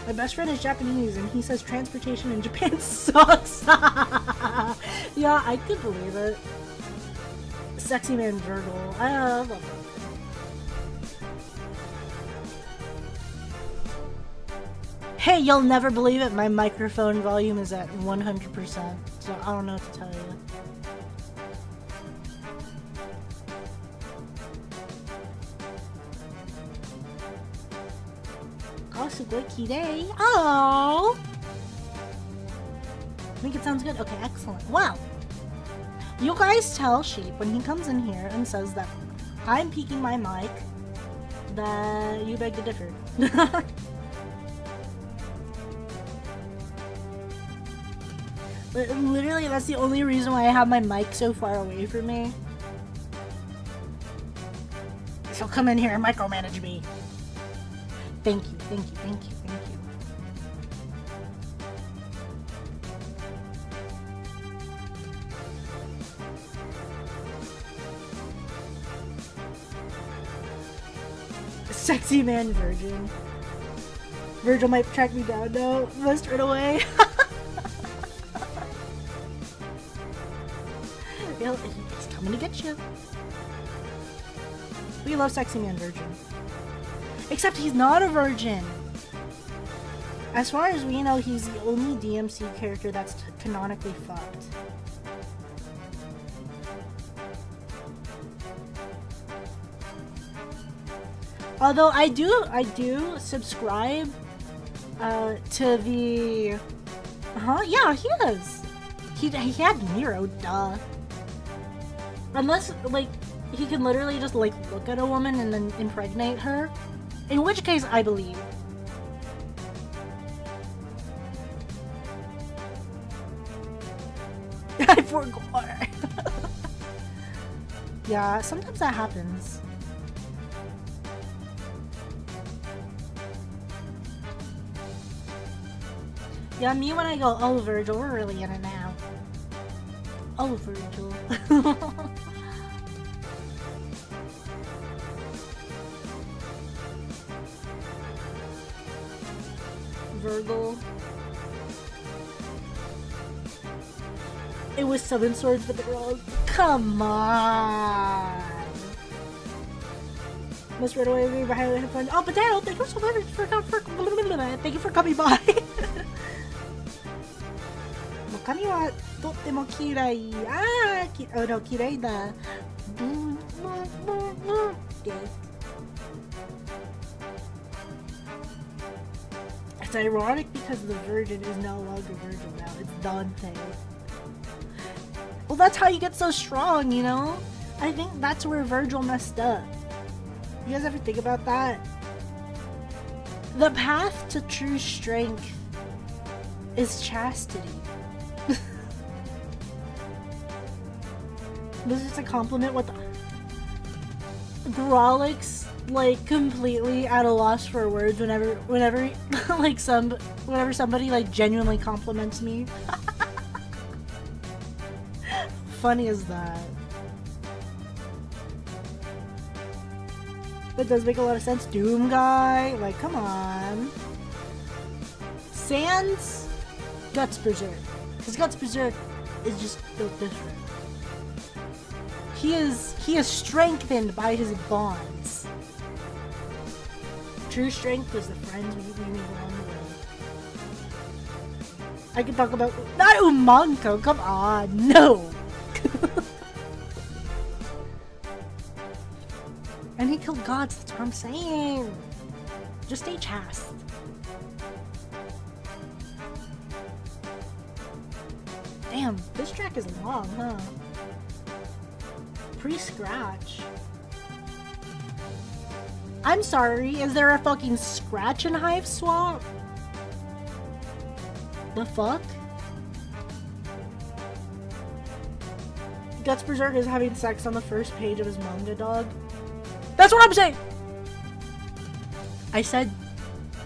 S1: My best friend is Japanese, and he says transportation in Japan sucks. Yeah, I could believe it. Sexy man Virgil. I love him. Hey, you'll never believe it. My microphone volume is at 100%, so I don't know what to tell you. Day. Oh, I think it sounds good. Okay, excellent. Wow. You guys tell Sheep when he comes in here and says that I'm peeking my mic, that you beg to differ. Literally, that's the only reason why I have my mic so far away from me. So come in here and micromanage me. Thank you, thank you, thank you, thank you. Sexy man Virgin. Virgil might track me down now. Must run away. He's coming to get you. We love Sexy Man Virgin. Except he's not a virgin. As far as we know, he's the only DMC character that's canonically fucked. Although I do subscribe to the... yeah, he does. He had Nero, duh. Unless, like, he can literally just, like, look at a woman and then impregnate her. In which case, I believe. I forgot. Yeah, sometimes that happens. Yeah, me when I go, oh Virgil, we're really in it now. Oh Virgil. Virgil. It was 7 swords, but they were all. Come on! Must right away be behind the fun. Oh, Potato, thank you so much thank you for coming by. 髪はとっても綺麗。ああ、no, 綺麗だ。It's ironic because the virgin is no longer virgin now. It's Dante. Well, that's how you get so strong, you know? I think that's where Virgil messed up. You guys ever think about that? The path to true strength is chastity. This is a compliment with Grolix, like, completely at a loss for words whenever like whenever somebody like genuinely compliments me. Funny as that. That does make a lot of sense. Doom guy, like, come on. Sans Guts Berserk, because Guts Berserk is just built different. He is strengthened by his bonds. True strength was the friends we meet along the way. I can talk about not Umanko. Come on, no. And he killed gods. That's what I'm saying. Just stay chaste. Damn, this track is long, huh? Pre-scratch. I'm sorry, is there a fucking scratch in Hive Swamp? The fuck? Guts Berserk is having sex on the first page of his manga, dog. That's what I'm saying! I said,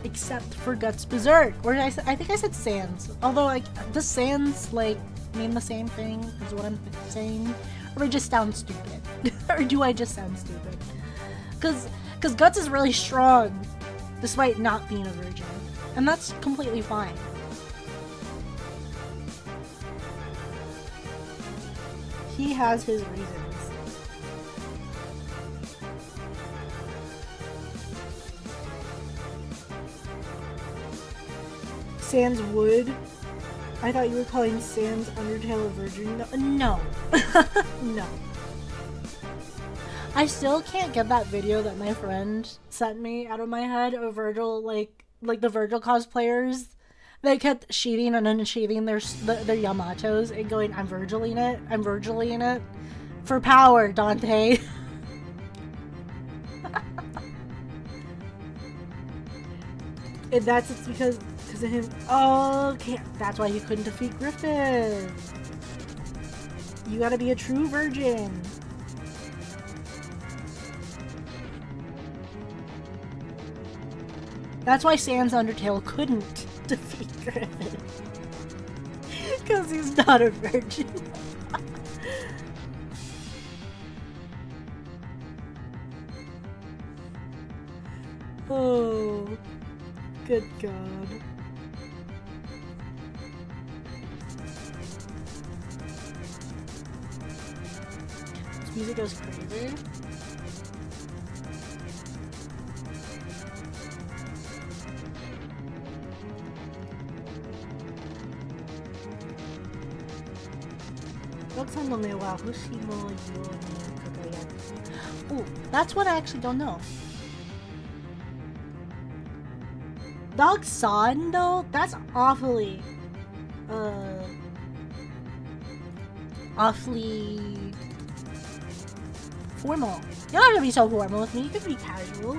S1: except for Guts Berserk. Or I think I said Sans. Although, like, does Sans, like, mean the same thing as what I'm saying? Or I just sound stupid? Or do I just sound stupid? Because Guts is really strong, despite not being a virgin. And that's completely fine. He has his reasons. Sans Wood? I thought you were calling Sans Undertale a virgin. No. No. I still can't get that video that my friend sent me out of my head of Virgil, like the Virgil cosplayers. They kept sheathing and unsheathing their Yamatos and going, I'm Virgiling it. For power, Dante. And it's because of him. Oh, okay. That's why you couldn't defeat Griffin. You gotta be a true virgin. That's why Sans Undertale couldn't defeat Griffin. Because he's not a virgin. Oh, good God. This music goes crazy. Ooh, that's what I actually don't know. Dog San, though? That's awfully formal. You don't have to be so formal with me, you could be casual.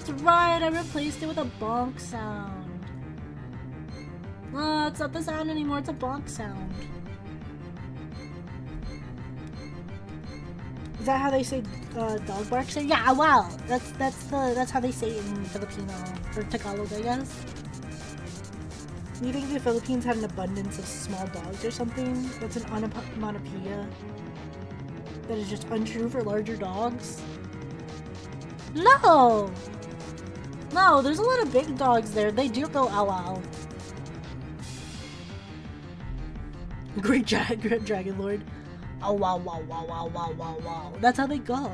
S1: That's right, I replaced it with a bonk sound. No, it's not the sound anymore, it's a bonk sound. Is that how they say dog barks? Yeah, wow. That's how they say it in Filipino or Tagalog, I guess. You think the Philippines had an abundance of small dogs or something? That's an onomatopoeia that is just untrue for larger dogs? No! No, there's a lot of big dogs there. They do go ow ow. Great Dragon Lord. Oh wow wow wow wow wow wow wow. That's how they go.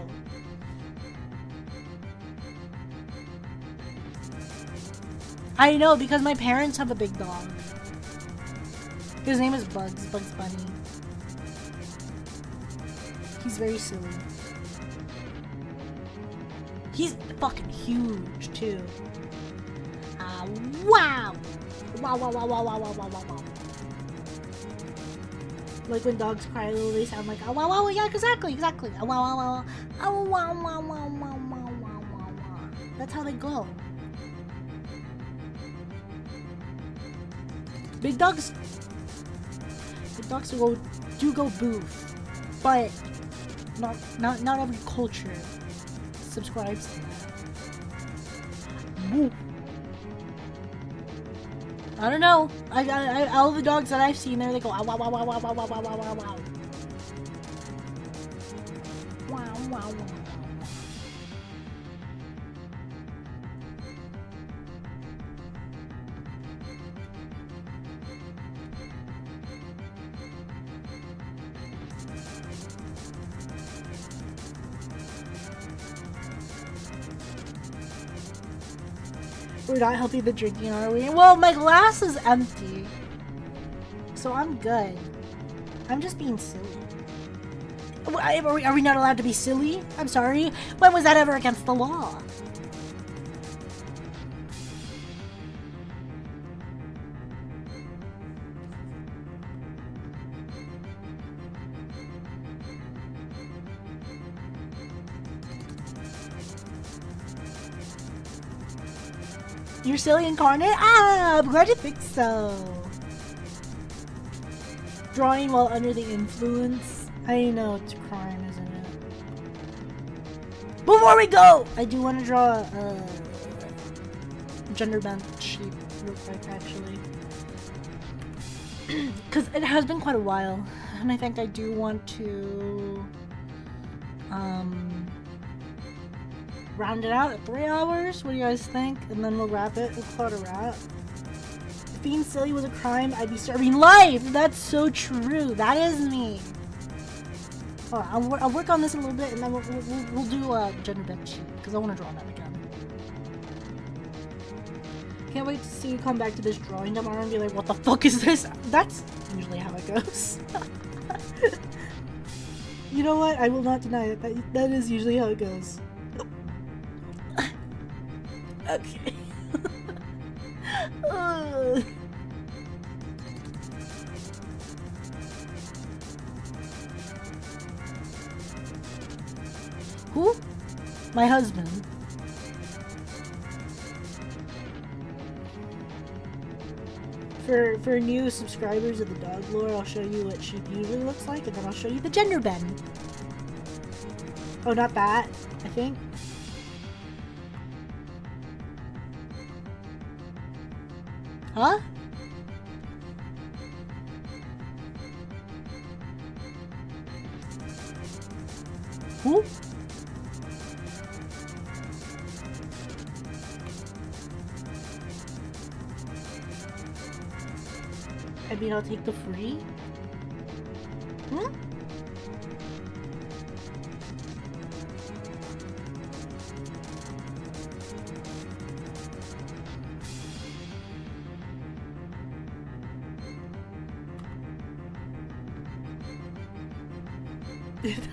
S1: I know, because my parents have a big dog. His name is Bugs Bunny. He's very silly. He's fucking huge too. Wow! Wow wow wow wow wow wow wow wow. Like when dogs cry a little, they sound like oh wow wow, yeah, exactly. Oh wow wow wow. Oh wow wow wow wow wow wow wow. That's how they go. Big dogs do go boof, but not every culture subscribes to that. Boof. I don't know. I all the dogs that I've seen there, they go wow wow wow wow wow wow wow wow wow wow. Wow wow wow. We're not healthy the drinking, are we? Well, my glass is empty. So I'm good. I'm just being silly. Are we not allowed to be silly? I'm sorry. When was that ever against the law? You're silly incarnate? Ah, I'm glad you think so. Drawing while under the influence? I know it's a crime, isn't it? Before we go, I do want to draw a gender bent sheep real quick, actually. Because it has been quite a while, and I think I do want to round it out at 3 hours. What do you guys think? And then we'll wrap it. We'll call it a wrap. If being silly was a crime, I'd be serving life. That's so true. That is me. I'll work on this a little bit, and then we'll do a gender bent sheet because I want to draw that again. Can't wait to see you come back to this drawing tomorrow and be like, "What the fuck is this?" That's usually how it goes. You know what? I will not deny it. That is usually how it goes. Okay. Who? My husband. For new subscribers of the dog lore, I'll show you what sheep usually looks like, and then I'll show you the gender bend. Oh, not that, I think. Huh? Who? I mean, I'll take the free. Hmm?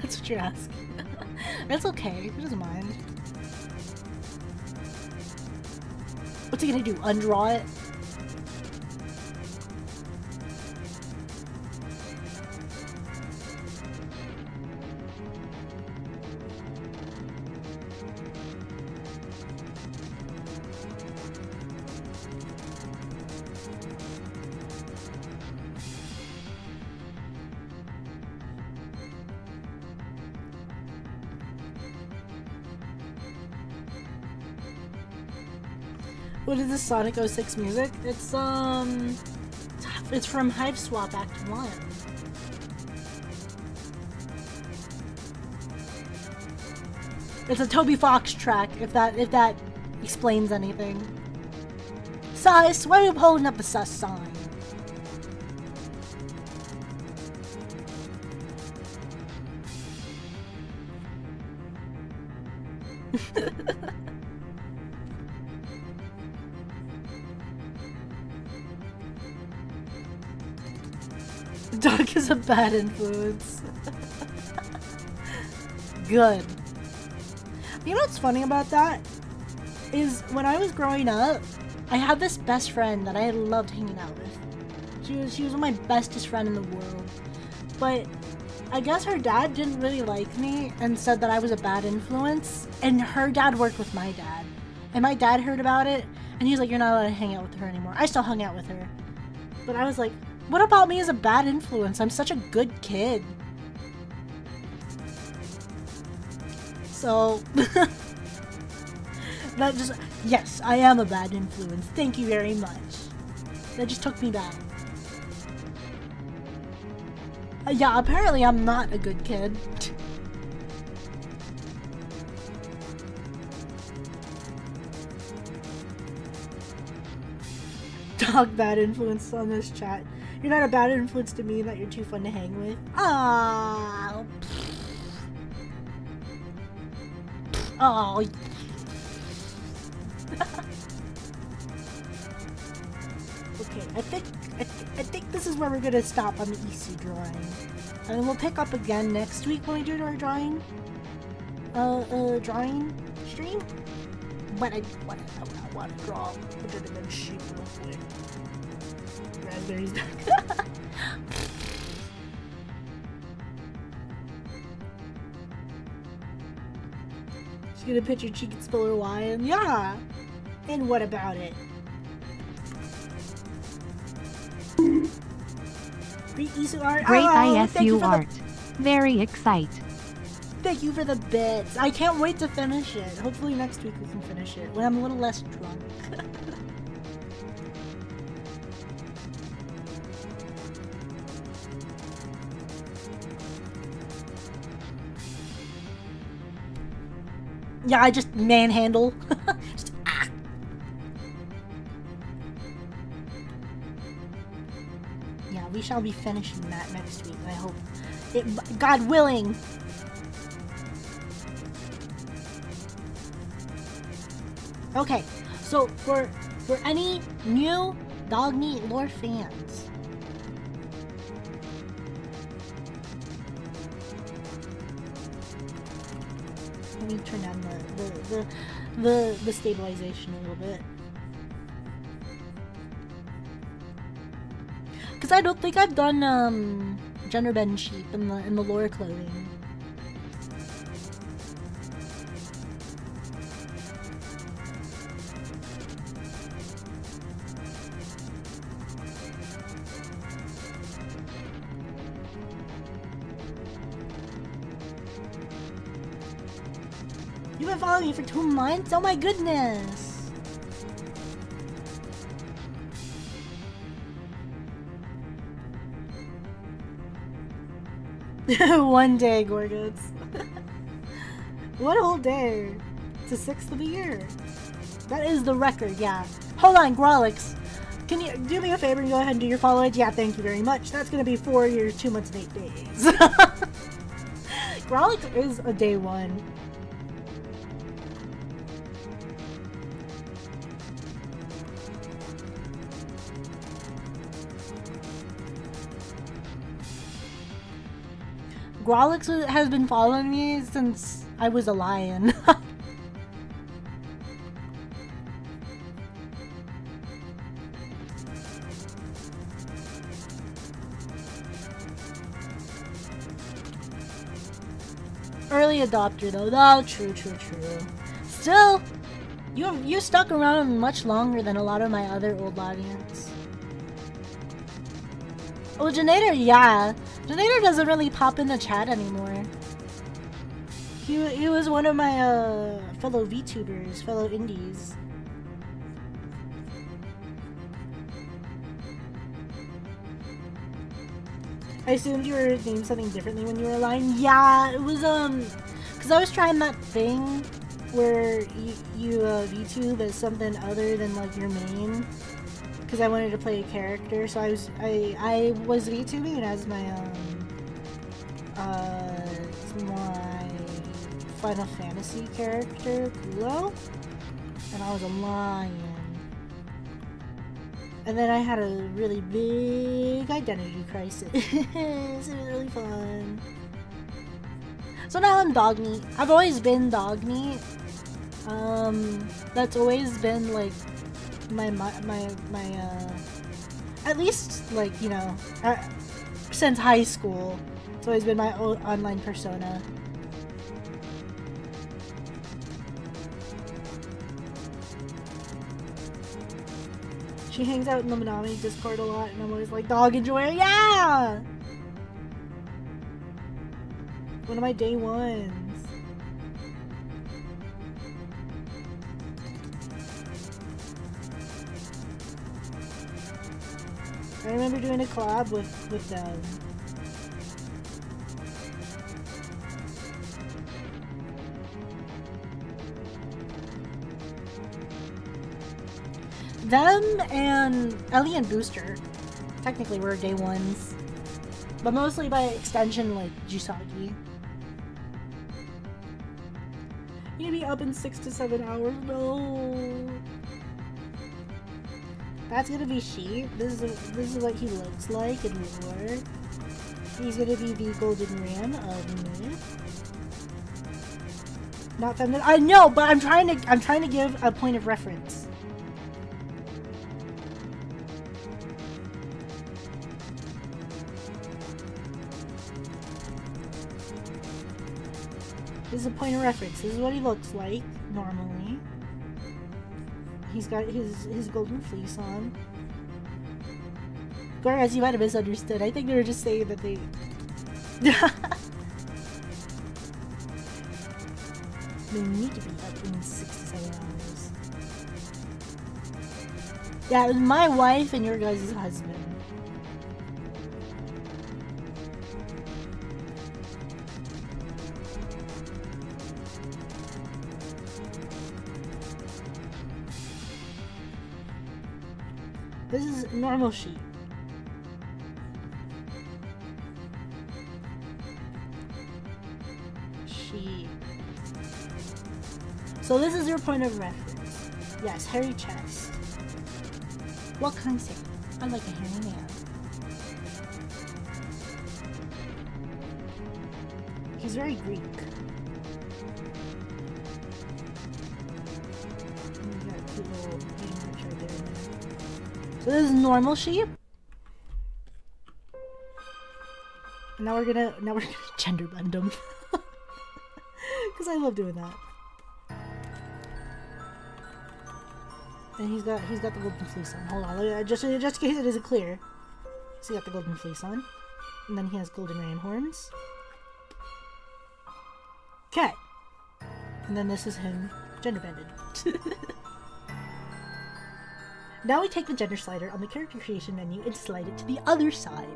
S1: That's what you're asking. That's okay. He doesn't mind. What's he gonna do? Undraw it? What is this Sonic 06 music? It's from Hive Swap Act 1. It's a Toby Fox track, if that explains anything. Sus, why are you holding up a sus sign? Dog is a bad influence. Good. You know what's funny about that? Is when I was growing up, I had this best friend that I loved hanging out with. She was my bestest friend in the world. But I guess her dad didn't really like me and said that I was a bad influence. And her dad worked with my dad. And my dad heard about it and he was like, you're not allowed to hang out with her anymore. I still hung out with her. But I was like, what about me as a bad influence? I'm such a good kid. So, that just, yes, I am a bad influence. Thank you very much. That just took me back. Yeah, apparently I'm not a good kid. Dog bad influence on this chat. You're not a bad influence to me, that you're too fun to hang with. Ah. Oh. Okay, I think this is where we're gonna stop on the EC drawing, and then we'll pick up again next week when we do our drawing stream. But I want to draw a sheep real quick. Raspberries back. She's gonna picture Chicken Spiller Hawaiian. Yeah! And what about it? Great ISU art.
S3: Great
S1: Oh,
S3: ISU art. Very excite.
S1: Thank you for the bits. I can't wait to finish it. Hopefully next week we can finish it when I'm a little less drunk. Yeah, I just manhandle. Just, ah. Yeah, we shall be finishing that next week, I hope. God willing. Okay, so for any new dog meat lore fans, let me turn down the stabilization a little bit, because I don't think I've done gender bend sheep in the lore clothing. You've been following me for 2 months? Oh my goodness! One day, Gorguts. One whole day. It's the 6th of the year. That is the record, yeah. Hold on, Grolix. Can you do me a favor and go ahead and do your follow-it? Yeah, thank you very much. That's gonna be 4 years, 2 months, and 8 days. Grolix is a day one. Grolix has been following me since I was a lion. Early adopter though. Oh, true. Still, you stuck around much longer than a lot of my other old audience. Oh, Janator, yeah. Janator doesn't really pop in the chat anymore. He was one of my fellow VTubers, fellow indies. I assumed you were named something differently when you were aligned. Yeah, it was, because I was trying that thing where you VTube as something other than, like, your main. Because I wanted to play a character, so I was VTubing it as my, my Final Fantasy character, Kulo. And I was a lion. And then I had a really big identity crisis. It was really fun. So now I'm dog meat. I've always been dog meat. That's always been like my at least like, you know, since high school. It's always been my online persona. She hangs out in the Tominnii Discord a lot, and I'm always like, dog enjoyer, yeah! One of my day ones. I remember doing a collab with them. Them and Ellie and Booster technically were day ones, but mostly by extension like Jusagi. You need to be up in 6 to 7 hours. No, that's gonna be Sheep. This is what he looks like in lore. He's gonna be the Golden Ram of Myth. Not feminine. I know, but I'm trying to give a point of reference. This is a point of reference. This is what he looks like normally. He's got his golden fleece on. Whereas you might have misunderstood. I think they were just saying that they. They need to be up in 6 to 7 hours. Yeah, it was my wife and your guys' husband. This is normal sheep. Sheep. So this is your point of reference. Yes, hairy chest. What can I say? I like a hairy man. He's very Greek. We got a cute little paintbrush right there. So this is normal sheep. And now we're gonna gender bend him. Cause I love doing that. And he's got the golden fleece on. Hold on, just in case it isn't clear. So he got the golden fleece on. And then he has golden ram horns. Okay. And then this is him gender bended. Now we take the gender slider on the character creation menu and slide it to the other side.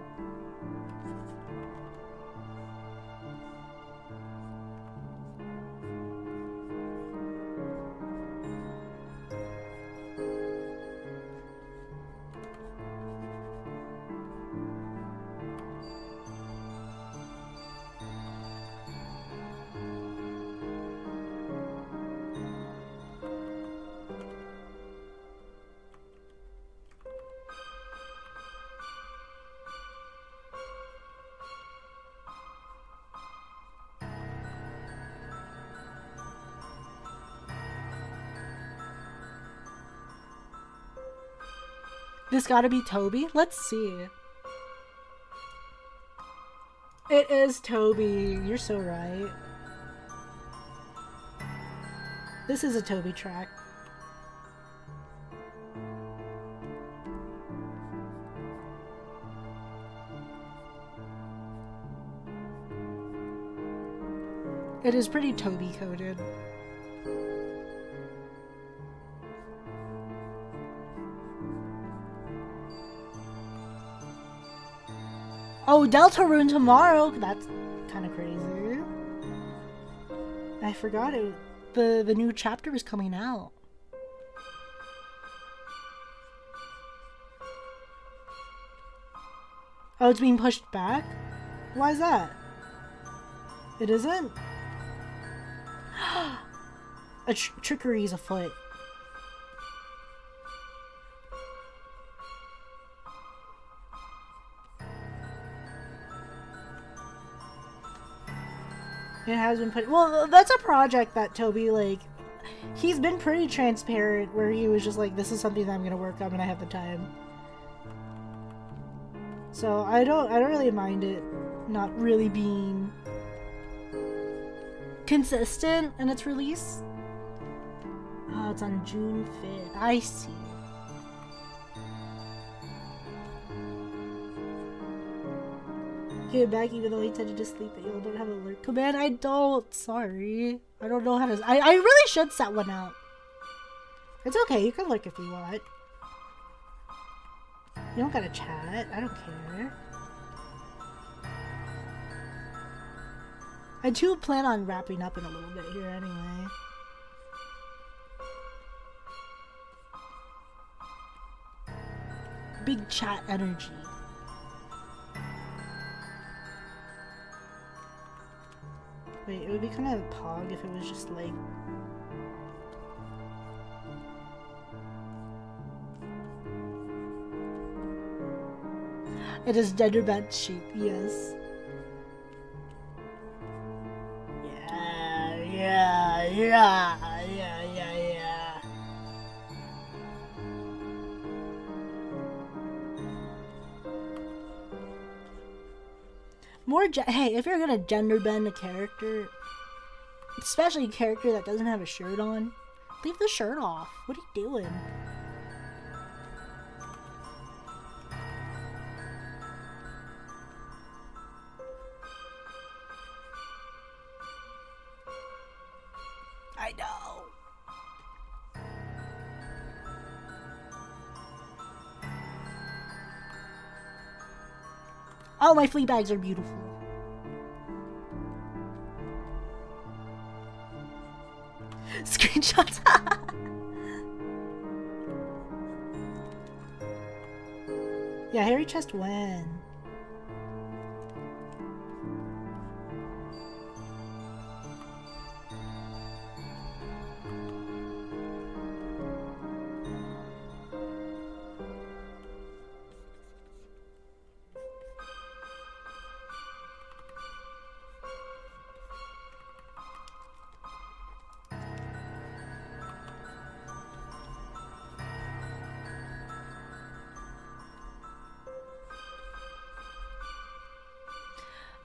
S1: This gotta be Toby? Let's see. It is Toby. You're so right. This is a Toby track. It is pretty Toby coded. Oh, Deltarune tomorrow. That's kind of crazy. I forgot it. The new chapter is coming out. Oh, it's being pushed back? Why is that? It isn't? A trickery is afoot. It has been put. Well, that's a project that Toby, like, he's been pretty transparent where he was just like, this is something that I'm gonna work on when I have the time. So I don't really mind it not really being consistent in its release. Oh, it's on June 5th. I see. Get back even though I tended to sleep, but you don't have an alert command. I don't. Sorry. I don't know how to. I really should set one up. It's okay. You can lurk if you want. You don't gotta chat. I don't care. I do plan on wrapping up in a little bit here anyway. Big chat energy. Wait, it would be kind of pog if it was just like... It is genderband sheep, yes. Yeah. More hey, if you're gonna gender bend a character, especially a character that doesn't have a shirt on, leave the shirt off. What are you doing? I know. Oh, my flea bags are beautiful. Screenshots. Yeah, hairy chest when?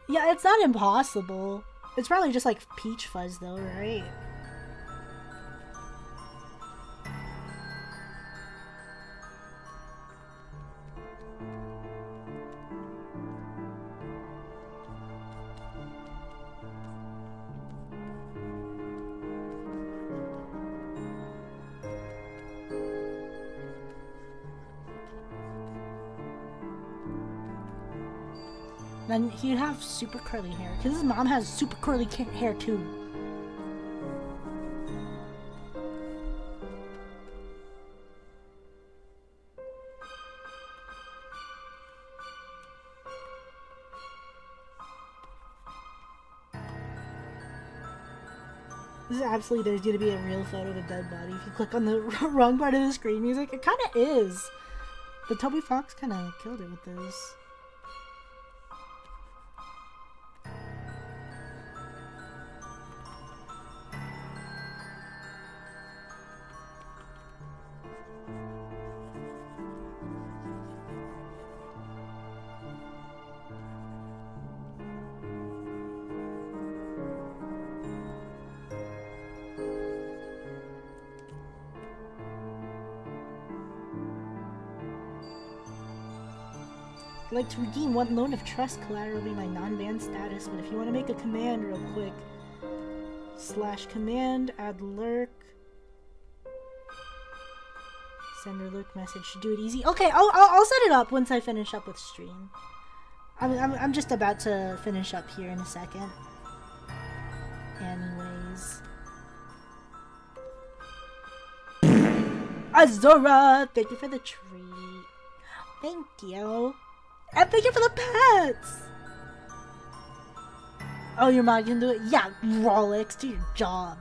S1: Yeah, it's not impossible. It's probably just like peach fuzz though, right? Then he'd have super curly hair, because his mom has super curly hair too. This is absolutely, there's going to be a real photo of a dead body. If you click on the wrong part of the screen music, it kind of is. But Toby Fox kind of killed it with this. I'd like to redeem one loan of trust collateral be my non-ban status, but if you want to make a command real quick, /command, add lurk, send a lurk message to do it easy. Okay, I'll set it up once I finish up with stream. I'm just about to finish up here in a second. Anyways. Azora! Thank you for the treat. Thank you. And thank you for the pets! Oh, your mom can do it? Yeah, Rolex, do your job.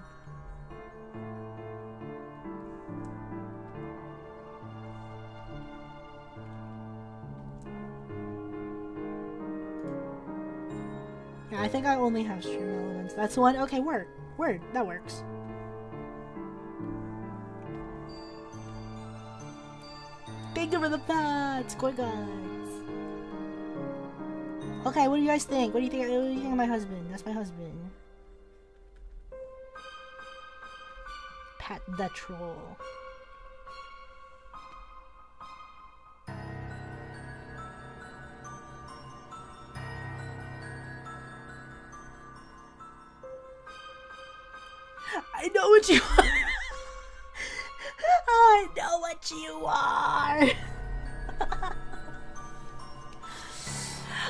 S1: Yeah, I think I only have stream elements. That's the one? Okay, word, that works. Thank you for the pets, cool guys. Okay, what do you guys think? What do you think? What do you think of my husband? That's my husband. Pat the troll. I know what you are. I know what you are.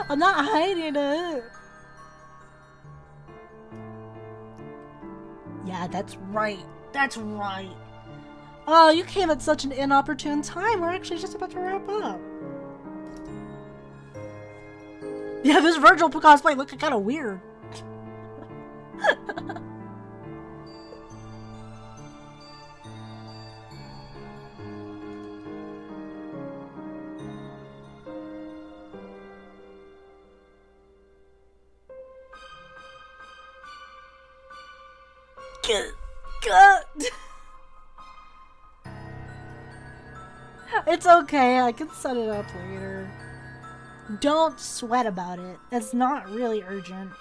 S1: I'm not hiding it. Yeah, that's right. That's right. Oh, you came at such an inopportune time. We're actually just about to wrap up. Yeah, this Virgil cosplay looking kind of weird. It's okay, I can set it up later. Don't sweat about it. It's not really urgent.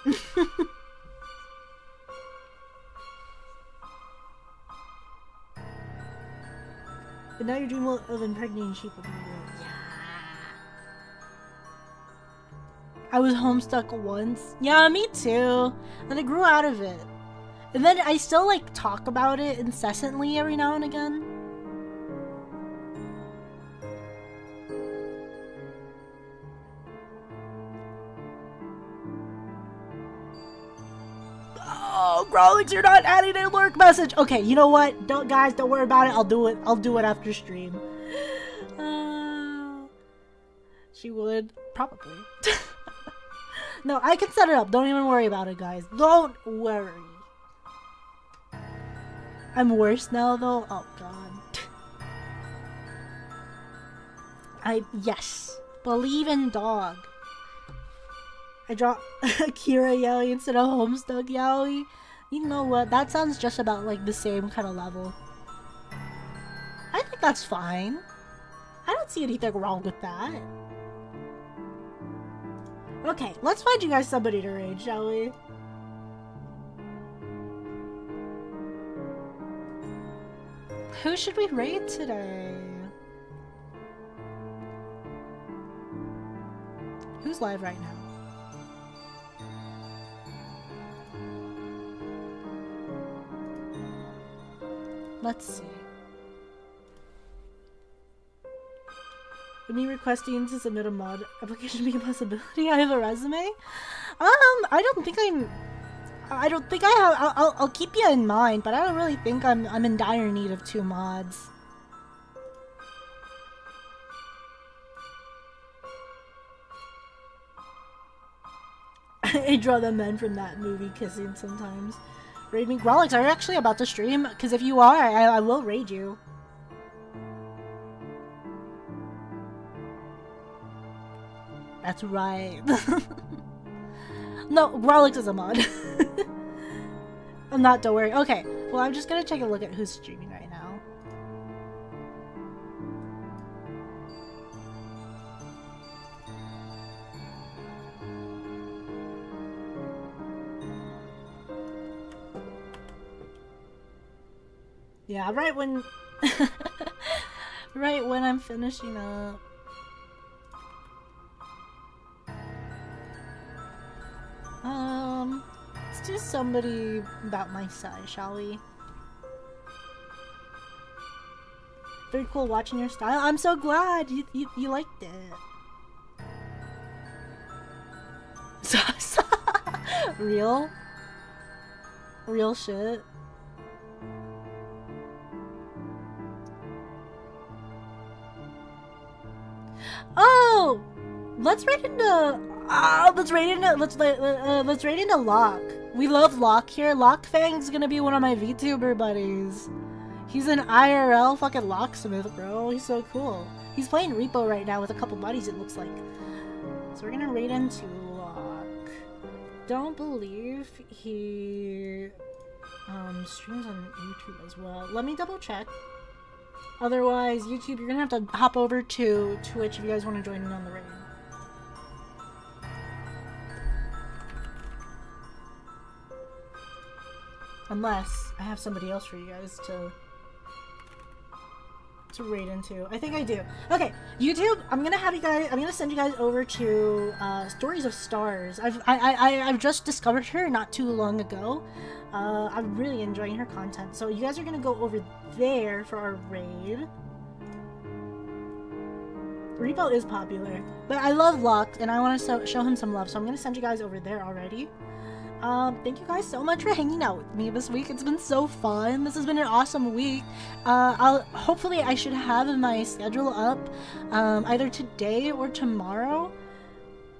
S1: But now your dream of impregnating sheep will be real. Yeah. I was homestuck once. Yeah, me too. And I grew out of it. And then I still like talk about it incessantly every now and again. Oh, Growlix, you're not adding a lurk message. Okay, you know what? Don't worry about it. I'll do it. I'll do it after stream. She would probably. No, I can set it up. Don't even worry about it, guys. Don't worry. I'm worse now, though. Oh god. Yes. Believe in dog. I draw Akira Yaoi instead of Homestuck Yaoi. You know what? That sounds just about like the same kind of level. I think that's fine. I don't see anything wrong with that. Okay, let's find you guys somebody to raid, shall we? Who should we raid today? Who's live right now? Let's see. Would me requesting to submit a mod application be a possibility? I have a resume? I don't think I have. I'll keep you in mind, but I don't really think I'm in dire need of 2 mods. I draw the men from that movie kissing sometimes. Raid me. Grolix, are you actually about to stream? Because if you are, I will raid you. That's right. No, Grolix is a mod. I'm not, don't worry. Okay, well, I'm just gonna take a look at who's streaming right now. Yeah, right when right when I'm finishing up. Let's do somebody about my size, shall we? Very cool watching your style. I'm so glad you liked it. Real? Real shit? Oh! Let's raid into... let's raid into Locke. We love Locke here. Lockfang's gonna be one of my VTuber buddies. He's an IRL fucking locksmith, bro. He's so cool. He's playing Repo right now with a couple buddies, it looks like. So we're gonna raid into Locke. Don't believe he streams on YouTube as well. Let me double check. Otherwise, YouTube, you're gonna have to hop over to Twitch if you guys want to join in on the raid. Unless I have somebody else for you guys to raid into. I think I do. Okay, YouTube, I'm gonna send you guys over to Stories of Stars. I've just discovered her not too long ago. I'm really enjoying her content. So you guys are gonna go over there for our raid. Repo is popular, but I love Locke and I want to show him some love, so I'm gonna send you guys over there already. Thank you guys so much for hanging out with me this week. It's been so fun. This has been an awesome week. Hopefully I should have my schedule up, either today or tomorrow.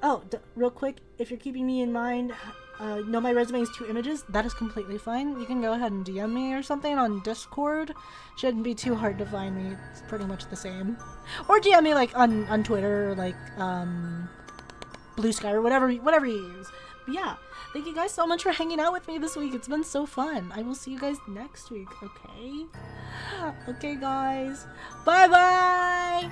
S1: Oh, real quick, if you're keeping me in mind, no, my resume is 2 images. That is completely fine. You can go ahead and DM me or something on Discord. Shouldn't be too hard to find me. It's pretty much the same. Or DM me like on Twitter, or like Blue Sky, or whatever you use. But yeah. Thank you guys so much for hanging out with me this week. It's been so fun. I will see you guys next week, okay? Okay, guys. Bye-bye!